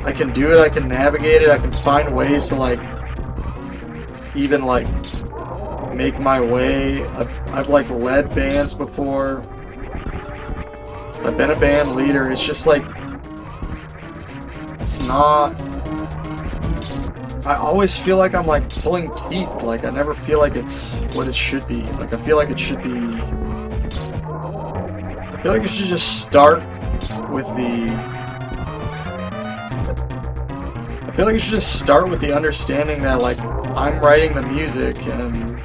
S1: I can do it. I can navigate it. I can find ways to, like, even, like, make my way. I've like, led bands before. I've been a band leader. It's just like, it's not, I always feel like I'm like pulling teeth. Like, I never feel like it's what it should be. Like, I feel like it should be, I feel like it should just start with the, I feel like it should just start with the understanding that, like, I'm writing the music and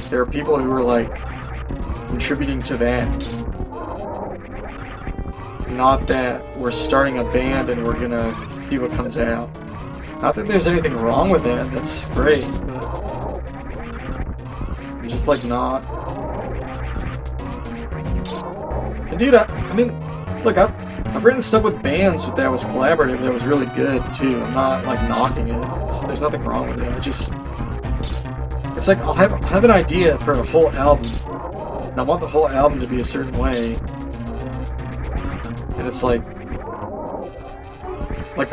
S1: there are people who are, like, contributing to that. Not that we're starting a band and we're gonna see what comes out. Not that there's anything wrong with that, that's great, but I'm just, like, not. And dude, I mean, look, I've written stuff with bands that was collaborative that was really good too. I'm not, like, knocking it. There's nothing wrong with it. It's like, I'll have an idea for a whole album, and I want the whole album to be a certain way. And it's like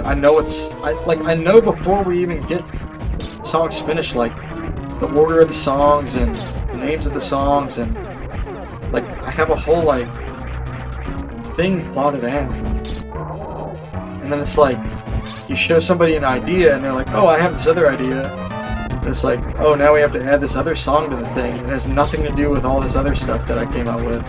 S1: I know I know before we even get songs finished, like, the order of the songs and the names of the songs, and, like, I have a whole, like, thing plotted out. And then it's like, you show somebody an idea and they're like, oh, I have this other idea. And it's like, oh, now we have to add this other song to the thing. It has nothing to do with all this other stuff that I came up with.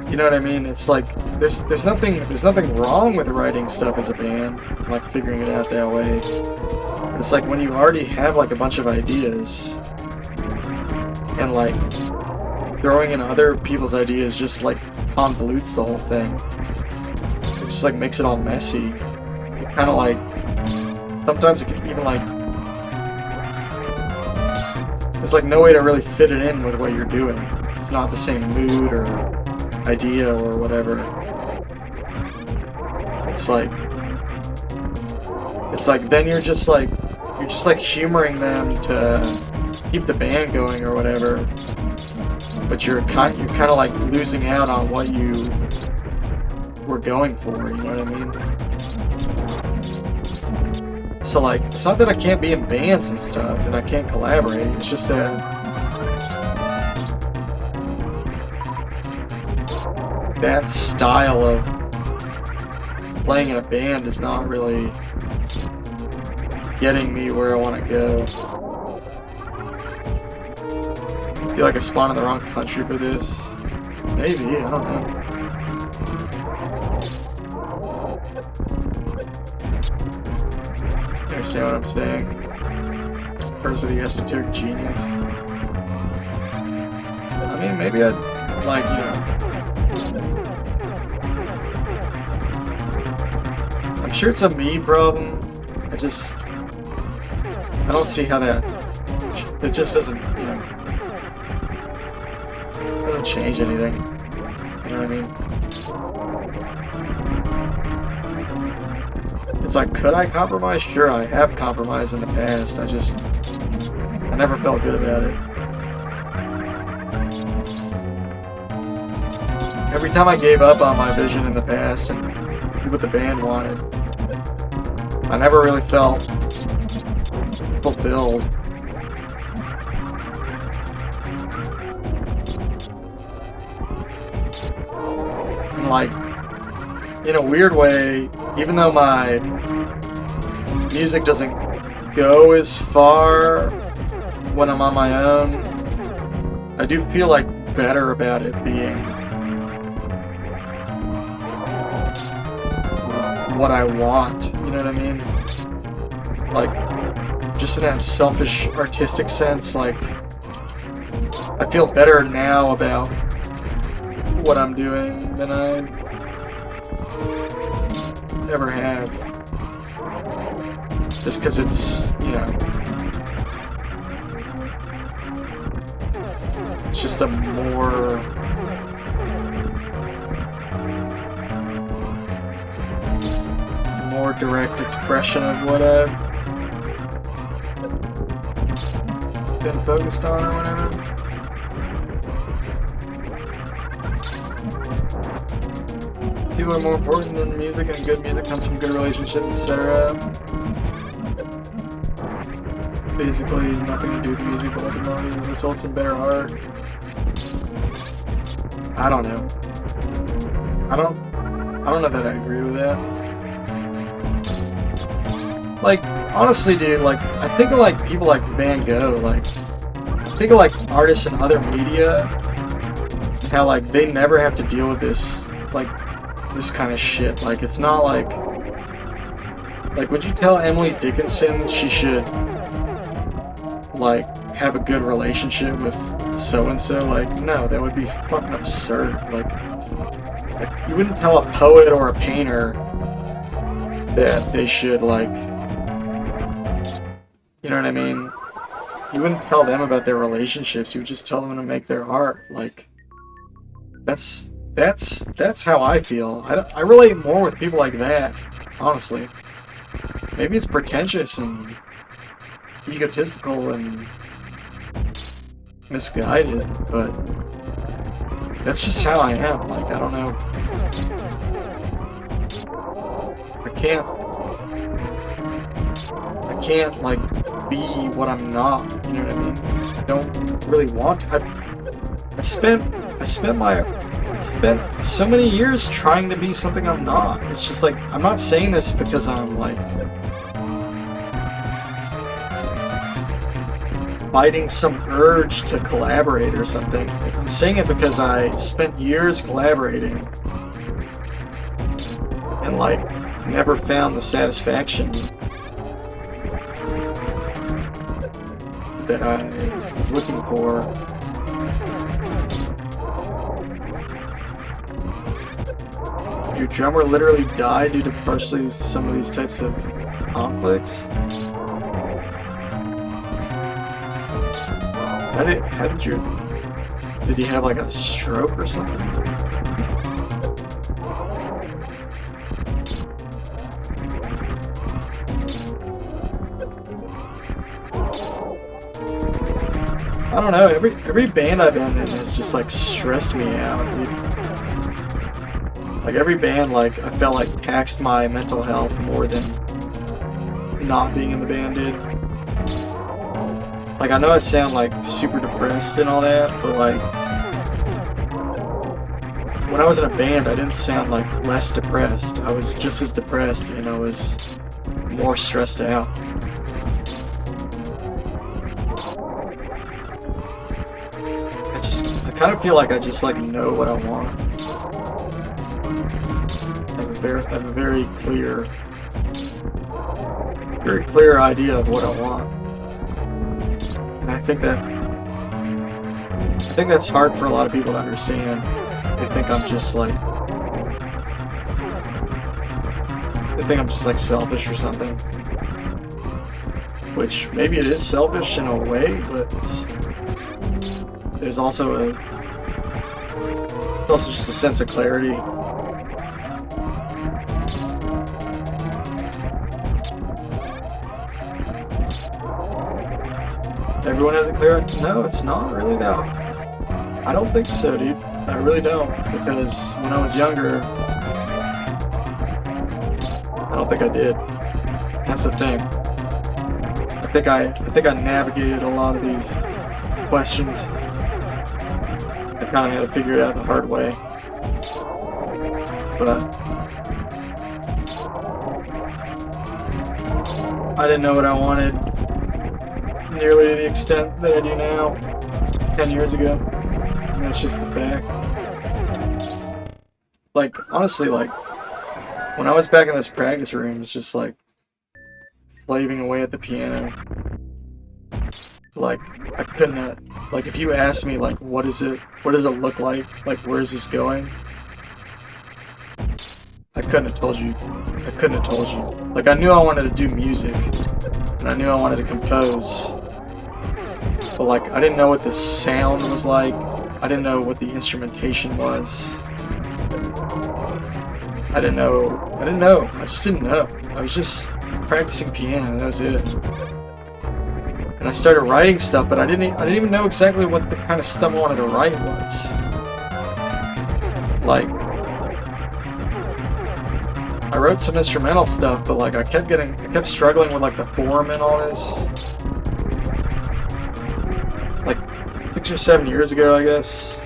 S1: You know what I mean? It's like, there's nothing wrong with writing stuff as a band, like, figuring it out that way. It's like, when you already have, like, a bunch of ideas, and like throwing in other people's ideas just like convolutes the whole thing. It just like makes it all messy. It kind of like, sometimes it can even like, there's like no way to really fit it in with what you're doing. It's not the same mood or idea or whatever. It's like then you're just like humoring them to keep the band going or whatever. But you're kind of like losing out on what you were going for, you know what I mean? So like, it's not that I can't be in bands and stuff and I can't collaborate, it's just that that style of playing in a band is not really getting me where I want to go. I feel like I spawned in the wrong country for this. Maybe, I don't know. You understand what I'm saying? It's the curse of the esoteric genius. I mean, maybe I'd, like, you know... I'm sure it's a me problem. I don't see how that... It just doesn't, you know... doesn't change anything. You know what I mean? It's like, could I compromise? Sure, I have compromised in the past. I never felt good about it. Every time I gave up on my vision in the past and what the band wanted, I never really felt fulfilled. And like, in a weird way, even though my music doesn't go as far when I'm on my own, I do feel like better about it being what I want, you know what I mean? Like, just in that selfish artistic sense, like, I feel better now about what I'm doing than I ever have. Just because it's, you know, it's just a more... it's a more direct expression of what I've been focused on or whatever. People are more important than music, and good music comes from good relationships, etc. Basically, nothing to do with music, but ultimately results in better art. I don't know. I don't know that I agree with that. Like, honestly, dude, like, I think of, like, people like Van Gogh, like, I think of, like, artists in other media, and how, like, they never have to deal with this, like, this kind of shit. Like, it's not like, would you tell Emily Dickinson she should, like, have a good relationship with so-and-so? Like, no, that would be fucking absurd. Like, you wouldn't tell a poet or a painter that they should, like, you know what I mean? You wouldn't tell them about their relationships, you would just tell them to make their art. Like, that's how I feel. I relate more with people like that, honestly. Maybe it's pretentious and egotistical and misguided, but that's just how I am. Like, I don't know. I can't, like, be what I'm not, you know what I mean? I don't really want to. I spent so many years trying to be something I'm not. It's just like, I'm not saying this because I'm, like, fighting some urge to collaborate or something. I'm saying it because I spent years collaborating and, like, never found the satisfaction that I was looking for. Your drummer literally died due to partially some of these types of conflicts? How did you... Did he have like a stroke or something? I don't know, every band I've been in has just like stressed me out, dude. Like every band, like I felt like taxed my mental health more than not being in the band did. Like I know I sound like super depressed and all that, but like when I was in a band, I didn't sound like less depressed. I was just as depressed, and I was more stressed out. I kind of feel like I just like know what I want. I have a very clear idea of what I want, and I think that's hard for a lot of people to understand. They think I'm just like selfish or something, which maybe it is selfish in a way, but there's also just a sense of clarity. Everyone has it clear? No, it's not really that. I don't think so, dude. I really don't, because when I was younger, I don't think I did. That's the thing. I think I navigated a lot of these questions. I kind of had to figure it out the hard way. But I didn't know what I wanted nearly to the extent that I do now 10 years ago. And that's just the fact. Like, honestly, like, when I was back in those practice rooms, just like slaving away at the piano, like, I couldn't, like, if you asked me, like, what does it look like, where's this going? I couldn't have told you. Like, I knew I wanted to do music, and I knew I wanted to compose, but, like, I didn't know what the sound was like. I didn't know what the instrumentation was. I didn't know. I just didn't know. I was just practicing piano, that was it. And I started writing stuff, but I didn't even know exactly what the kind of stuff I wanted to write was. Like, I wrote some instrumental stuff, but like I kept struggling with like the form and all this. Like 6 or 7 years ago, I guess,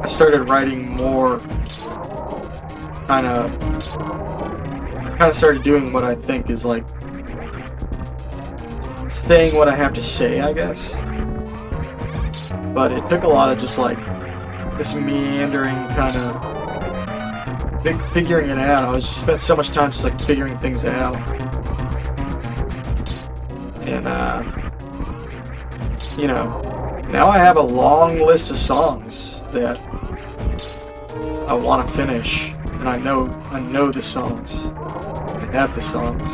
S1: I started writing more. I kind of started doing what I think is like saying what I have to say, I guess. But it took a lot of just like this meandering kind of figuring it out. I just spent so much time just like figuring things out. And you know, now I have a long list of songs that I want to finish, and I know the songs. I have the songs.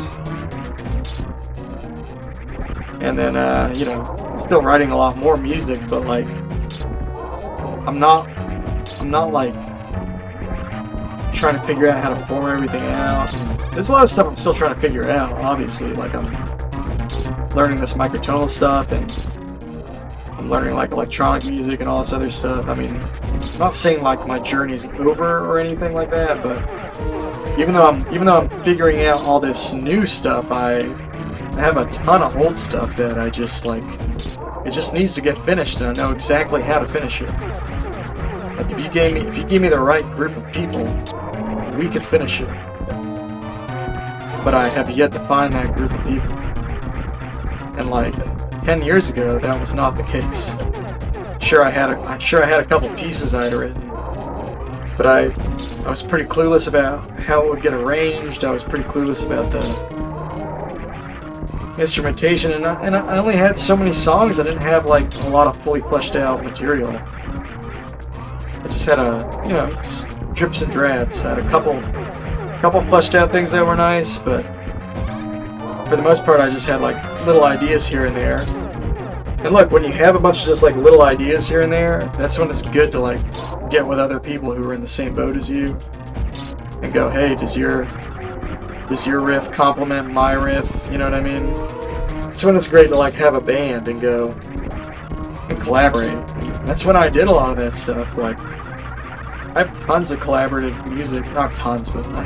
S1: And then you know, I'm still writing a lot more music, but like I'm not like trying to figure out how to form everything out. There's a lot of stuff I'm still trying to figure out, obviously. Like I'm learning this microtonal stuff, and I'm learning like electronic music and all this other stuff. I mean, I'm not saying like my journey's over or anything like that, but even though I'm figuring out all this new stuff, I have a ton of old stuff that I just like, it just needs to get finished, and I know exactly how to finish it. Like if you gave me the right group of people, we could finish it. But I have yet to find that group of people. And like 10 years ago, that was not the case. Sure, I had a couple pieces I had written, but I was pretty clueless about how it would get arranged. I was pretty clueless about instrumentation, and I only had so many songs. I didn't have like a lot of fully fleshed out material. I just had just drips and drabs. I had a couple fleshed out things that were nice, but for the most part, I just had like little ideas here and there. And look, when you have a bunch of just like little ideas here and there, that's when it's good to like get with other people who are in the same boat as you and go, hey, does your riff complement my riff? You know what I mean? That's when it's great to like have a band and go and collaborate. And that's when I did a lot of that stuff. Like, I have tons of collaborative music, not tons, but I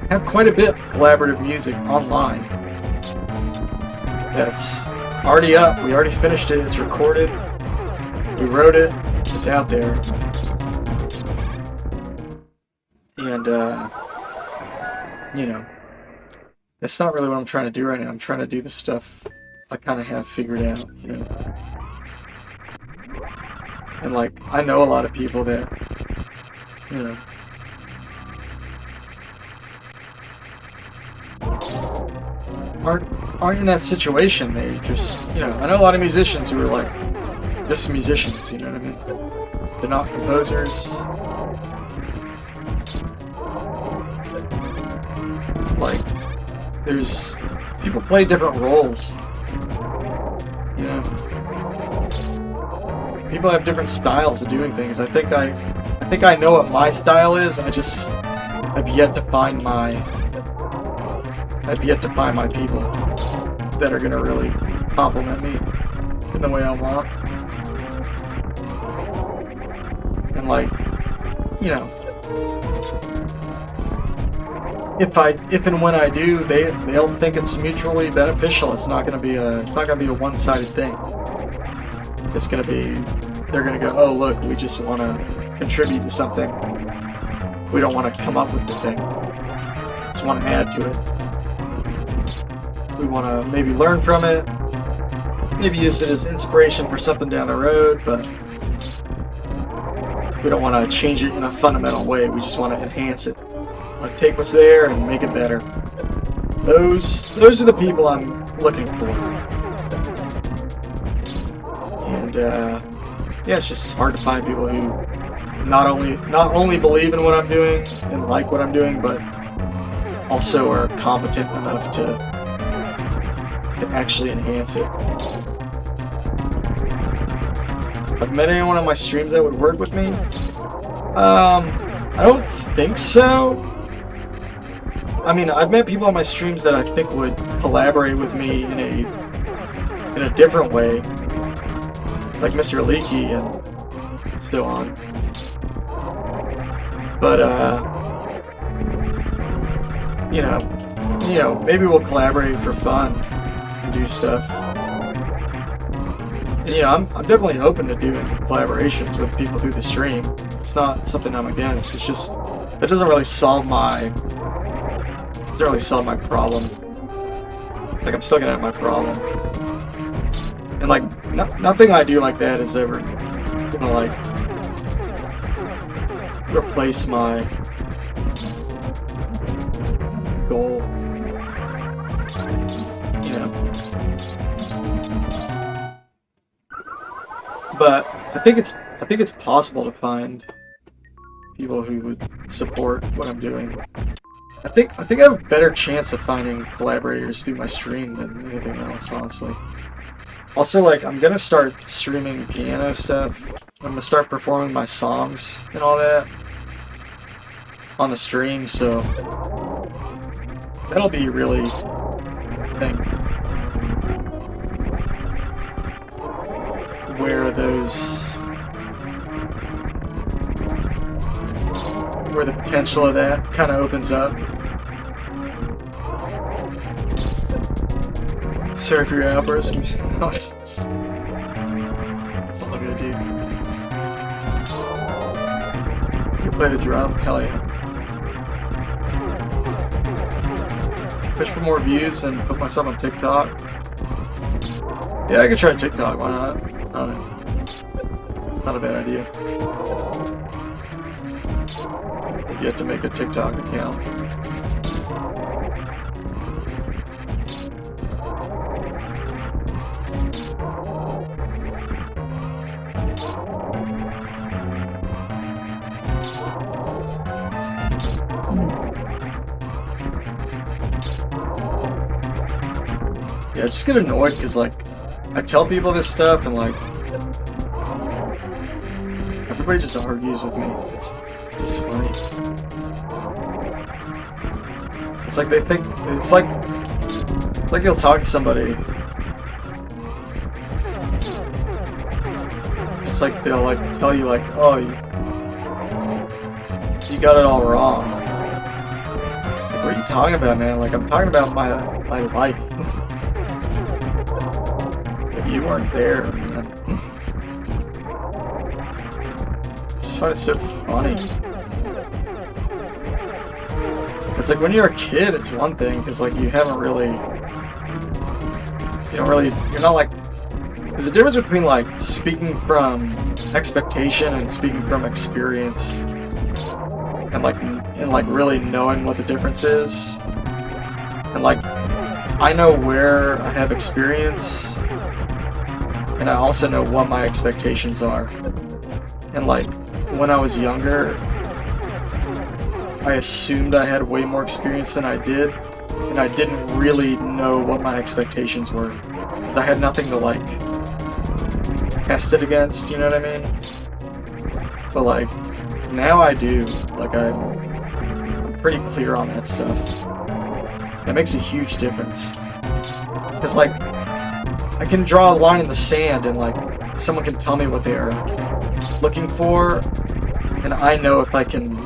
S1: have quite a bit of collaborative music online. That's already up. We already finished it. It's recorded. We wrote it. It's out there. And, that's not really what I'm trying to do right now. I'm trying to do the stuff I kind of have figured out, And, like, I know a lot of people that, aren't in that situation. They just, I know a lot of musicians who are, like, just musicians, you know what I mean? They're not composers. Like, there's people play different roles, People have different styles of doing things. I think I know what my style is. I just have yet to find my people that are gonna really compliment me in the way I want. And like, if and when I do, they'll think it's mutually beneficial. It's not gonna be a one-sided thing. It's gonna be, they're gonna go, oh look, we just want to contribute to something. We don't want to come up with the thing. Just want to add to it. We want to maybe learn from it. Maybe use it as inspiration for something down the road, but we don't want to change it in a fundamental way. We just want to enhance it. We want to take what's there and make it better. Those are the people I'm looking for. And it's just hard to find people who not only believe in what I'm doing and like what I'm doing, but also are competent enough to actually enhance it. I've met anyone on my streams that would work with me? I don't think so. I mean, I've met people on my streams that I think would collaborate with me in a different way, like Mr. Leaky and so on. But maybe we'll collaborate for fun and do stuff. And I'm definitely open to doing collaborations with people through the stream. It's not something I'm against. It's just it doesn't really solve my problem. Like, I'm still gonna have my problem. And like nothing I do like that is ever gonna like replace my goal. But I think it's possible to find people who would support what I'm doing. I think I have a better chance of finding collaborators through my stream than anything else, honestly. Also, like, I'm gonna start streaming piano stuff. I'm gonna start performing my songs and all that on the stream, so that'll be really a thing. Where the potential of that kind of opens up. Sorry for your outburst. It's all good, dude. You play the drum? Hell yeah. Push for more views and put myself on TikTok. Yeah, I could try TikTok. Why not? Not a bad idea. I've yet to make a TikTok account. I just get annoyed because, like, I tell people this stuff and, like, everybody just argues with me. It's just funny. It's like they think, it's like you'll talk to somebody. It's like they'll, like, tell you, like, oh, you got it all wrong. Like, what are you talking about, man? Like, I'm talking about my life. Like, you weren't there, man. Just find it so funny. It's like when you're a kid, it's one thing, because, like, you haven't really, you're not, like, there's a difference between, like, speaking from expectation and speaking from experience, and, like, really knowing what the difference is. And, like, I know where I have experience, and I also know what my expectations are. And, like, when I was younger, I assumed I had way more experience than I did, and I didn't really know what my expectations were, because I had nothing to, like, test it against, you know what I mean? But, like, now I do. Like, I'm pretty clear on that stuff. And it makes a huge difference. Because, like, I can draw a line in the sand and, like, someone can tell me what they are looking for, and I know if I can...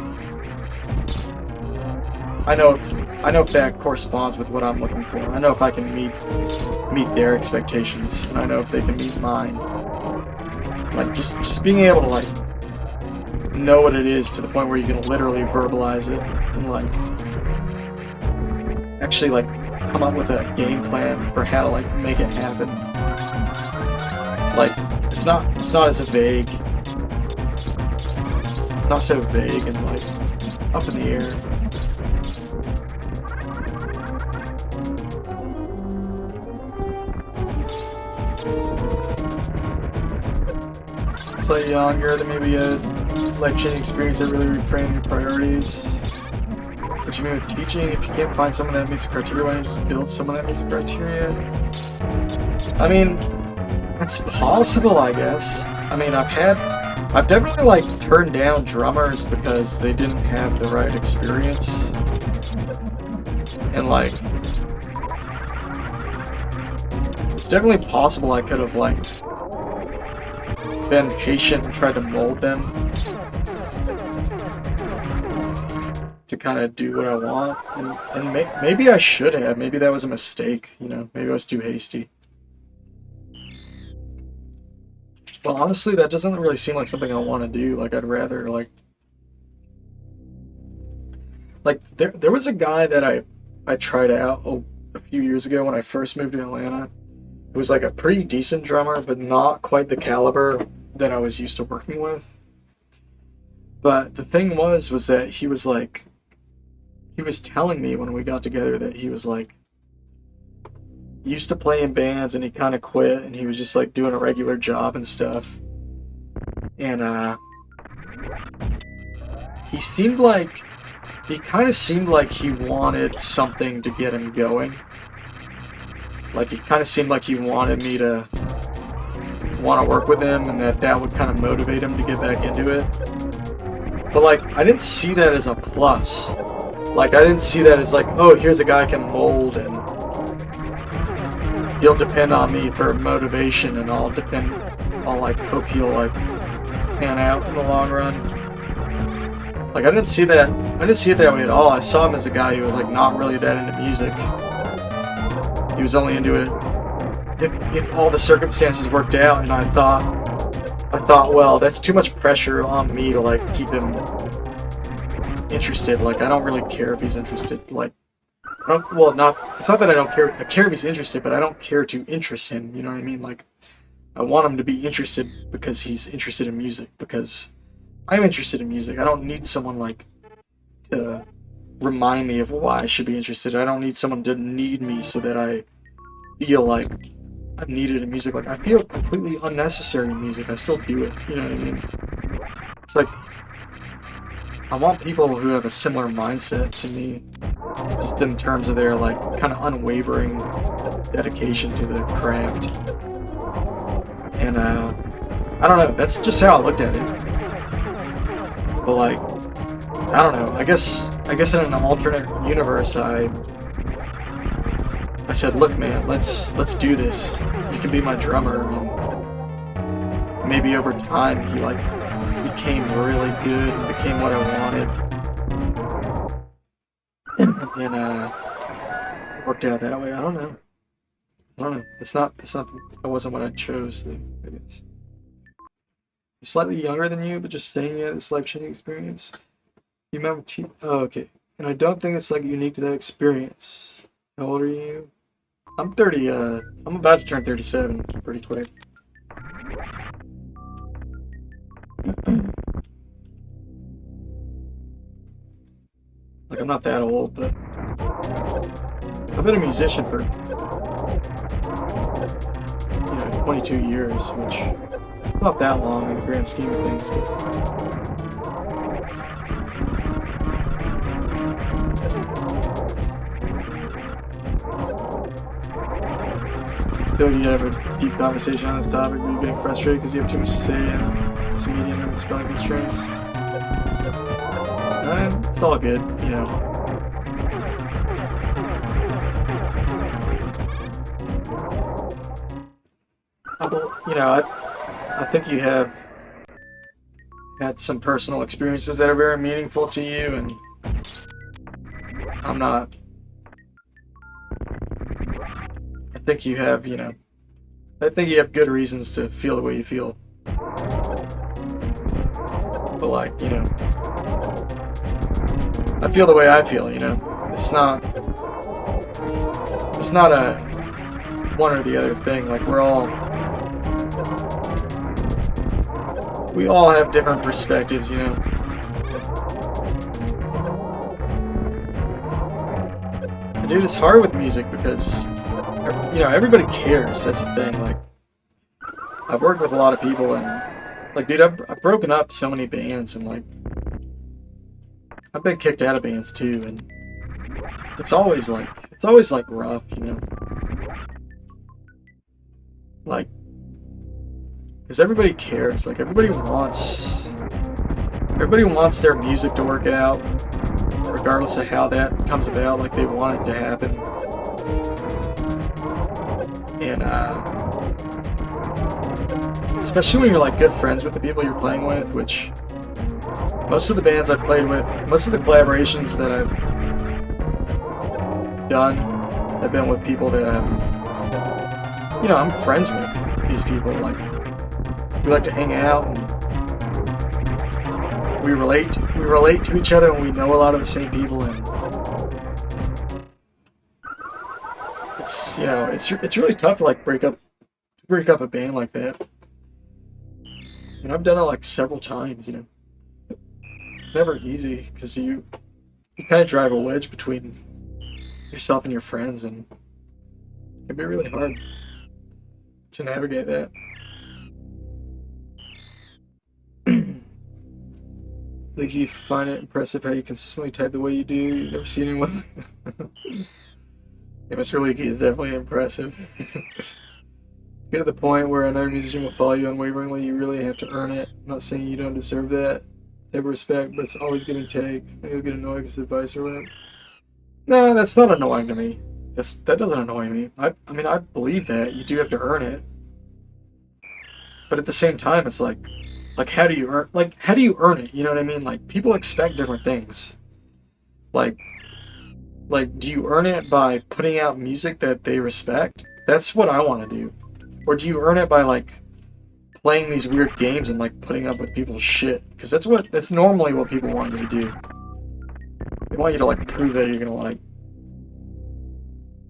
S1: I know if that corresponds with what I'm looking for. I know if I can meet their expectations. I know if they can meet mine. Like, just being able to, like, know what it is to the point where you can literally verbalize it and, like, actually, like, come up with a game plan for how to, like, make it happen. Like, it's not as vague. It's not so vague and, like, up in the air. Slightly younger, there may be a life-changing experience that really reframe your priorities. What you mean with teaching? If you can't find someone that meets the criteria, why don't you just build someone that meets the criteria? I mean, it's possible, I guess. I mean, I've definitely, like, turned down drummers because they didn't have the right experience. And, like, it's definitely possible I could have, like, been patient and tried to mold them to kind of do what I want, and maybe I should have. Maybe that was a mistake, you know. Maybe I was too hasty. Well, honestly, that doesn't really seem like something I want to do. Like, I'd rather, like there was a guy that I tried out a few years ago when I first moved to Atlanta. It was, like, a pretty decent drummer, but not quite the caliber that I was used to working with. But the thing was that he was, like, he was telling me when we got together that he was, like, used to play in bands and he kind of quit and he was just, like, doing a regular job and stuff. And he kind of seemed like he wanted something to get him going. Like, he kind of seemed like he wanted me to want to work with him, and that would kind of motivate him to get back into it. But, like, I didn't see that as a plus. Like, I didn't see that as, like, oh, here's a guy I can mold, and he'll depend on me for motivation, and I'll, like, hope he'll, like, pan out in the long run. Like, I didn't see it that way at all. I saw him as a guy who was, like, not really that into music. He was only into it if all the circumstances worked out, and I thought, well, that's too much pressure on me to, like, keep him interested. Like, I don't really care if he's interested. Like, it's not that I don't care. I care if he's interested, but I don't care to interest him. You know what I mean? Like, I want him to be interested because he's interested in music, because I'm interested in music. I don't need someone, like, to remind me of why I should be interested. I don't need someone to need me so that I feel like I'm needed in music. Like, I feel completely unnecessary in music. I still do it. You know what I mean? It's like, I want people who have a similar mindset to me, just in terms of their, like, kind of unwavering dedication to the craft. And, I don't know, that's just how I looked at it. But, like, I don't know, I guess in an alternate universe, I said, look, man, let's do this. You can be my drummer. And maybe over time, he, like, became really good and became what I wanted. And it worked out that way. I don't know. That wasn't what I chose, I guess. You're slightly younger than you, but just saying you had this life-changing experience. You met with oh, okay. And I don't think it's, like, unique to that experience. How old are you? I'm 30, I'm about to turn 37 pretty quick. Like, I'm not that old, but I've been a musician for, 22 years, which not that long in the grand scheme of things, but I feel like you have a deep conversation on this topic, but you're getting frustrated because you have too much to say and it's medium and spelling constraints. It's all good, you know. I think you have had some personal experiences that are very meaningful to you, and I'm not. I think you have, I think you have good reasons to feel the way you feel. But, like, I feel the way I feel, It's not a one or the other thing. Like, we all have different perspectives, And, dude, it's hard with music because, everybody cares. That's the thing. Like, I've worked with a lot of people, and, like, dude, I've broken up so many bands, and, like, I've been kicked out of bands too, and it's always rough, Like, because everybody cares. Like, everybody wants their music to work out, regardless of how that comes about. Like, they want it to happen. And, especially when you're, like, good friends with the people you're playing with, which most of the bands I've played with, most of the collaborations that I've done have been with people that I'm friends with these people. Like, we like to hang out, and we relate to each other, and we know a lot of the same people, and it's really tough to, like, break up a band like that. And I've done it, like, several times, It's never easy because you kind of drive a wedge between yourself and your friends, and it can be really hard to navigate that. Like, you find it impressive how you consistently type the way you do. You've never seen anyone. Yeah, Mr. Leakey is definitely impressive. Get to the point where another musician will follow you unwaveringly. You really have to earn it. I'm not saying you don't deserve that type of respect, but it's always give and take. Maybe you'll get annoyed because advice or whatever. No, that's not annoying to me. That doesn't annoy me. I mean, I believe that you do have to earn it, but at the same time, it's like how do you earn it? You know what I mean? Like, people expect different things. Like, do you earn it by putting out music that they respect? That's what I want to do. Or do you earn it by, like, playing these weird games and, like, putting up with people's shit? Because that's normally what people want you to do. They want you to, like, prove that you're gonna, like,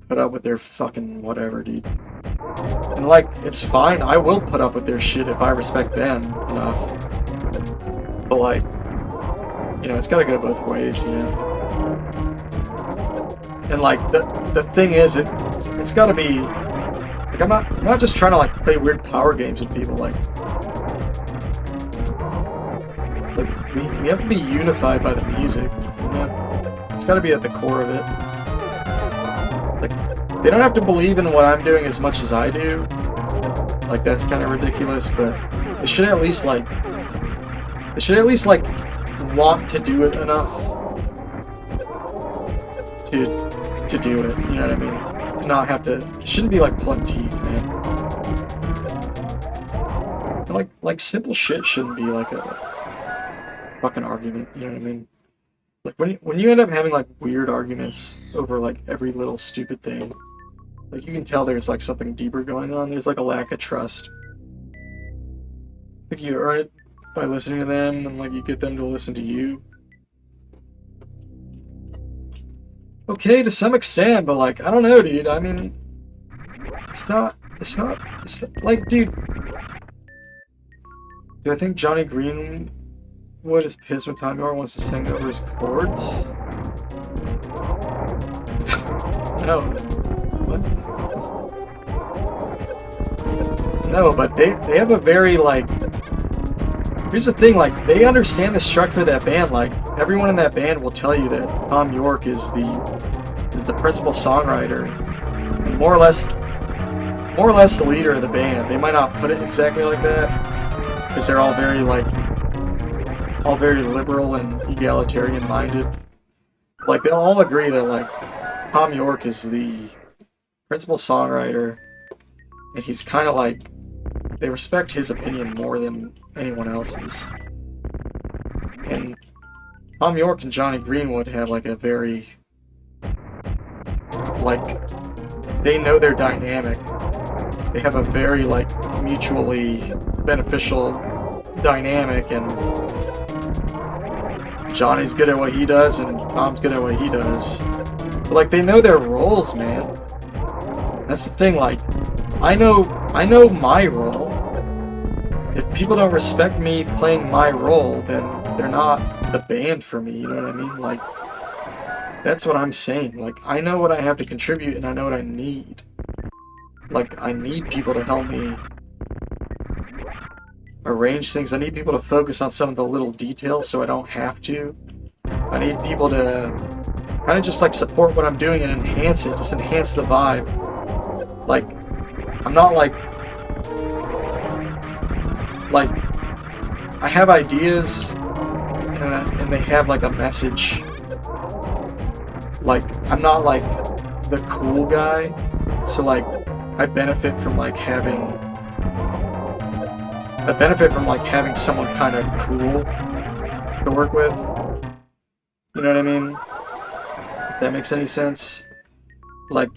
S1: put up with their fucking whatever, dude. And, like, it's fine. I will put up with their shit if I respect them enough. But, like, it's gotta go both ways, And, like, the thing is, it's gotta be, like, I'm not just trying to, like, play weird power games with people. Like we have to be unified by the music. It's gotta be at the core of it. Like, they don't have to believe in what I'm doing as much as I do. Like, that's kind of ridiculous, but they should at least, like, want to do it enough to do it, you know what I mean? To not have to, it shouldn't be like pulling teeth, man. Like simple shit shouldn't be like a fucking argument, you know what I mean? Like, when you end up having, like, weird arguments over, like, every little stupid thing, like, you can tell there's, like, something deeper going on. There's, like, a lack of trust. Like, you earn it by listening to them, and, like, you get them to listen to you. Okay, to some extent, but, like, I don't know, dude. I mean, it's not, like, dude, do I think Johnny Greenwood is pissed when Tom York wants to sing over his chords? No. What? No, but they have a very, like... Here's the thing, like, they understand the structure of that band. Like, everyone in that band will tell you that Tom York is the principal songwriter, and more or less the leader of the band. They might not put it exactly like that, because they're all very, like, all very liberal and egalitarian minded. Like, they'll all agree that, like, Tom York is the principal songwriter, and he's kind of like, they respect his opinion more than anyone else's. And Tom York and Johnny Greenwood have, like, a very, like, they know their dynamic. They have a very, like, mutually beneficial dynamic, and Johnny's good at what he does, and Tom's good at what he does. But, like, they know their roles, man. That's the thing, like, I know my role. If people don't respect me playing my role, then they're not the band for me, you know what I mean? Like, that's what I'm saying. Like, I know what I have to contribute, and I know what I need. Like, I need people to help me arrange things. I need people to focus on some of the little details so I don't have to. I need people to kind of just, like, support what I'm doing and enhance it. Just enhance the vibe. Like, I'm not like, I have ideas, and they have, like, a message. Like, I'm not, like, the cool guy, so, like, I benefit from, like, having someone kind of cool to work with. You know what I mean? If that makes any sense. Like,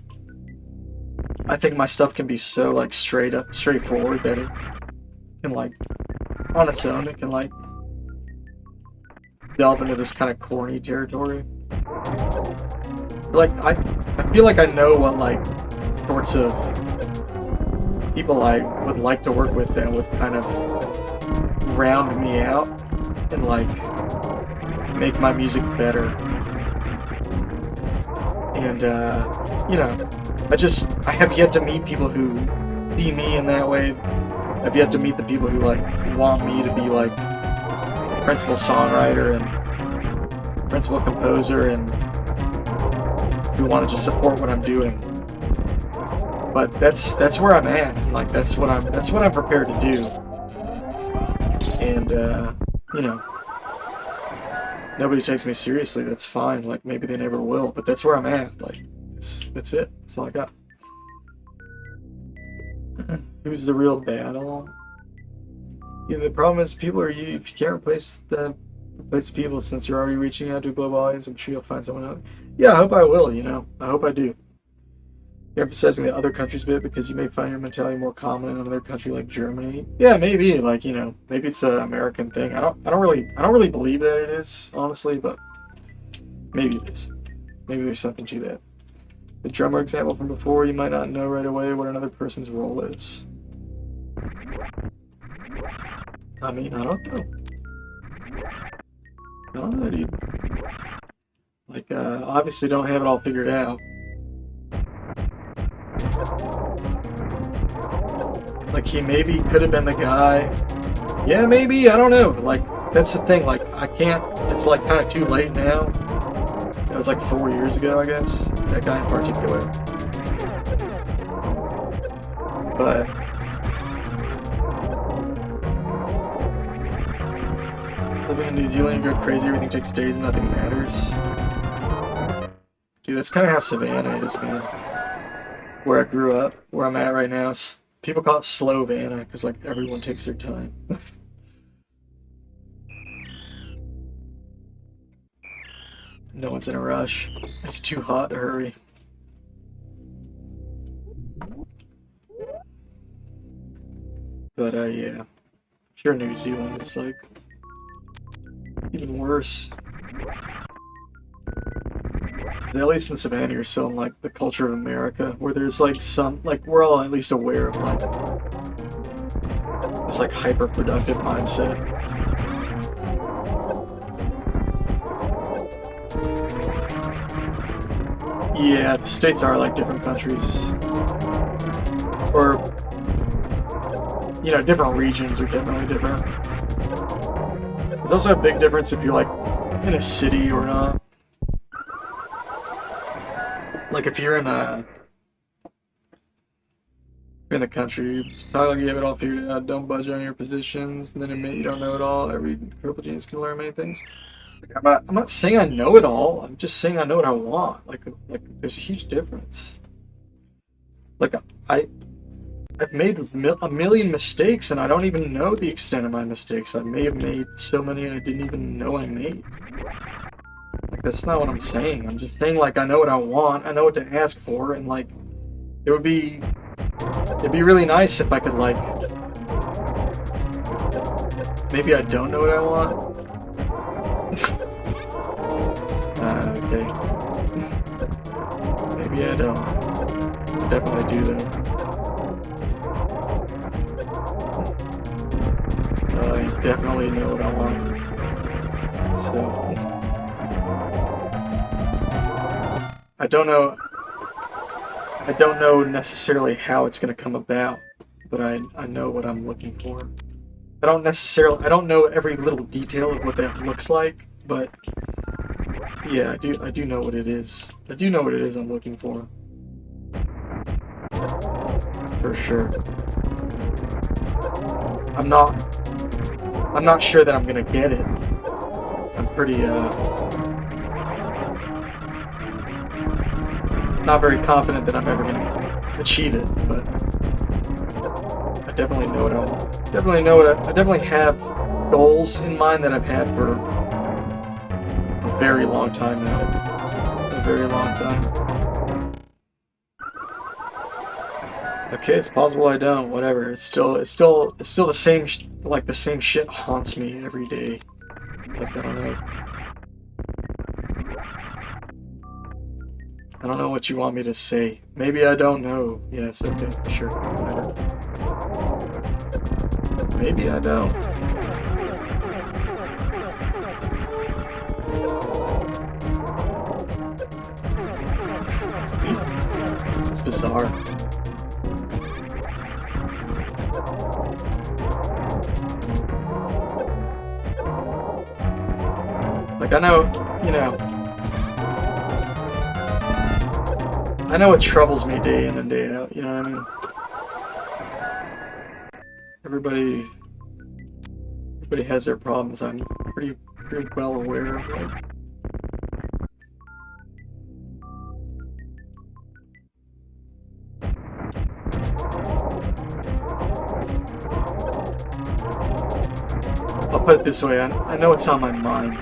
S1: I think my stuff can be so, like, straightforward that it can, like, on its own, it can, like, delve into this kind of corny territory. Like, I feel like I know what, like, sorts of people I would like to work with that would kind of round me out and, like, make my music better. And, you know, I have yet to meet people who see me in that way. I've yet to meet the people who, like, want me to be, like, principal songwriter and principal composer, and who want to just support what I'm doing. But that's where I'm at. Like, that's what I'm prepared to do. And you know, nobody takes me seriously. That's fine. Like, maybe they never will. But that's where I'm at. Like, that's it. That's all I got. Who's the real battle? Yeah, the problem is people are you. If you can't replace people, since you're already reaching out to a global audience, I'm sure you'll find someone out. Yeah, I hope I will. You know, I hope I do. You're emphasizing the other countries bit because you may find your mentality more common in another country like Germany. Yeah, maybe. Like, you know, maybe it's an American thing. I don't really believe that it is, honestly, but maybe it is. Maybe there's something to that. The drummer example from before, you might not know right away what another person's role is. I mean, I don't know. I don't know, dude. Like, obviously don't have it all figured out. Like, he maybe could have been the guy. Yeah, maybe, I don't know. Like, that's the thing, like, I can't, it's like kind of too late now. It was like 4 years ago, I guess, that guy in particular. But living in New Zealand, you go crazy, everything takes days, nothing matters. Dude, that's kind of how Savannah is, man. Where I grew up, where I'm at right now, people call it slow Vanna, because, like, everyone takes their time. No one's in a rush. It's too hot to hurry. But, yeah. I'm sure New Zealand, it's, like, even worse. At least in Savannah, you're still in, like, the culture of America, where there's, like, some, like, we're all at least aware of, like, this, like, hyper-productive mindset. Yeah, the states are like different countries. Or, you know, different regions are definitely different. There's also a big difference if you're, like, in a city or not. Like, if you're in the country, Tyler gave it all figured out, don't budge on your positions, and then admit you don't know it all. Every critical genius can learn many things. Like, I'm not saying I know it all, I'm just saying I know what I want. Like there's a huge difference. Like, I've made a million mistakes, and I don't even know the extent of my mistakes. I may have made so many I didn't even know I made. Like, that's not what I'm saying. I'm just saying, like, I know what I want, I know what to ask for, and, like, it'd be really nice if I could, like, maybe I don't know what I want. Okay. Maybe I don't. I definitely do, though. I definitely know what I want. So, I don't know necessarily how it's going to come about, but I know what I'm looking for. I don't know every little detail of what that looks like, but yeah, I do know what it is. I do know what it is I'm looking for. For sure. I'm not sure that I'm gonna get it. I'm pretty not very confident that I'm ever gonna achieve it, but I definitely know what I want. I definitely have goals in mind that I've had for a very long time now. A very long time. Okay, it's possible I don't. Whatever. It's still the same. Like, the same shit haunts me every day. Like, I don't know. I don't know what you want me to say. Maybe I don't know. Yes. Okay. Sure. Whatever. Maybe I don't. It's bizarre. Like, I know, you know, I know what troubles me day in and day out, you know what I mean? Everybody has their problems. I'm pretty well aware of, like, I'll put it this way, I know what's on my mind.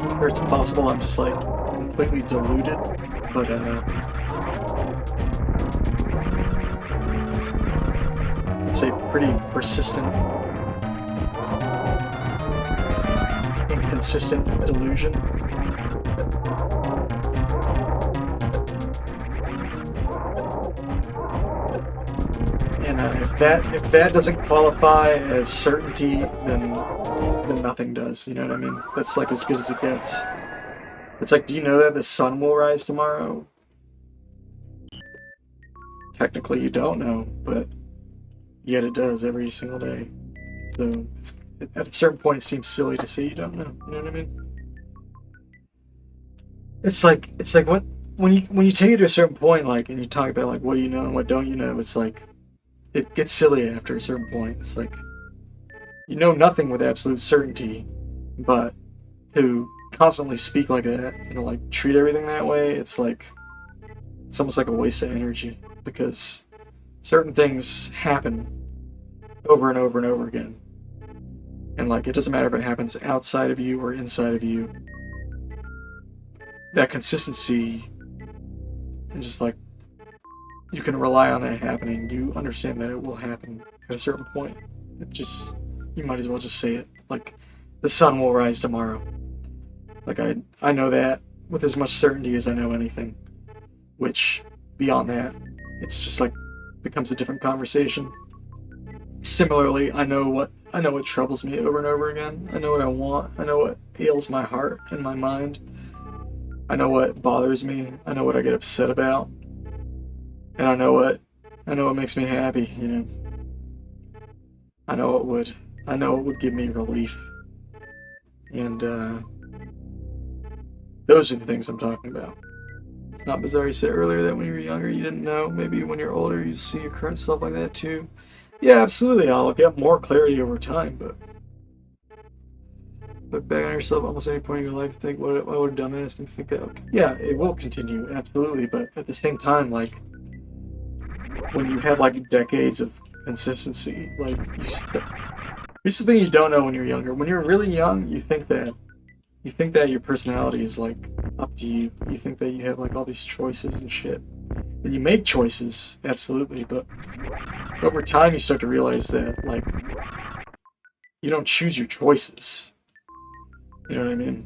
S1: I'm sure it's possible I'm just, like, completely deluded, but it's a pretty persistent, inconsistent delusion. And if that doesn't qualify as certainty, then nothing does. You know what I mean? That's, like, as good as it gets. It's like, do you know that the sun will rise tomorrow? Technically, you don't know, but yet it does every single day. So at a certain point, it seems silly to say you don't know. You know what I mean? it's like what when you take it to a certain point, like, and you talk about like what do you know and what don't you know, it's like it gets silly after a certain point. It's like you know nothing with absolute certainty, but to constantly speak like that and to like treat everything that way, it's almost like a waste of energy because certain things happen over and over and over again. And like it doesn't matter if it happens outside of you or inside of you. That consistency and just like you can rely on that happening. You understand that it will happen at a certain point. It just you might as well just say it. Like the sun will rise tomorrow. Like I know that with as much certainty as I know anything. Which beyond that, it's just like becomes a different conversation. Similarly, I know what troubles me over and over again. I know what I want. I know what ails my heart and my mind. I know what bothers me. I know what I get upset about. And I know what makes me happy, you know. I know it would give me relief. And those are the things I'm talking about. It's not bizarre you said earlier that when you were younger you didn't know. Maybe when you're older you see your current self like that too. Yeah, absolutely. I'll get more clarity over time, but look back on yourself almost any point in your life, think, why would a dumbass think that? Okay. Yeah, it will continue, absolutely, but at the same time, like, when you have, like, decades of consistency, like, here's the thing you don't know when you're younger. When you're really young, you think that your personality is, like, up to you. You think that you have, like, all these choices and shit. And you make choices, absolutely, but over time you start to realize that, like, you don't choose your choices. You know what I mean?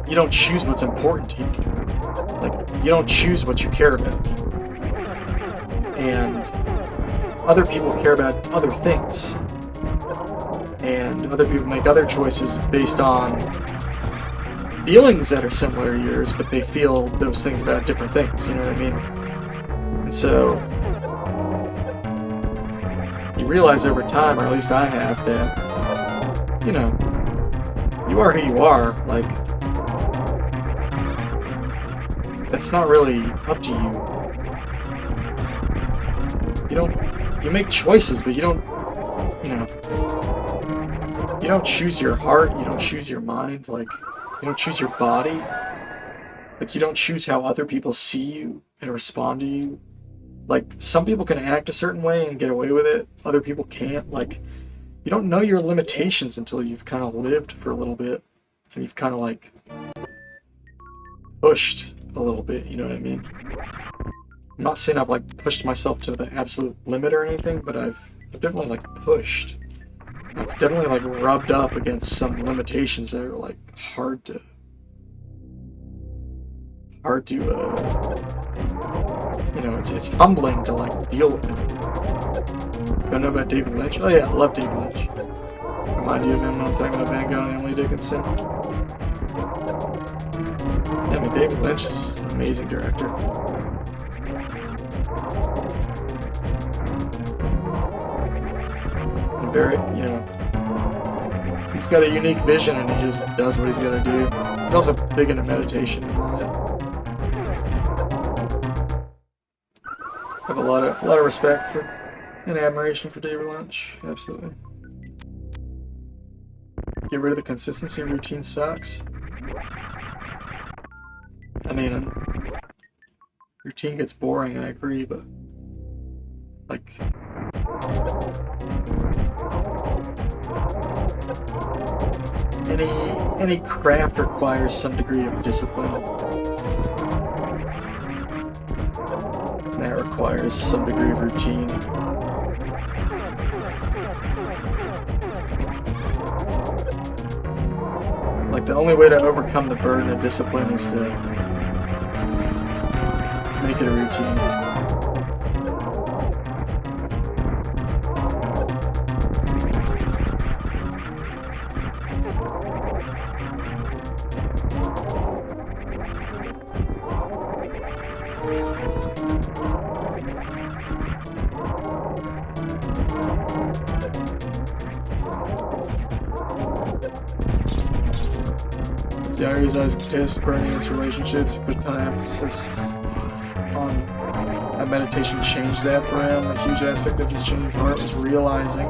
S1: You don't choose what's important to you. Like, you don't choose what you care about. And other people care about other things. And other people make other choices based on feelings that are similar to yours, but they feel those things about different things, you know what I mean? And so you realize over time, or at least I have, that, you know, you are who you are. Like, that's not really up to you. You make choices, but you don't choose your heart, you don't choose your mind, like, you don't choose your body. Like, you don't choose how other people see you and respond to you. Like, some people can act a certain way and get away with it, other people can't. Like, you don't know your limitations until you've kind of lived for a little bit, and you've kind of, like, pushed a little bit, you know what I mean? I'm not saying I've, like, pushed myself to the absolute limit or anything, but I've definitely, like, pushed. I've definitely, like, rubbed up against some limitations that are, like, hard to, you know, it's humbling to, like, deal with it. You know about David Lynch? Oh yeah, I love David Lynch. Remind you of him when I'm talking about Van Gogh and Emily Dickinson. Yeah, I mean, David Lynch is an amazing director. And very, you know, he's got a unique vision and he just does what he's got to do. He's also big into meditation and all that. I have a lot of respect for and admiration for David Lynch, absolutely. Get rid of the consistency, routine sucks. I mean, routine gets boring, I agree, but like, any craft requires some degree of discipline. And that requires some degree of routine. Like, the only way to overcome the burden of discipline is to make it a routine. Yeah, he was always pissed, burning his relationships, put a ton of emphasis on how meditation changed that for him. A huge aspect of his change of heart was realizing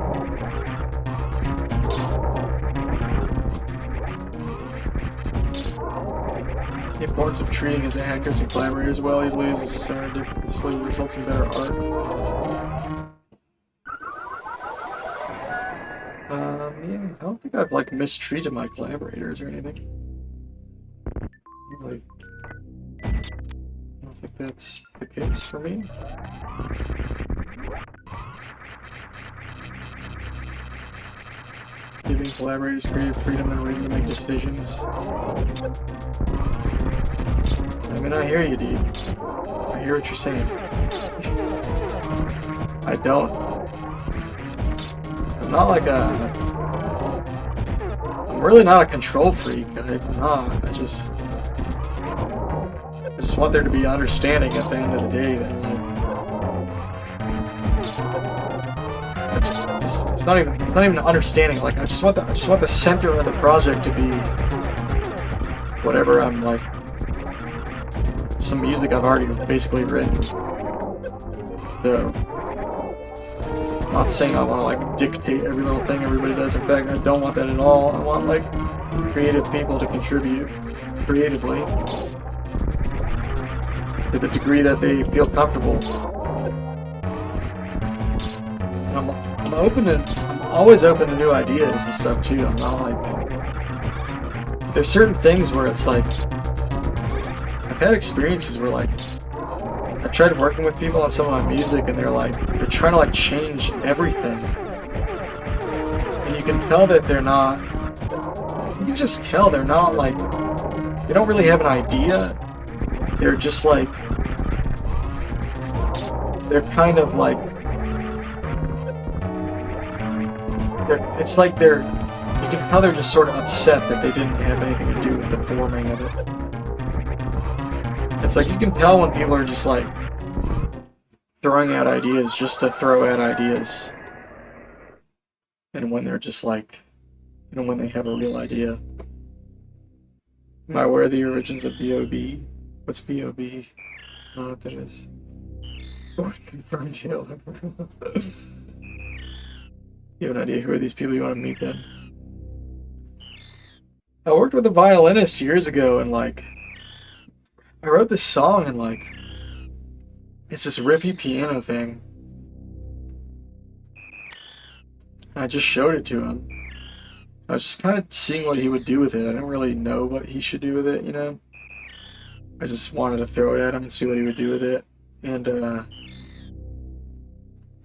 S1: the importance of treating his hackers and collaborators well. He believes this serendipitously results in better art. Yeah, I don't think I've like mistreated my collaborators or anything. Really, I don't think that's the case for me. Giving collaborators creative freedom and room to make decisions. I mean, I hear you, dude. I hear what you're saying. I don't. I'm not like a. I'm really not a control freak. I'm not. I just want there to be understanding at the end of the day that like, it's not even an understanding. Like I just want the center of the project to be whatever I'm like. Some music I've already basically written. So I'm not saying I want to like dictate every little thing everybody does. In fact, I don't want that at all. I want like creative people to contribute creatively to the degree that they feel comfortable. And I'm always open to new ideas and stuff too. I'm not like, there's certain things where it's like, I've had experiences where like, I've tried working with people on some of my music and they're trying to like change everything. And you can tell that they're not, you can just tell they're not like, they don't really have an idea. They're just like, they're kind of like, it's like you can tell they're just sort of upset that they didn't have anything to do with the forming of it. It's like you can tell when people are just like throwing out ideas just to throw out ideas. And when they're just like, when they have a real idea. Am I aware of the origins of B.O.B.? What's B.O.B.? I don't know what that is. Confirmed jail. You have an idea who are these people you want to meet then? I worked with a violinist years ago and like, I wrote this song and like, it's this riffy piano thing. And I just showed it to him. I was just kind of seeing what he would do with it. I didn't really know what he should do with it, you know? I just wanted to throw it at him and see what he would do with it. And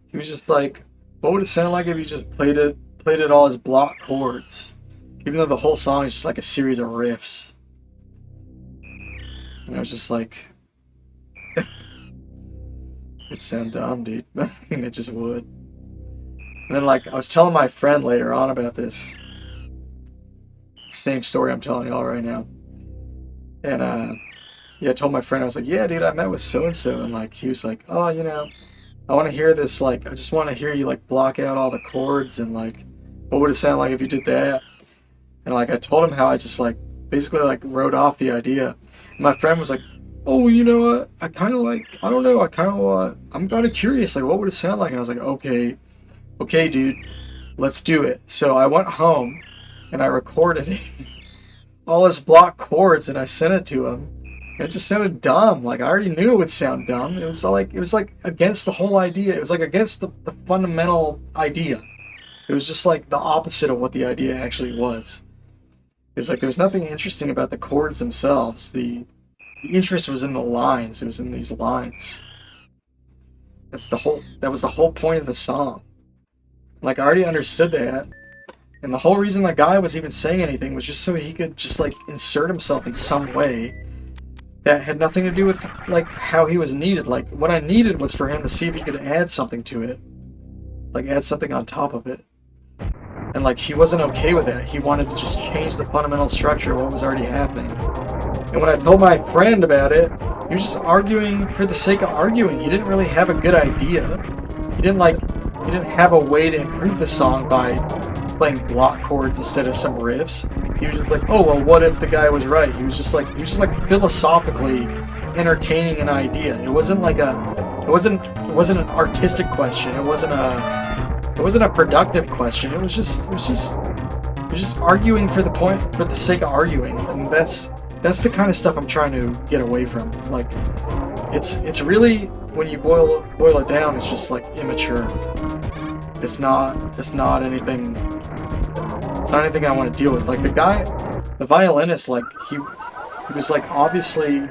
S1: he was just like, what would it sound like if you just played it all as block chords? Even though the whole song is just like a series of riffs. And I was just like, it sound dumb, dude. I mean, it just would. And then like, I was telling my friend later on about this. Same story I'm telling y'all right now. And yeah, I told my friend, I was like, yeah, dude, I met with so-and-so. And like, he was like, oh, you know, I want to hear this, like, I just want to hear you like block out all the chords and like, what would it sound like if you did that? And like, I told him how I just like, basically like wrote off the idea. And my friend was like, oh, you know what? I kind of like, I don't know, I'm kind of curious, like, what would it sound like? And I was like, okay, dude, let's do it. So I went home and I recorded it, all his block chords, and I sent it to him. And it just sounded dumb. Like, I already knew it would sound dumb. It was like against the whole idea. It was like against the fundamental idea. It was just like the opposite of what the idea actually was. It was like there was nothing interesting about the chords themselves. The interest was in the lines. It was in these lines. That was the whole point of the song. Like, I already understood that. And the whole reason that guy was even saying anything was just so he could just like insert himself in some way that had nothing to do with like how he was needed. Like, what I needed was for him to see if he could add something to it. Like, add something on top of it. And like, he wasn't okay with that. He wanted to just change the fundamental structure of what was already happening. And when I told my friend about it, he was just arguing for the sake of arguing. He didn't really have a good idea. He didn't have a way to improve the song by playing block chords instead of some riffs. He was just like, oh well, what if the guy was right? He was just like philosophically entertaining an idea. It wasn't like it wasn't an artistic question. It wasn't a productive question. It was just arguing for the sake of arguing, and that's the kind of stuff I'm trying to get away from. Like, it's really, when you boil it down, it's just like immature. It's not anything. It's not anything I want to deal with. Like the violinist, like he was like, obviously,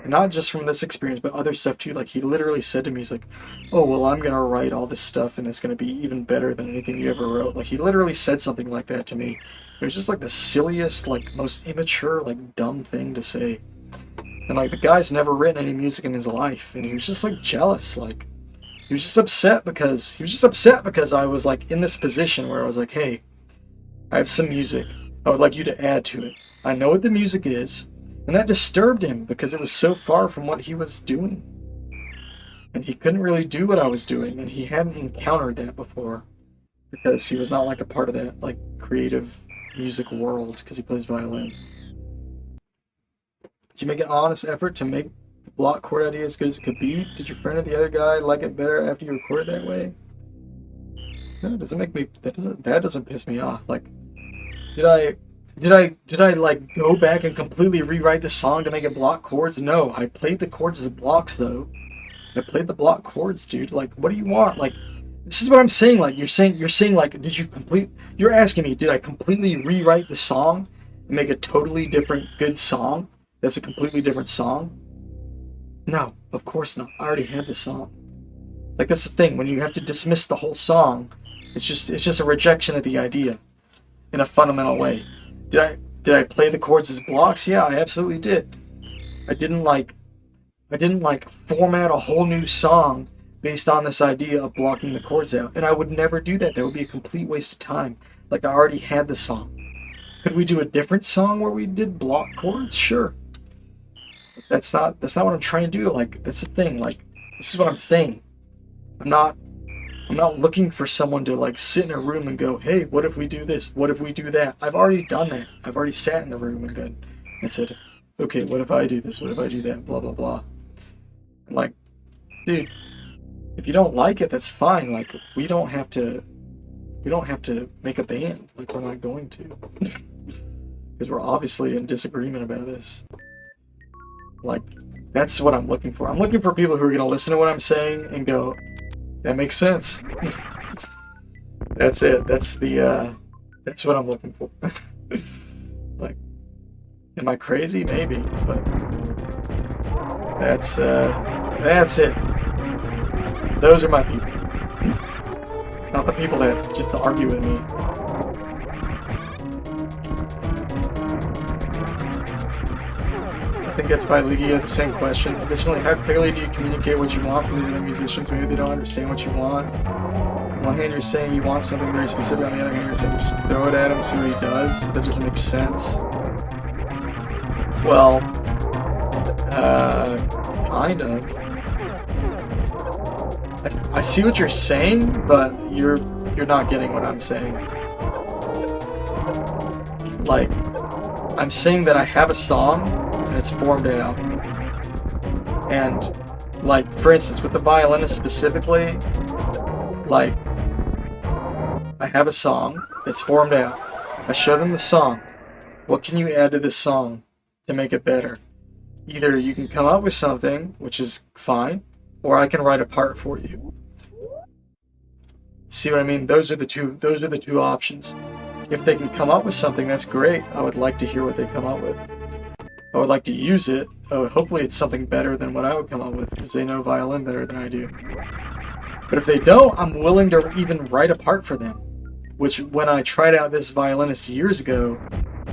S1: not just from this experience, but other stuff too. Like, he literally said to me, he's like, oh, well, I'm going to write all this stuff and it's going to be even better than anything you ever wrote. Like, he literally said something like that to me. It was just like the silliest, like most immature, like dumb thing to say. And like, the guy's never written any music in his life, and he was just like jealous. Like, he was just upset because I was like in this position where I was like, hey, I have some music. I would like you to add to it. I know what the music is. And that disturbed him because it was so far from what he was doing. And he couldn't really do what I was doing, and he hadn't encountered that before because he was not like a part of that like creative music world because he plays violin. Did you make an honest effort to make the block chord idea as good as it could be? Did your friend or the other guy like it better after you recorded that way? No, it doesn't make me, that doesn't piss me off. Like, did I like go back and completely rewrite the song to make it block chords? No, I played the chords as blocks though. I played the block chords, dude. Like, what do you want? Like, this is what I'm saying. Like, you're saying like, you're asking me, did I completely rewrite the song and make a totally different good song? That's a completely different song? No, of course not. I already had the song. Like, that's the thing. When you have to dismiss the whole song, it's just a rejection of the idea in a fundamental way. Did I play the chords as blocks? Yeah, I absolutely did. I didn't like format a whole new song based on this idea of blocking the chords out. And I would never do that. That would be a complete waste of time. Like, I already had the song. Could we do a different song where we did block chords? Sure. That's not what I'm trying to do. Like, that's the thing. Like, this is what I'm saying. I'm not looking for someone to like sit in a room and go, hey, what if we do this? What if we do that? I've already done that. I've already sat in the room and said, okay, what if I do this? What if I do that? Blah, blah, blah. And like, dude, if you don't like it, that's fine. Like, we don't have to make a band. Like, we're not going to. Because we're obviously in disagreement about this. Like, that's what I'm looking for. I'm looking for people who are going to listen to what I'm saying and go, that makes sense. That's it. That's what I'm looking for. Like, am I crazy? Maybe, but that's it. Those are my people. Not the people that just argue with me. I think that's by Ligia, the same question. Additionally, how clearly do you communicate what you want from these other musicians? Maybe they don't understand what you want. On one hand, you're saying you want something very specific. On the other hand, you're saying just throw it at him, see what he does. That doesn't make sense. Well, kind of. I see what you're saying, but you're not getting what I'm saying. Like, I'm saying that I have a song, and it's formed out. And, like, for instance, with the violinist specifically, like, I have a song, it's formed out. I show them the song. What can you add to this song to make it better? Either you can come up with something, which is fine, or I can write a part for you. See what I mean? Those are the two options. If they can come up with something, that's great. I would like to hear what they come up with. I would like to use it. Hopefully it's something better than what I would come up with, because they know violin better than I do. But if they don't, I'm willing to even write a part for them. Which, when I tried out this violinist years ago,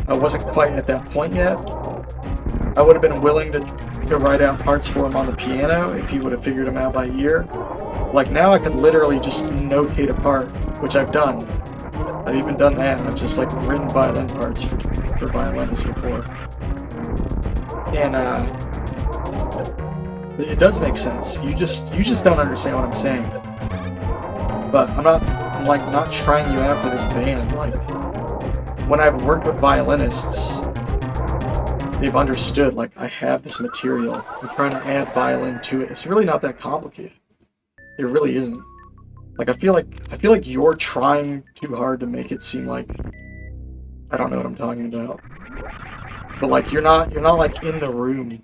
S1: I wasn't quite at that point yet. I would have been willing to write out parts for him on the piano if he would have figured them out by ear. Like, now I could literally just notate a part, which I've done. I've even done that. I've just like written violin parts for violinists before. And it does make sense. You just don't understand what I'm saying. But I'm not trying you out for this band. Like, when I've worked with violinists, they've understood, like, I have this material. I'm trying to add violin to it. It's really not that complicated. It really isn't. Like, I feel like you're trying too hard to make it seem like I don't know what I'm talking about. But like you're not like in the room.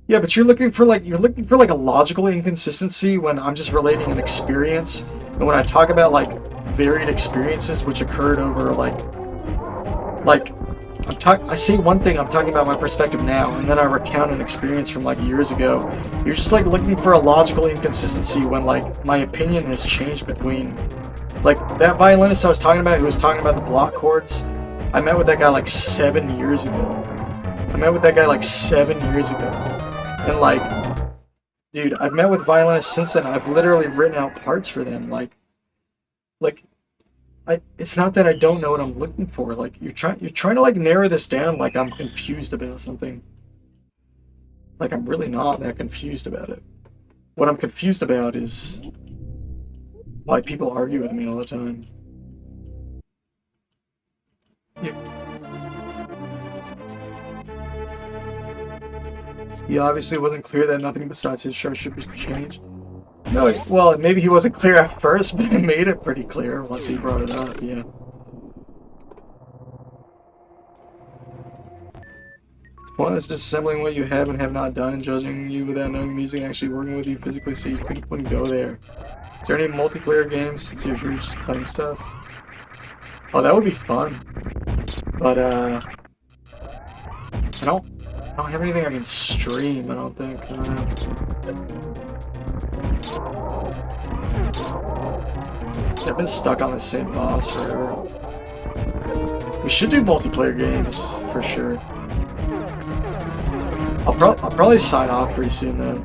S1: Yeah, but you're looking for like a logical inconsistency when I'm just relating an experience, and when I talk about like varied experiences which occurred over I say one thing, I'm talking about my perspective now, and then I recount an experience from like years ago. You're just like looking for a logical inconsistency when like my opinion has changed between, like, that violinist I was talking about who was talking about the block chords. I met with that guy like 7 years ago. And like, dude, I've met with violinists since then. I've literally written out parts for them. It's not that I don't know what I'm looking for. Like, you're trying to like narrow this down like I'm confused about something. Like, I'm really not that confused about it. What I'm confused about is why people argue with me all the time. He obviously wasn't clear that nothing besides his shirt should be changed. No, well, maybe he wasn't clear at first, but I made it pretty clear once he brought it up, yeah. It's pointless disassembling what you have and have not done and judging you without knowing music and actually working with you physically, so you couldn't go there. Is there any multiplayer games since you're here just playing stuff? Oh, that would be fun. But, I don't have anything I can stream, I don't think. I've been stuck on the same boss forever. We should do multiplayer games, for sure. I'll probably sign off pretty soon, though.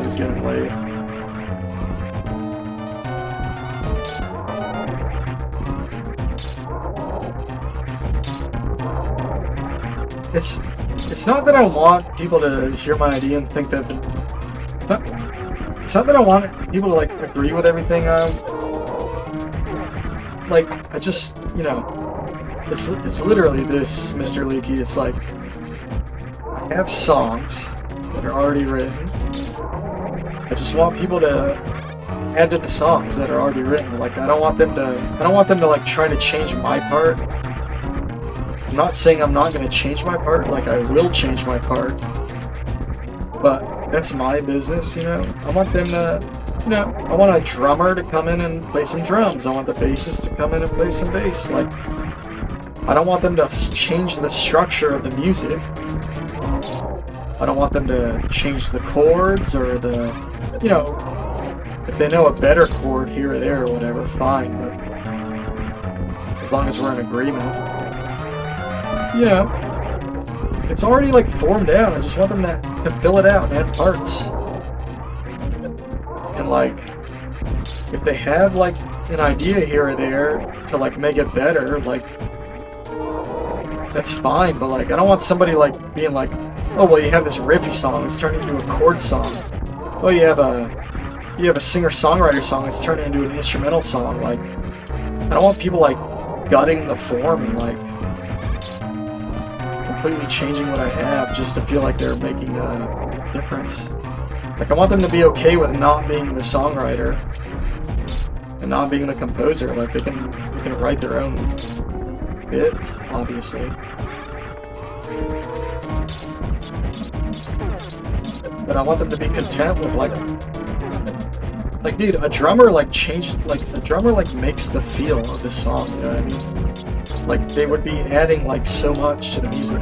S1: It's getting late. It's not that I want people to hear my idea and think that it's not that I want people to like agree with everything. Like, I just, you know, it's literally this, Mr. Leaky. It's like I have songs that are already written. I just want people to add to the songs that are already written. Like, I don't want them to like try to change my part. I'm not saying I'm not going to change my part, like I will change my part, but that's my business, you know? I want them to, you know, I want a drummer to come in and play some drums, I want the bassist to come in and play some bass, like, I don't want them to change the structure of the music, I don't want them to change the chords or the, you know, if they know a better chord here or there or whatever, fine, but as long as we're in agreement. You know, it's already like formed out. I just want them to fill it out and add parts. And like, if they have like an idea here or there to like make it better, like, that's fine. But like, I don't want somebody like being like, oh well, you have this riffy song, it's turning into a chord song. Oh, you have a singer-songwriter song, it's turning into an instrumental song. Like, I don't want people like gutting the form and like completely changing what I have just to feel like they're making a difference. Like, I want them to be okay with not being the songwriter and not being the composer. Like, they can write their own bits, obviously. But I want them to be content with like, dude, a drummer like changes, like a drummer like makes the feel of the song, you know what I mean? Like, they would be adding like so much to the music.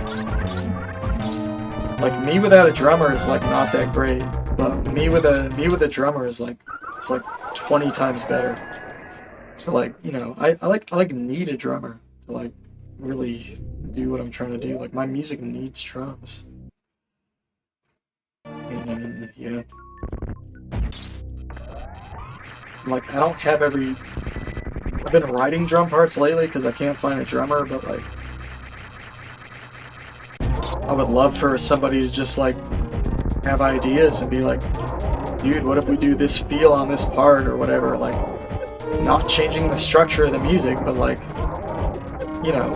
S1: Like, me without a drummer is like not that great, but me with a drummer is like, it's like 20 times better. So like, you know, I need a drummer to like really do what I'm trying to do. Like, my music needs drums. And yeah. Like, I don't have every... I've been writing drum parts lately because I can't find a drummer, but like, I would love for somebody to just like have ideas and be like, dude, what if we do this feel on this part or whatever, like, not changing the structure of the music, but like, you know,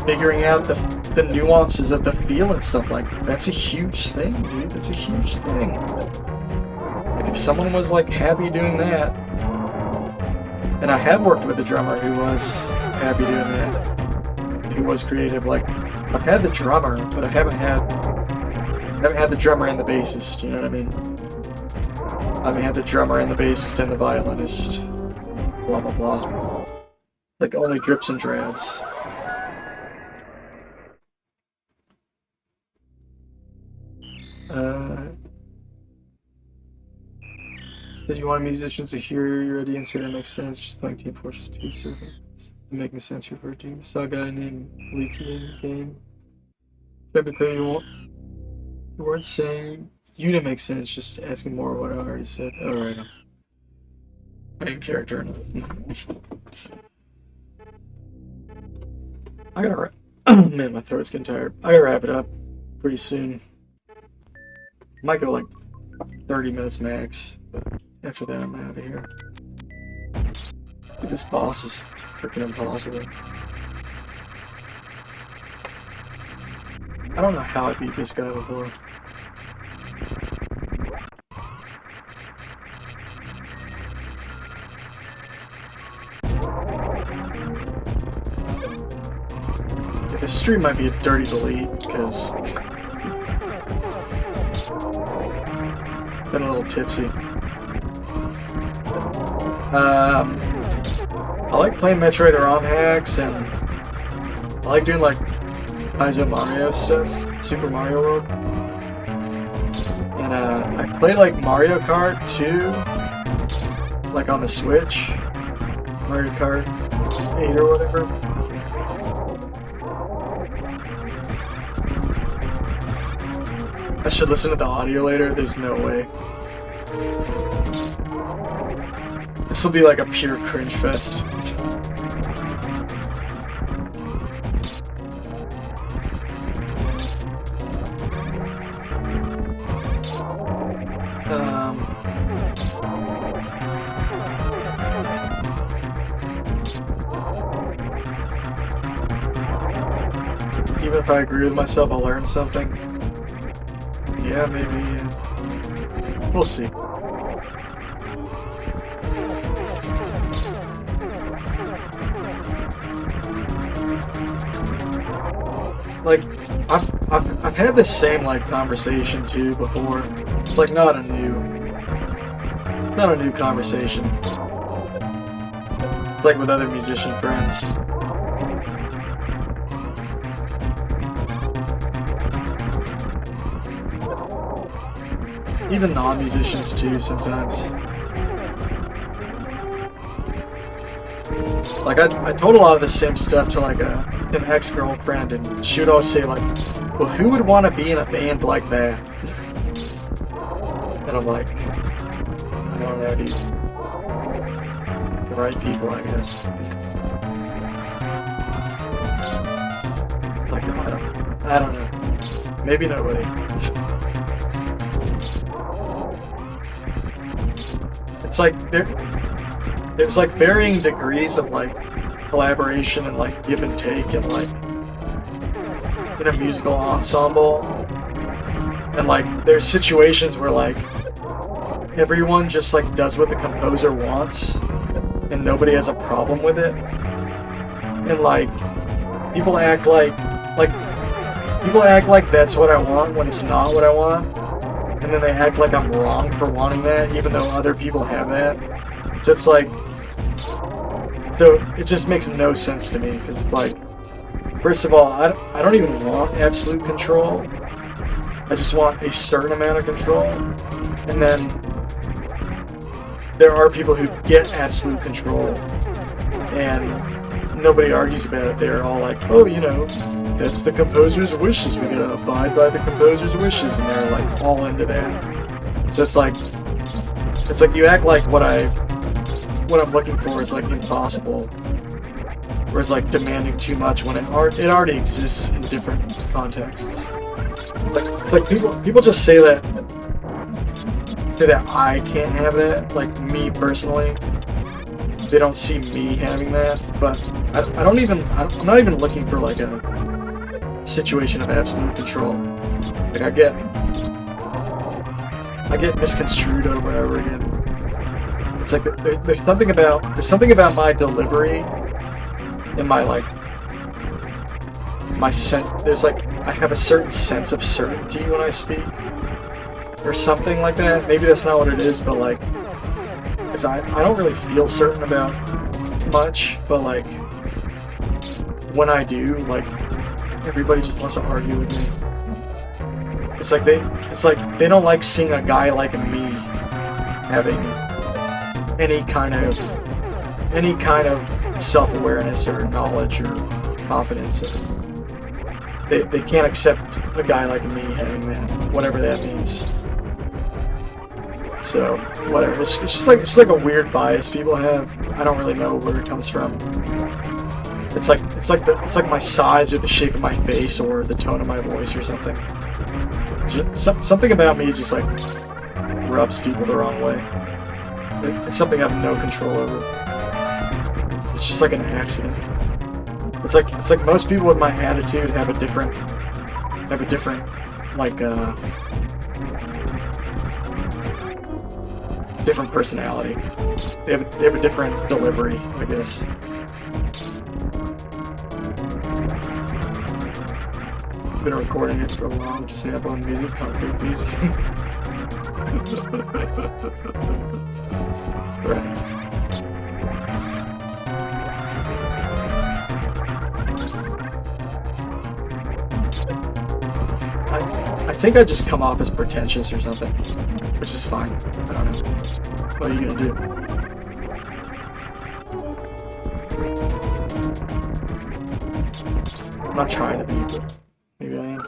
S1: figuring out the nuances of the feel and stuff. Like, that's a huge thing, dude. That's a huge thing. Like, if someone was like happy doing that, and I have worked with a drummer who was happy doing that, who was creative. Like, I've had the drummer, but I haven't had the drummer and the bassist. You know what I mean? I haven't had the drummer and the bassist and the violinist. Blah blah blah. Like, only drips and drabs. Said you want musicians to hear your idea and say that makes sense. Just playing Team Fortress 2 servers. Making sense referred to. Saw a guy named Leaky in the game. Try to be clear, you weren't saying you didn't make sense, just asking more of what I already said. Alright. Main character. I gotta man, my throat's getting tired. I gotta wrap it up pretty soon. Might go like 30 minutes max, but after that I'm out of here. Dude, this boss is freaking impossible. I don't know how I beat this guy before. Yeah, this stream might be a dirty delete, because been a little tipsy. I like playing Metroid or ROM hacks, and I like doing like Iso Mario stuff, Super Mario World. And I play like Mario Kart 2, like on the Switch, Mario Kart 8 or whatever. I should listen to the audio later, there's no way. This will be like a pure cringe fest. Even if I agree with myself, I'll learn something. Yeah, maybe. We'll see. Like, I've had this same like conversation too before. It's like not a new conversation. It's like with other musician friends. Even non-musicians too sometimes. Like I told a lot of the same stuff to like an ex-girlfriend, and she would always say like, well, who would want to be in a band like that? And I'm like, I don't know, dude. The right people, I guess. Like, I don't know. Maybe nobody. It's like there's like varying degrees of like collaboration and like give and take, and like in a musical ensemble, and like there's situations where like everyone just like does what the composer wants and nobody has a problem with it, and like people act like that's what I want when it's not what I want, and then they act like I'm wrong for wanting that even though other people have that. So it's like, so it just makes no sense to me, because like, first of all, I don't even want absolute control. I just want a certain amount of control. And then there are people who get absolute control and nobody argues about it. They're all like, oh, you know, that's the composer's wishes. We gotta abide by the composer's wishes. And they're like all into that. So it's like you act like what I'm looking for is like impossible, or is like demanding too much when it already exists in different contexts. Like, it's like people just say that say that I can't have that, like me personally. They don't see me having that, but I'm not even looking for like a situation of absolute control. Like I get misconstrued over and over again. It's like there's something about my delivery and my like my sense. There's like I have a certain sense of certainty when I speak, or something like that. Maybe that's not what it is, but like, because I don't really feel certain about much, but like when I do, like everybody just wants to argue with me. It's like they don't like seeing a guy like me having any kind of self-awareness or knowledge or confidence. They can't accept a guy like me having that, whatever that means. So whatever. It's just like a weird bias people have. I don't really know where it comes from. It's like my size or the shape of my face or the tone of my voice or something. Something about me just like rubs people the wrong way. It's something I have no control over. It's just like an accident. It's like most people with my attitude have a different like different personality. They have a different delivery, I guess. Been recording it for a long sample on music concrete piece. Right. I think I just come off as pretentious or something, which is fine. I don't know. What are you gonna do? I'm not trying to be, but maybe I am.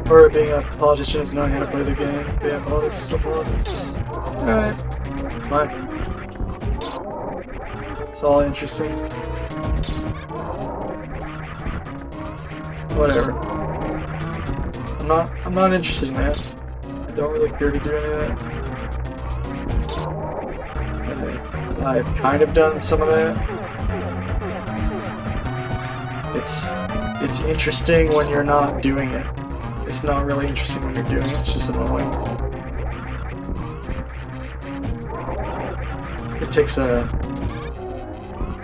S1: Or being a politician is knowing how to play the game. Being politics is still politics. Alright. Fine. It's all interesting. Whatever. I'm not interested in that. I don't really care to do any of that. I've kind of done some of that. It's interesting when you're not doing it. It's not really interesting when you're doing it, it's just annoying. It takes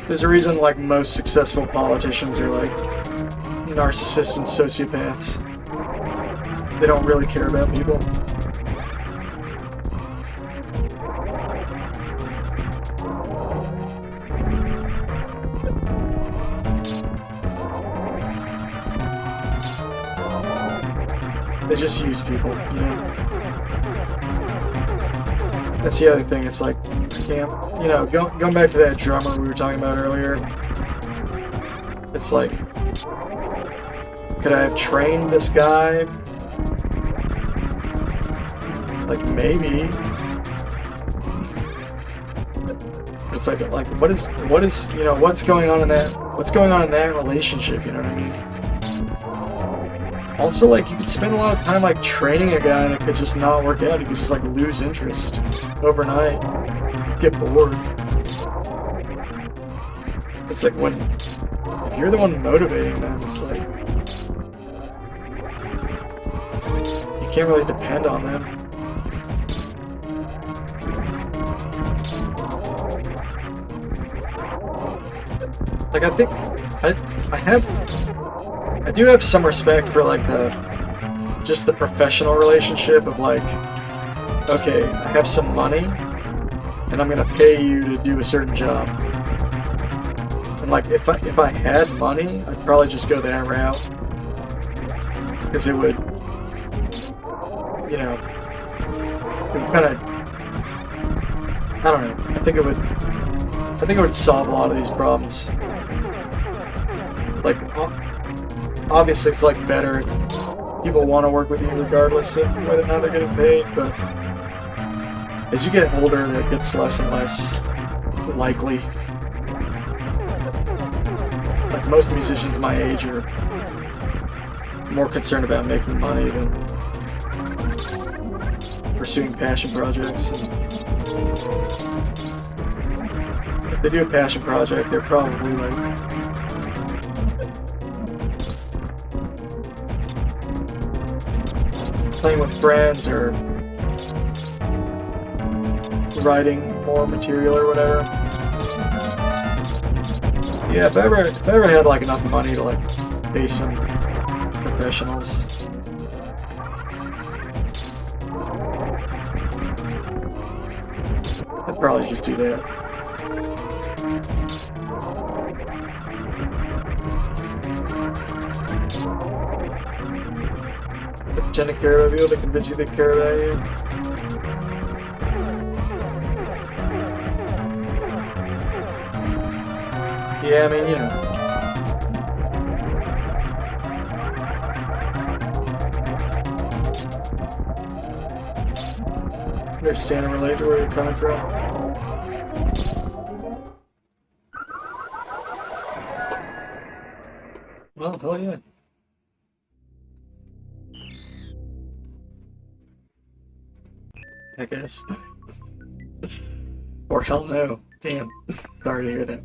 S1: there's a reason like most successful politicians are like narcissists and sociopaths. They don't really care about people. They just use people, you know? That's the other thing, it's like, I can't, you know, going back to that drummer we were talking about earlier, it's like, could I have trained this guy? Like, maybe. It's like, what is, you know, what's going on in that relationship, you know what I mean? Also, like, you could spend a lot of time, like, training a guy and it could just not work out. You could just, like, lose interest overnight. You'd get bored. It's like if you're the one motivating them, it's like, you can't really depend on them. Like, I think, I do have some respect for, like, just the professional relationship of like, okay, I have some money, and I'm gonna pay you to do a certain job. And like, if I had money, I'd probably just go that route, because it would, you know, it would kind of, I don't know. I think it would solve a lot of these problems. Like, obviously, it's like better if people want to work with you regardless of whether or not they're getting paid, but as you get older, that gets less and less likely. Like, most musicians my age are more concerned about making money than pursuing passion projects. And if they do a passion project, they're probably like playing with friends or writing more material or whatever. Yeah, if I ever had like enough money to like pay some professionals, I'd probably just do that. They pretend to care about you, they convince you they care about you. Yeah, I mean, you know. Understand and relate to where you're coming from. Well, hell yeah. I guess. Or hell no. Damn. Sorry to hear that.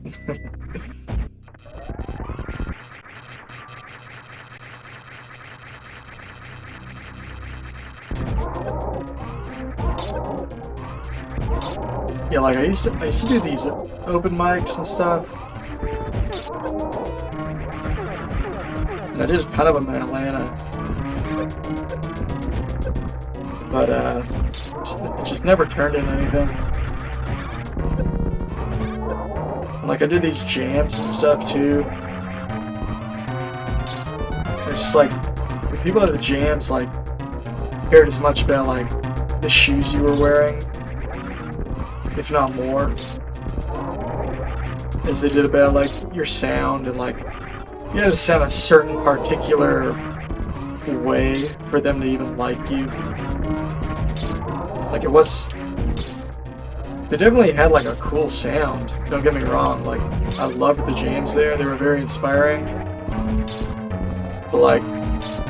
S1: Yeah, like I used to do these open mics and stuff. And I did a ton of them in Atlanta. But it just never turned into anything. And like I did these jams and stuff too. It's just like the people at the jams like cared as much about like the shoes you were wearing, if not more, as they did about like your sound, and like you had to sound a certain particular way for them to even like you. Like they definitely had like a cool sound, don't get me wrong, like I loved the jams there, they were very inspiring, but like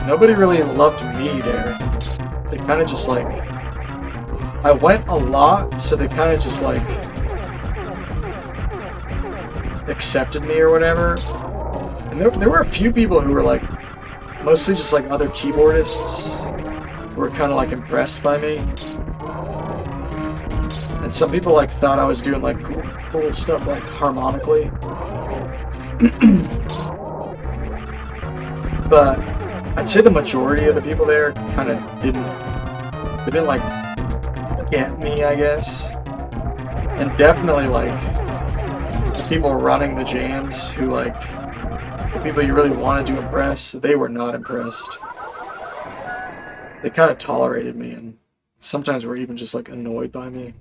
S1: nobody really loved me there. They kind of just like, I went a lot, so they kind of just like accepted me or whatever. And there were a few people who were like, mostly just like other keyboardists, who were kind of like impressed by me. And some people like thought I was doing like cool stuff like harmonically. But I'd say the majority of the people there kind of didn't like get me, I guess. And definitely like the people running the jams who like, the people you really wanted to impress, they were not impressed. They kind of tolerated me and sometimes were even just like annoyed by me.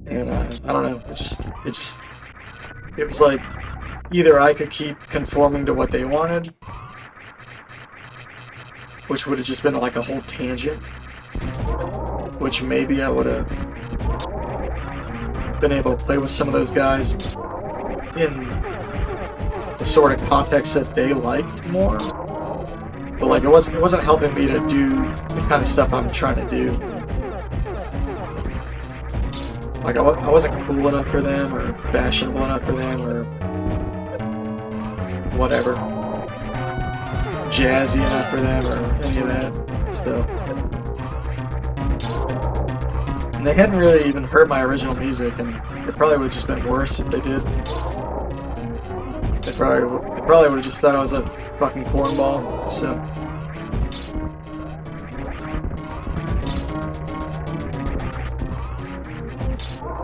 S1: And I don't know, it was like either I could keep conforming to what they wanted, which would have just been like a whole tangent, which maybe I would have been able to play with some of those guys in the sort of context that they liked more. But like it wasn't helping me to do the kind of stuff I'm trying to do. Like I wasn't cool enough for them, or fashionable enough for them, or whatever, jazzy enough for them, or any of that stuff. And they hadn't really even heard my original music, and it probably would have just been worse if they did. They probably would have just thought I was a fucking cornball, so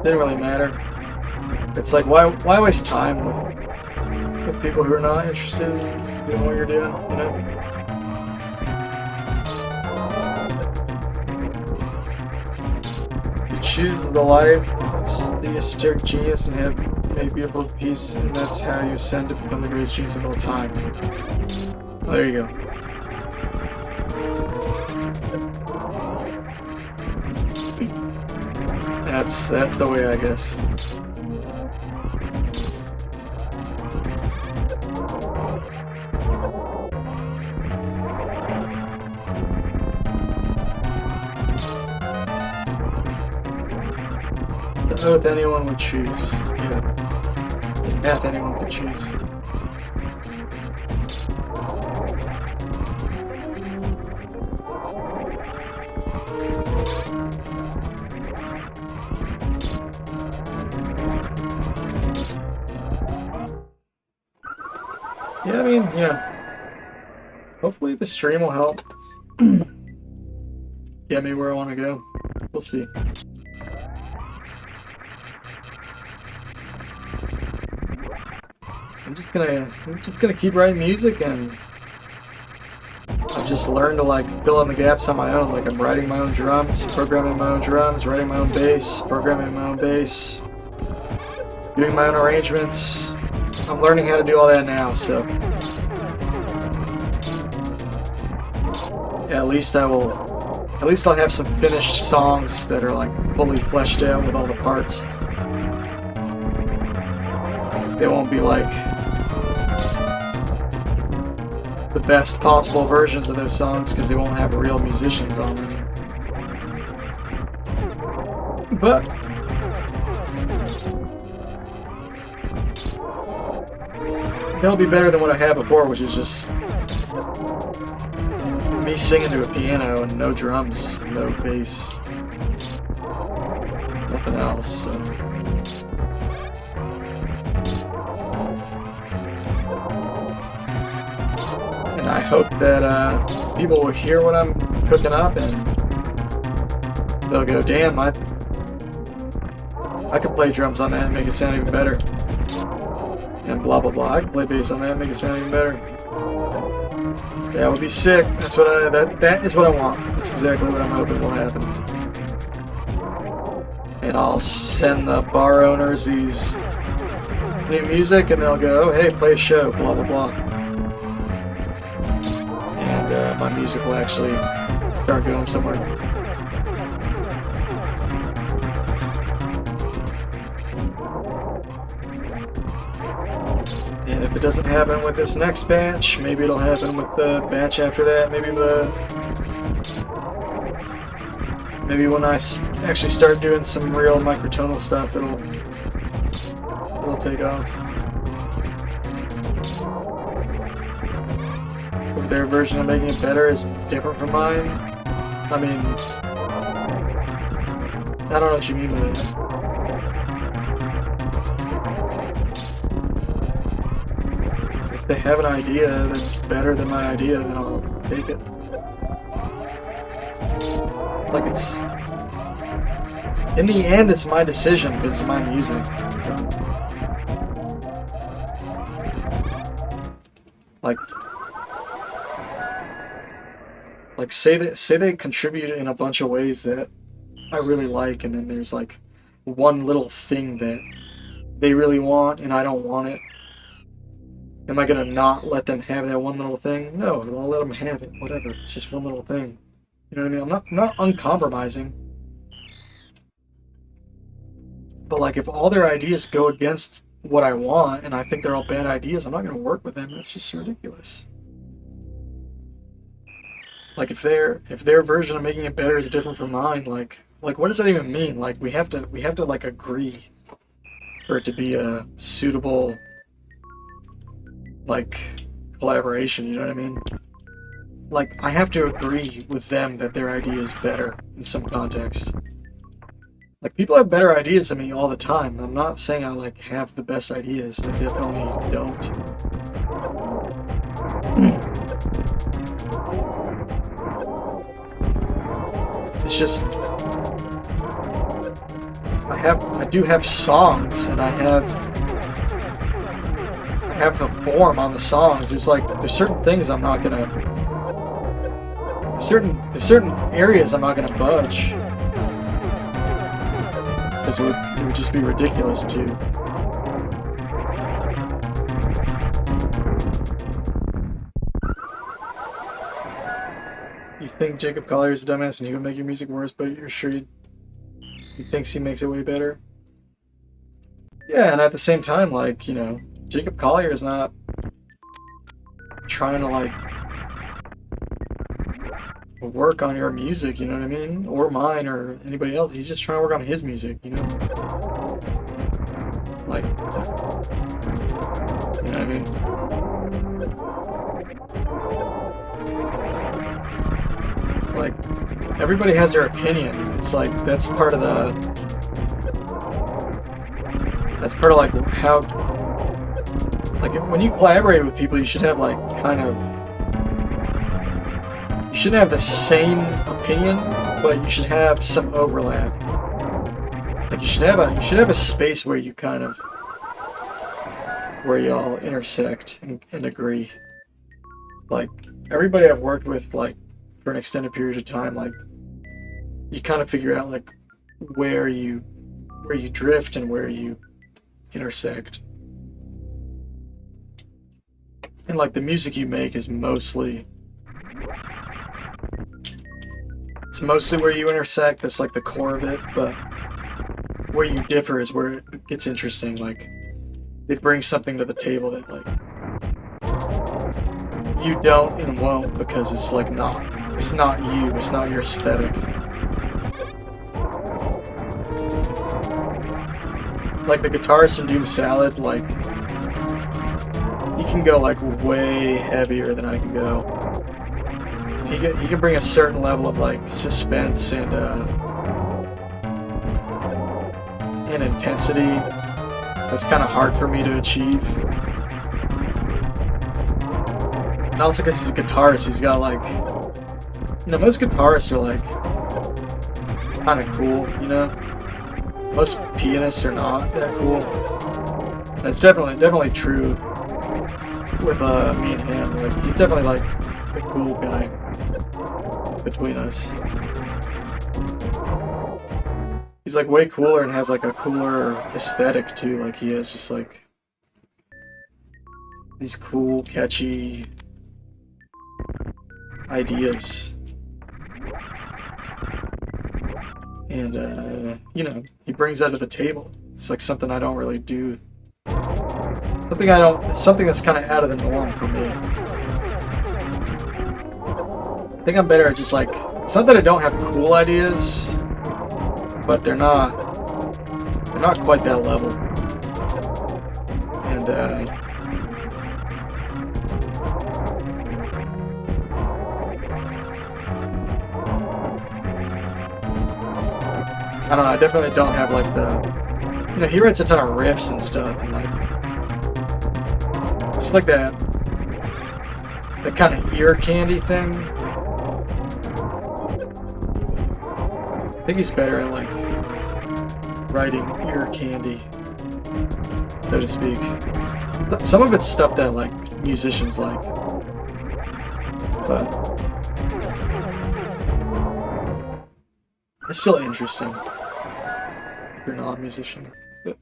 S1: Didn't really matter. It's like, why waste time with people who are not interested in doing what you're doing, you know? You choose the life of the esoteric genius and have made beautiful peace, and that's how you ascend to become the greatest genius of all time. Well, there you go. That's the way, I guess. The oath anyone would choose. Yeah. The path anyone could choose. Yeah, I mean, yeah. Hopefully the stream will help get me where I want to go. We'll see. I'm just gonna keep writing music, and I've just learned to like fill in the gaps on my own. Like I'm writing my own drums, programming my own drums, writing my own bass, programming my own bass, doing my own arrangements. I'm learning how to do all that now, so yeah, at least I'll have some finished songs that are like fully fleshed out with all the parts. They won't be like the best possible versions of those songs because they won't have real musicians on them. But it'll be better than what I had before, which is just me singing to a piano and no drums, no bass, nothing else. So. And I hope that people will hear what I'm cooking up and they'll go, damn, I could play drums on that and make it sound even better. And blah blah blah. I could play bass on that and make it sound even better. That would be sick. That's what that is what I want. That's exactly what I'm hoping will happen. And I'll send the bar owners this new music and they'll go, hey, play a show, blah blah blah. And my music will actually start going somewhere. And if it doesn't happen with this next batch, maybe it'll happen with the batch after that. Maybe when I actually start doing some real microtonal stuff, it'll take off. If their version of making it better is different from mine, I mean, I don't know what you mean by that. If they have an idea that's better than my idea, then I'll take it. Like it's... In the end, it's my decision because it's my music. Like say they contribute in a bunch of ways that I really like, and then there's like one little thing that they really want and I don't want it. Am I gonna not let them have that one little thing? No, I'll let them have it. Whatever. It's just one little thing. You know what I mean? I'm not uncompromising. But like, if all their ideas go against what I want, and I think they're all bad ideas, I'm not gonna work with them. That's just ridiculous. Like, if their version of making it better is different from mine, like what does that even mean? Like, we have to like agree for it to be a suitable, like, collaboration, you know what I mean? Like, I have to agree with them that their idea is better in some context. Like, people have better ideas than me all the time. I'm not saying I, like, have the best ideas. I definitely don't. It's just I do have songs, and I have a form on the songs. There's certain things I'm not gonna there's certain areas I'm not gonna budge, because it would just be ridiculous to. You think Jacob Collier is a dumbass and he would make your music worse, but you're sure he thinks he makes it way better? Yeah, and at the same time, like, you know, Jacob Collier is not trying to, like, work on your music, you know what I mean? Or mine, or anybody else. He's just trying to work on his music, you know? Like, you know what I mean? Like, everybody has their opinion. It's like, that's part of like how, like, when you collaborate with people, you should have, like, kind of, you shouldn't have the same opinion, but you should have some overlap. Like, you should have a space where you kind of, where y'all intersect and agree. Like, everybody I've worked with, like, for an extended period of time, like, you kind of figure out, like, where you drift and where you intersect. And, like, the music you make is mostly where you intersect. That's, like, the core of it. But where you differ is where it gets interesting. Like, they bring something to the table that, like, you don't and won't, because it's, like, it's not you, it's not your aesthetic. Like, the guitarist in Doom Salad, like, he can go, like, way heavier than I can go. He can bring a certain level of, like, suspense and intensity that's kind of hard for me to achieve. And also because he's a guitarist, he's got, like, you know, most guitarists are, like, kind of cool, you know? Most pianists are not that cool. That's definitely true with me and him. Like, he's definitely, like, the cool guy between us. He's, like, way cooler and has, like, a cooler aesthetic too. Like, he has just, like, these cool, catchy ideas. And, you know, he brings that to the table. It's, like, something I don't really do. It's something that's kind of out of the norm for me. I think I'm better at just, like, it's not that I don't have cool ideas, but they're not quite that level. And, I don't know, I definitely don't have, like, you know, he writes a ton of riffs and stuff, and, like, just like that kind of ear candy thing. I think he's better at, like, writing ear candy, so to speak. Some of it's stuff that, like, musicians like, but it's still interesting if you're not a musician. But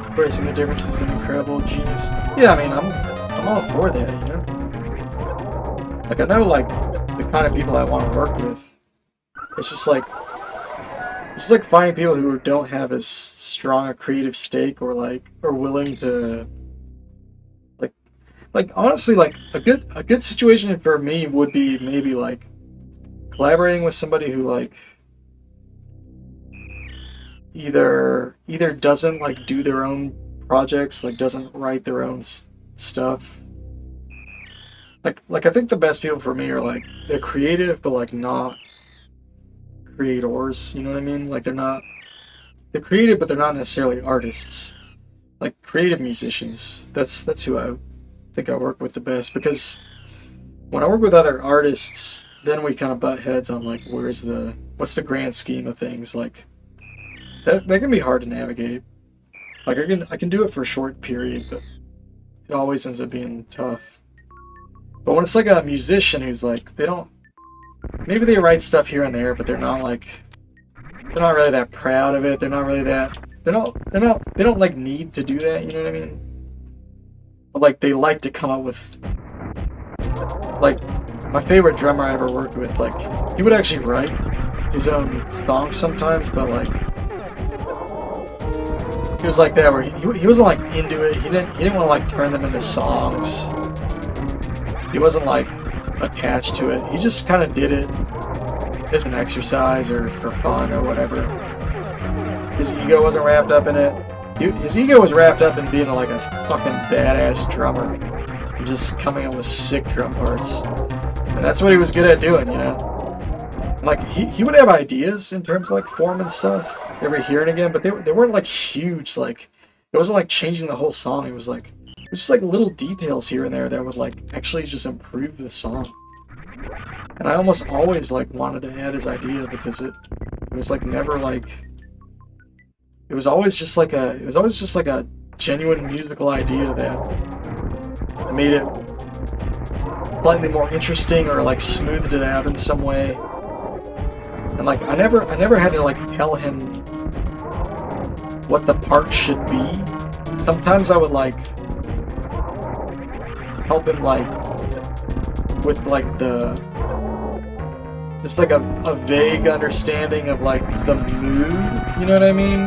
S1: embracing the difference is an incredible genius. Yeah, I mean, I'm all for that, you know? Like, I know, like, the kind of people I want to work with. It's just like finding people who don't have as strong a creative stake, or, like, are willing to, like, like honestly, like a good situation for me would be maybe like collaborating with somebody who like either doesn't like do their own projects, like doesn't write their own stuff. Like I think the best people for me are like they're creative but like not creators, you know what I mean? Like they're creative but they're not necessarily artists. Like creative musicians. That's who I think I work with the best, because when I work with other artists, then we kind of butt heads on like what's the grand scheme of things. Like that can be hard to navigate. Like I can do it for a short period, but it always ends up being tough. But when it's like a musician who's like maybe they write stuff here and there, but they're not really that proud of it. They're not really that they don't like need to do that, you know what I mean? But like they like to come up with, like, my favorite drummer I ever worked with, like he would actually write his own songs sometimes, but like he was like that where he wasn't like into it. He didn't want to like turn them into songs. He wasn't like attached to it. He just kind of did it as an exercise or for fun or whatever. His ego wasn't wrapped up in it. His ego was wrapped up in being like a fucking badass drummer and just coming up with sick drum parts. And that's what he was good at doing, you know? And like he would have ideas in terms of like form and stuff every here and again, but they weren't like huge. Like it wasn't like changing the whole song. It was just like little details here and there that would like actually just improve the song. And I almost always like wanted to add his idea because it was like never like it was always just like a genuine musical idea that made it slightly more interesting or like smoothed it out in some way. And like I never had to like tell him what the part should be. Sometimes I would like help him like with like just like a vague understanding of like the mood, you know what I mean?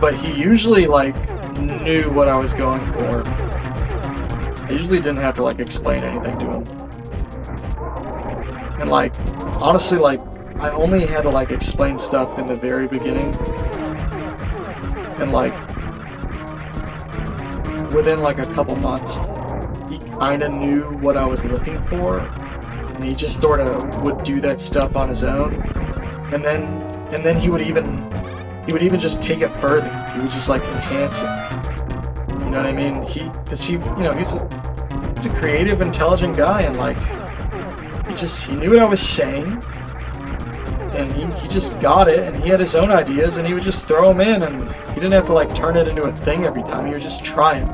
S1: But he usually like knew what I was going for. I usually didn't have to like explain anything to him. And like honestly, like I only had to like explain stuff in the very beginning. And like within like a couple months, he kind of knew what I was looking for, and he just sort of would do that stuff on his own. And then he would even just take it further. He would just like enhance it. You know what I mean? Because you know, he's a creative, intelligent guy, and like he knew what I was saying, and he just got it, and he had his own ideas, and he would just throw them in, and he didn't have to like turn it into a thing every time. He would just try it.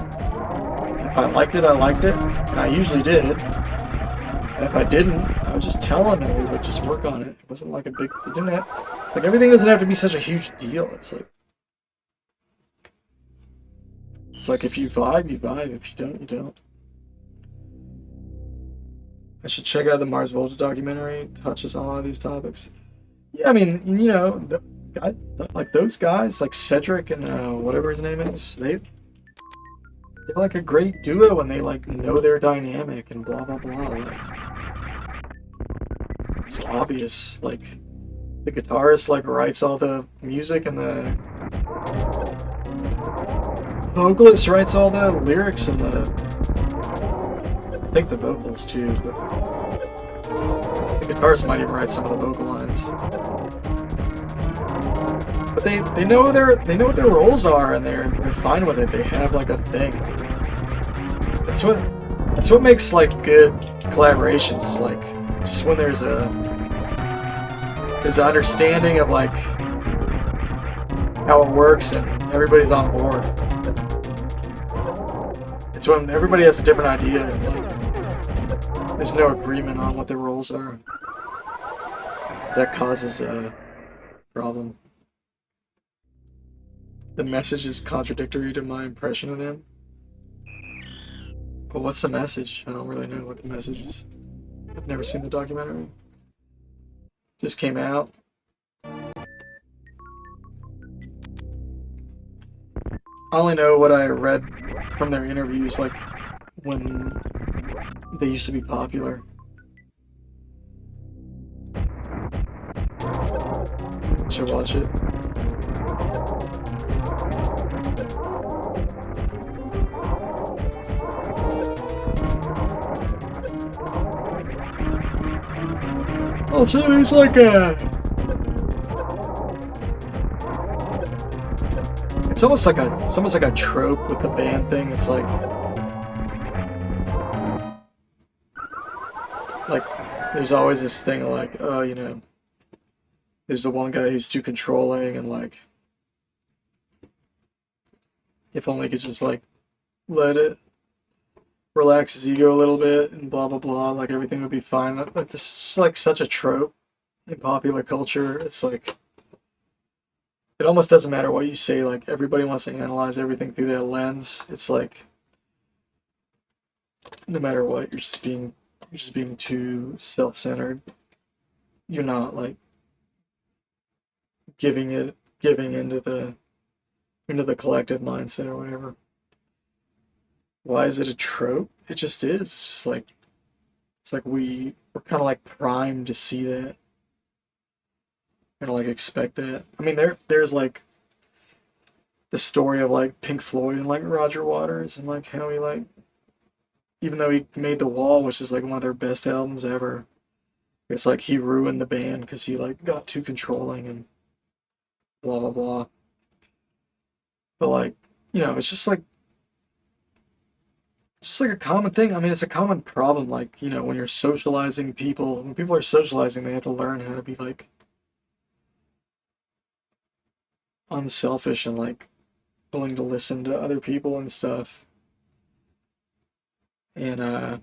S1: If I liked it, I liked it, and I usually did. And if I didn't, I would just tell him, and we would just work on it. It wasn't like it didn't have, like everything doesn't have to be such a huge deal. It's like if you vibe, you vibe. If you don't, you don't. I should check out the Mars Volta documentary. It touches on a lot of these topics. Yeah, I mean, you know, like those guys, like Cedric and whatever his name is, they're like a great duo, and they like know their dynamic and blah blah blah. Like, it's obvious. Like the guitarist like writes all the music, and the vocalist writes all the lyrics and I think the vocals too. But the guitarist might even write some of the vocal lines. But they know what their roles are, and they're fine with it. They have like a thing. That's what makes like good collaborations, is like just when there's an understanding of like how it works and everybody's on board. It's when everybody has a different idea and like there's no agreement on what their roles are. That causes a problem. The message is contradictory to my impression of them. But what's the message? I don't really know what the message is. I've never seen the documentary. Just came out. I only know what I read from their interviews, like when they used to be popular. Should watch it. Oh, so it's like a... it's almost like a trope with the band thing. It's like there's always this thing like, oh, you know, there's the one guy who's too controlling and like, if only he could just like let it relax his ego a little bit and blah blah blah, like everything would be fine. Like this is like such a trope in popular culture. It's like it almost doesn't matter what you say, like everybody wants to analyze everything through that lens. It's like no matter what, you're just being too self-centered. You're not like giving into the collective mindset or whatever. Why is it a trope? It just is. It's like we're kind of like primed to see that and like expect that. I mean, there's like the story of like Pink Floyd and like Roger Waters and like how he like, even though he made The Wall, which is like one of their best albums ever, it's like he ruined the band because he like got too controlling and blah blah blah. But like, you know, it's just like a common thing. I mean, it's a common problem. Like, you know, when you're socializing people, when people are socializing, they have to learn how to be like unselfish and like willing to listen to other people and stuff. And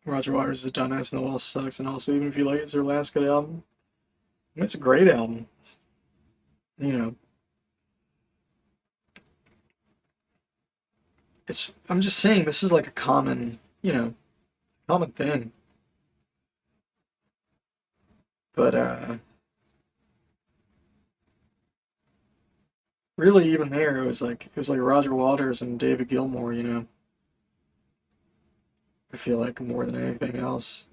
S1: Roger Waters is a dumbass and The Wall sucks. And also, even if you like it's their last good album, I mean, it's a great album. You know, I'm just saying this is like a common, you know, common thing. But really, even there, it was like Roger Waters and David Gilmour. You know, I feel like more than anything else.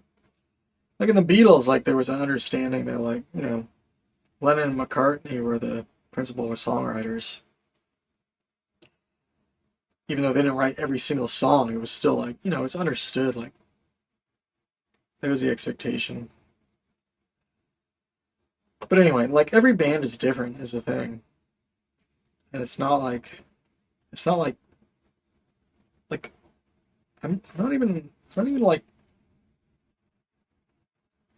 S1: Like in the Beatles, like there was an understanding that like, you know, Lennon and McCartney were the principal songwriters. Even though they didn't write every single song, it was still like, you know, it's understood. Like that was the expectation. But anyway, like every band is different is the thing. And it's not like I'm not even like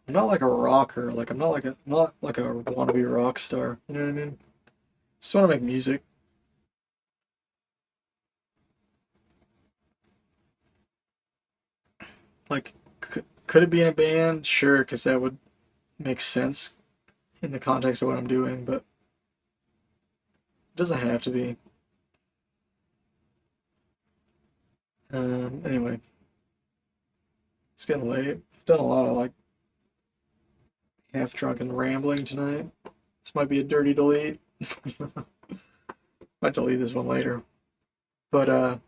S1: I'm not like a rocker. Like I'm not like a wannabe rock star. You know what I mean? Just want to make music. Like could it be in a band? Sure, because that would make sense in the context of what I'm doing, but it doesn't have to be. Anyway, it's getting late. I've done a lot of like half drunken rambling tonight. This might be a dirty delete. Might delete this one later. But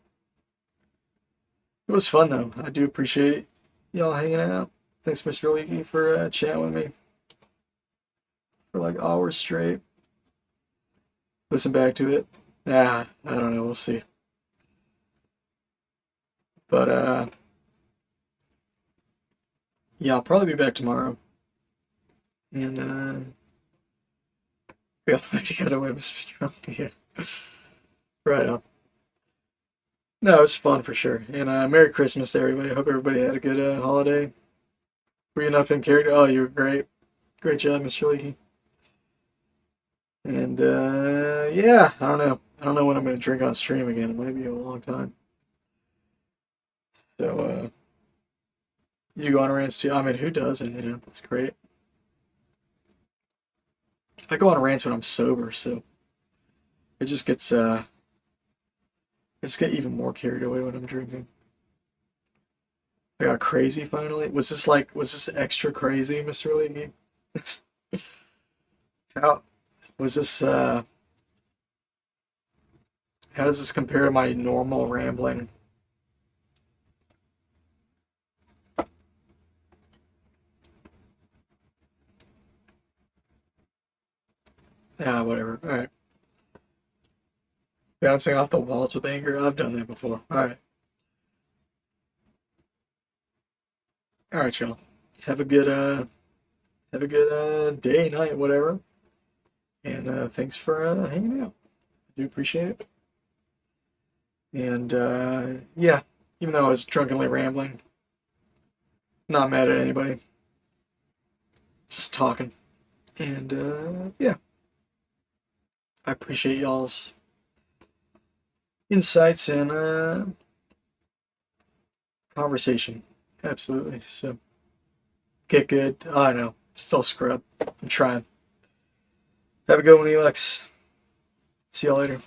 S1: it was fun though. I do appreciate y'all hanging out. Thanks, Mr. Leaky, for chatting with me for like hours straight. Listen back to it. I don't know. We'll see. But yeah, I'll probably be back tomorrow. And yeah, I got away with Mr. Trump. Yeah, right on. No, it's fun for sure. And Merry Christmas to everybody. I hope everybody had a good holiday. Were you enough in character? Oh, you were great. Great job, Mr. Leaky. And yeah, I don't know. I don't know when I'm going to drink on stream again. It might be a long time. So you go on rants too. I mean, who doesn't? You know, it's great. I go on rants when I'm sober, so it just gets I just get even more carried away when I'm drinking. I got crazy finally. Was this extra crazy, Mr. Leaky? How was this How does this compare to my normal rambling? Ah, whatever. Alright. Bouncing off the walls with anger. I've done that before. Alright. Alright, y'all. Have a good day, night, whatever. And thanks for hanging out. I do appreciate it. And yeah, even though I was drunkenly rambling, not mad at anybody. Just talking. And yeah, I appreciate y'all's insights and conversation. Absolutely. So, get good. Oh, I know. Still scrub. I'm trying. Have a good one, Elex. See y'all later.